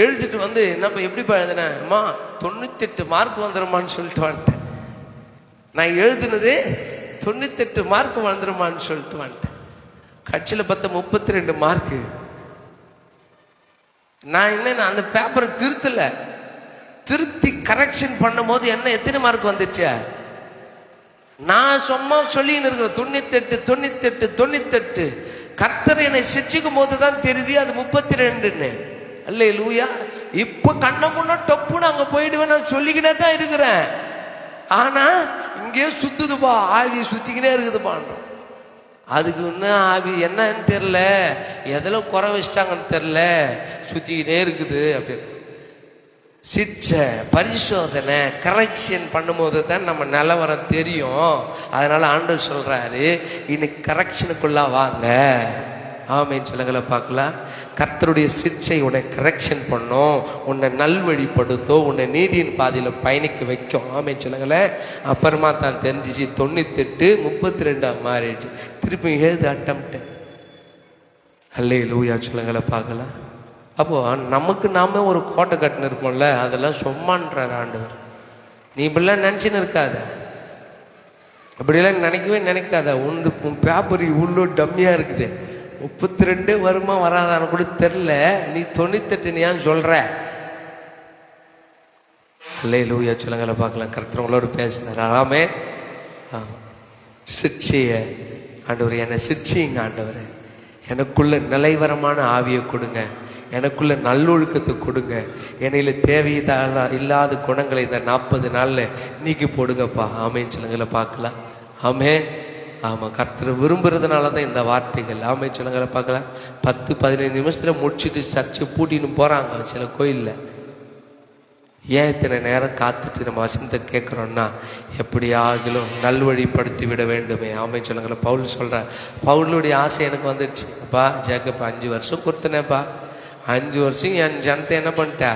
Speaker 1: எழுதிட்டு வந்து, என்னப்பா எப்படிப்பா எழுதுனேன்? அம்மா 98 மார்க் வந்துடுமான்னு சொல்லிட்டு வந்துட்டேன். நான் எழுதுனது 98 மார்க் வந்துடுமான்னு சொல்லிட்டு வந்துட்டேன். கட்சியில் பார்த்த 32 மார்க்கு. நான் என்ன அந்த பேப்பரை திருத்தி கரெக்ஷன் பண்ணும் போது என்ன எத்தனை மார்க் வந்துச்சு? நான் சும்மா சொல்லின்னு இருக்கிறேன் 98 98 98. கர்த்தர் என்னை சிட்சிக்கும் போது தான் தெரியுது அது 32ன்னு. அல்லேலூயா. இப்ப கண்ண முன்ன டப்புன்னு அங்க போயிடுவேன், நான் சொல்லிக்கிட்டே தான் இருக்கிறேன். ஆனா இங்கே சுத்துதுப்பா, ஆவி சுத்திக்கினே இருக்குதுப்பான்றோம். அதுக்கு இன்னும் ஆவி என்னன்னு தெரியல, எதில் குறை வச்சிட்டாங்கன்னு தெரியல, சுத்திக்கிட்டே இருக்குது அப்படின்னு. சிட்சை, பரிசோதனை, கரெக்ஷன் பண்ணும்போது தான் நம்ம நிலவரம் தெரியும். அதனால ஆண்டவர் சொல்றாரு, இன்னைக்கு கரெக்ஷனுக்குள்ள வாங்க. ஆமென் சொல்லுங்களை பார்க்கலாம். கர்த்தருடைய சிட்சை உன்னை கரெக்ஷன் பண்ணும், உன்னை நல்வழிப்படுத்தும், உன்னை நீதியின் பாதையில் பயணிக்க வைக்கும். ஆமென் சொல்லுங்களே. அப்புறமா தான் தெரிஞ்சிச்சு 98 32 மாறிடுச்சு. திருப்பி எழுது அட்டம்ப்ட். அல்லேலூயா சொல்லுங்களை பார்க்கலாம். அப்போ நமக்கு நாம ஒரு கோட்டை கட்டுன்னு இருக்கோம்ல, அதெல்லாம் சும்மான்றார் ஆண்டவர். நீ இப்படிலாம் நினைச்சுன்னு இருக்காத, அப்படிலாம் நினைக்காத. உன் பேப்பர் இவ்வளோ டம்மியா இருக்குது, 32 வருமா வராதான்னு கூட தெரியல, நீ 98 ஏன் சொல்ற? அல்லேலூயா சொல்லுங்களை பார்க்கலாம். கர்த்தர் உங்களோடு பேசினார். ஆமென். சிக்ஷைய ஆண்டவர் என்னை சிக்ஷைங்க ஆண்டவர், எனக்குள்ள நிலைவரமான ஆவியை கொடுங்க, எனக்குள்ள நல்லொழுக்கத்தை கொடுங்க, என்னையில இல்லாத குணங்களை இந்த 40 நாள்ல நீக்கி போடுங்கப்பா. ஆமேன்னு சொல்லுங்கள பார்க்கலாம். ஆமே. ஆமாம், கர்த்தரை விரும்புறதுனால தான் இந்த வார்த்தைகள். ஆமே சொல்லுங்கள பார்க்கலாம். 10-15 நிமிஷத்துல முடிச்சுட்டு சர்ச்சை பூட்டின்னு போறாங்க சில கோயிலில். ஏன் இத்தனை நேரம் காத்துட்டு நம்ம வசனத்தை கேட்குறோன்னா, எப்படியாகிலும் நல்வழிப்படுத்தி விட வேண்டுமே. ஆமை சொல்லுங்கள. பவுல் சொல்ற, பவுலுடைய ஆசை எனக்கு வந்துடுச்சு. அப்பா ஜேக்கப்பா 5 வருஷம் கொடுத்தனேப்பா, 5 வருஷம் என் ஜனத்தை என்ன பண்ணிட்டா,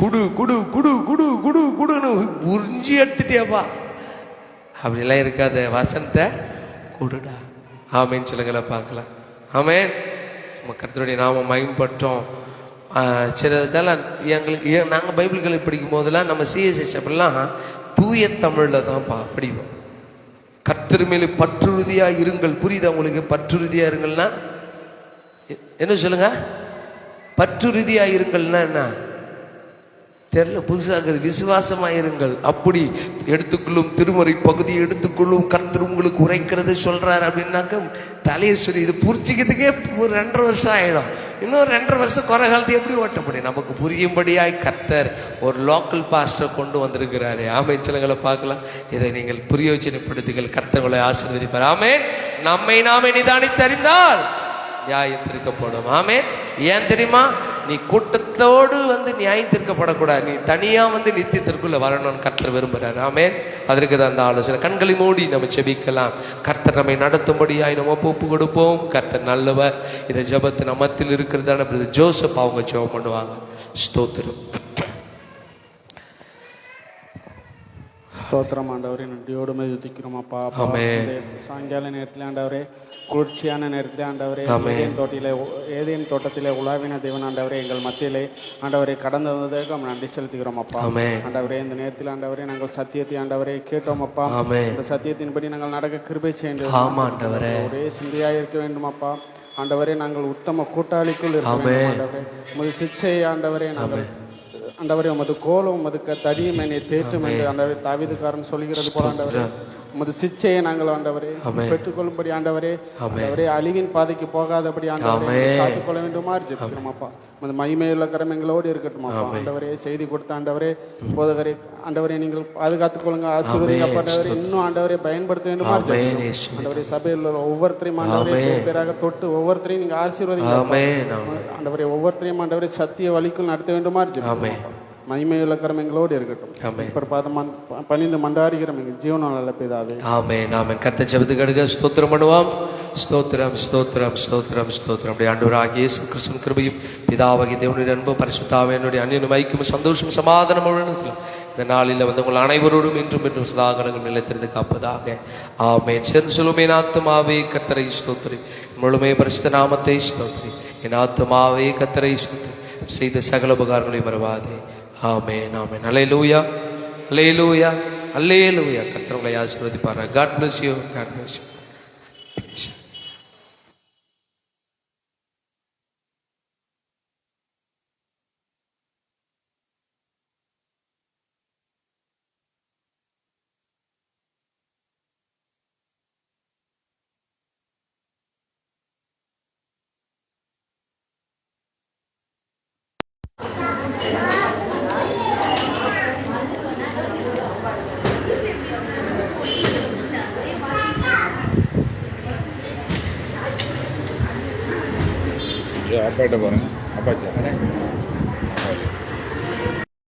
Speaker 1: குடு குடு குடு குடு குடு குடுன்னு உறிஞ்சி எடுத்துட்டியாப்பா. அப்படிலாம் இருக்காது, வசனத்தை கொடுடா. ஆமேன்னு சொல்லுங்கள பார்க்கலாம். ஆமே. நம்ம கர்த்தருடைய நாம மகிமைப்பட்டோம். சிலதெல்லாம் எங்களுக்கு நாங்கள் பைபிள்களை படிக்கும் போதெல்லாம் நம்ம சிஎஸ்எஸ் அப்படிலாம் தூய தமிழில் தான் படிப்போம். கர்த்தர் மேலே பற்றுறுதியாக இருங்கள். புரியுதா உங்களுக்கு? பற்றுறுதியாக இருங்கள்னா என்ன சொல்லுங்க? பற்றுறுதியாக இருங்கள்னா என்ன தெரியல, புதுசாக விசுவாசமாக இருங்கள். அப்படி எடுத்துக்கொள்ளும் திருமறை பகுதியை எடுத்துக்கொள்ளும் கர்த்தர் உங்களுக்கு உரைக்கிறது சொல்றாரு அப்படின்னாக்க தலையை சொல்லி இது புரிஞ்சிக்கிறதுக்கே 2.5 வருஷம் ஆயிடும். இன்னும் 2.5 வருஷம் குறை காலத்தை எப்படி ஓட்ட முடியும்? நமக்கு புரியும்படியாய் கர்த்தர் ஒரு லோக்கல் பாஸ்டர் கொண்டு வந்திருக்கிறாரு. ஆமை சிலங்களை பார்க்கலாம். இதை நீங்கள் பிரயோஜனப்படுத்துங்கள். கர்த்தர்களை ஆசீர்வதிப்பார். ஆமே. நம்மை நாமே நிதானித்தறிந்தால் நியாயம் தீர்க்கப்படும். ஆமே. ஏன் தெரியுமா? நீ கூட்டத்தோடு நியாயம் தீர்க்கப்படக்கூடாது, நீ தனியா நித்தியத்திற்குள்ள வரணும்னு கர்த்தர் விரும்புகிறார். ஆமேன். அதற்கு தான் அந்த ஆலோசனை. கண்களை மூடி நம்ம செபிக்கலாம். கர்த்தர் நம்மை நடத்தும்படியாய் நம்ம ஒப்பு கொடுப்போம். கர்த்தர் நல்லவர். இந்த ஜபத்து நம்மத்தில் இருக்கிறதான ஜோசப் அவங்க ஜெபம் பண்ணுவாங்க. ஸ்தோத்திரம்.
Speaker 4: ஸ்தோத்திரம் ஆண்டவரே, நன்றியோடு துதிக்கிறோம் அப்பா. சாயங்கால நேரத்தில் ஆண்டவரே, குளிர்ச்சியான நேரத்தில் ஆண்டவரே, ஏதேன் தோட்டத்திலே உலாவின தேவன் ஆண்டவரே, எங்கள் மத்தியிலே ஆண்டவரை கடந்து வந்ததற்கு நன்றி செலுத்துகிறோம் அப்பா. ஆண்டவரே, இந்த நேரத்தில் ஆண்டவரே நாங்கள் சத்தியத்தை ஆண்டவரை கேட்டோம் அப்பா. இந்த சத்தியத்தின்படி நாங்கள் நடக்க கிருபை செய்ய ஒரே சிந்தையாக இருக்க வேண்டும் அப்பா. ஆண்டவரே, நாங்கள் உத்தம கூட்டாளிக்குள் இருக்க வேண்டும் ஆண்டவரே. உமது சிச்சை ஆண்டவரே, நாங்கள் ஆண்டவரே உமது கோலம் உமது தடியும் என்னை தேற்றும் என்று ஆண்டவரே தாவீதுக்காரன் சொல்கிறது போல ஆண்டவரே, உமது சிச்சையை நாங்கள் ஆண்டவரே பெற்றுக்கொள்ளும்படி ஆண்டவரே, ஆண்டவரே அழிவின் பாதைக்கு போகாதபடி ஆண்டவரே காத்துக்கொள்ள வேண்டுமாறு ஜெபிக்கிறோம் அப்பா. உமது மகிமையுள்ள கரம் எங்களோடு இருக்கட்டும் அப்பா. ஆண்டவரே, செய்தி கொடுத்த ஆண்டவரே போதகரே ஆண்டவரே, நீங்கள் பாதுகாத்துக் கொள்ளுங்க, ஆசீர்வதிங்க அப்பா. ஆண்டவரே, இன்னும் ஆண்டவரை பயன்படுத்த வேண்டுமாறு ஜெபிக்கிறோம் ஆண்டவரே. சபையில் உள்ள ஒவ்வொருத்தரையும் ஆண்டவரே பேராக தொட்டு ஒவ்வொருத்தரையும் நீங்க ஆசீர்வதிங்க ஆண்டவரே. ஒவ்வொருத்தரையும் ஆண்டவரே சத்திய வழிக்குள் நடத்த வேண்டுமாறு ஜெபிக்கிறோம். மகிமையுள்ள கரம் எங்களோடு இருக்கட்டும். பணிந்து மண்டாரிக்கிறோம் எங்கள் ஜீவனால பிதாவே.
Speaker 1: ஆமென் ஆமென். கர்த்தர் ஜெபத்துக்கு அடுக்க ஸ்தோத்திரம் பண்ணுவோம். ஸ்தோத்திரம் ஸ்தோத்திரம் ஸ்தோத்திரம் ஸ்தோத்திரம். அப்படியே ஆண்டவராகிய இயேசு கிறிஸ்துவின் கிருபையும் பிதாவாகிய தேவனுடைய அன்பும் பரிசுத்த ஆவியானவருடைய அன்பின் ஐக்கியமும் சந்தோஷம் சமாதானம் இந்த நாளில் உங்கள் அனைவரோடும் இன்றும் இன்றும் சதாகாலங்கள் நிலைத்திருந்து காப்பதாக. ஆமென். சேர்ந்து சொல்லுமே, என் ஆத்துமாவே கர்த்தரை ஸ்தோத்திரி, முழுமே பரிசுத்த நாமத்தை ஸ்தோத்திரி. என் ஆத்துமாவே கர்த்தரை ஸ்தோத்திரி, செய்த சகல உபகாரங்களை மறவாதே. ஆமென் ஆமென். அல்லேலூயா அல்லேலூயா அல்லேலூயா. கர்த்தர் உங்களை ஆசீர்வதிப்பார். God bless you. God bless you.
Speaker 5: அப்பாட்ட பாருங்க. அப்பா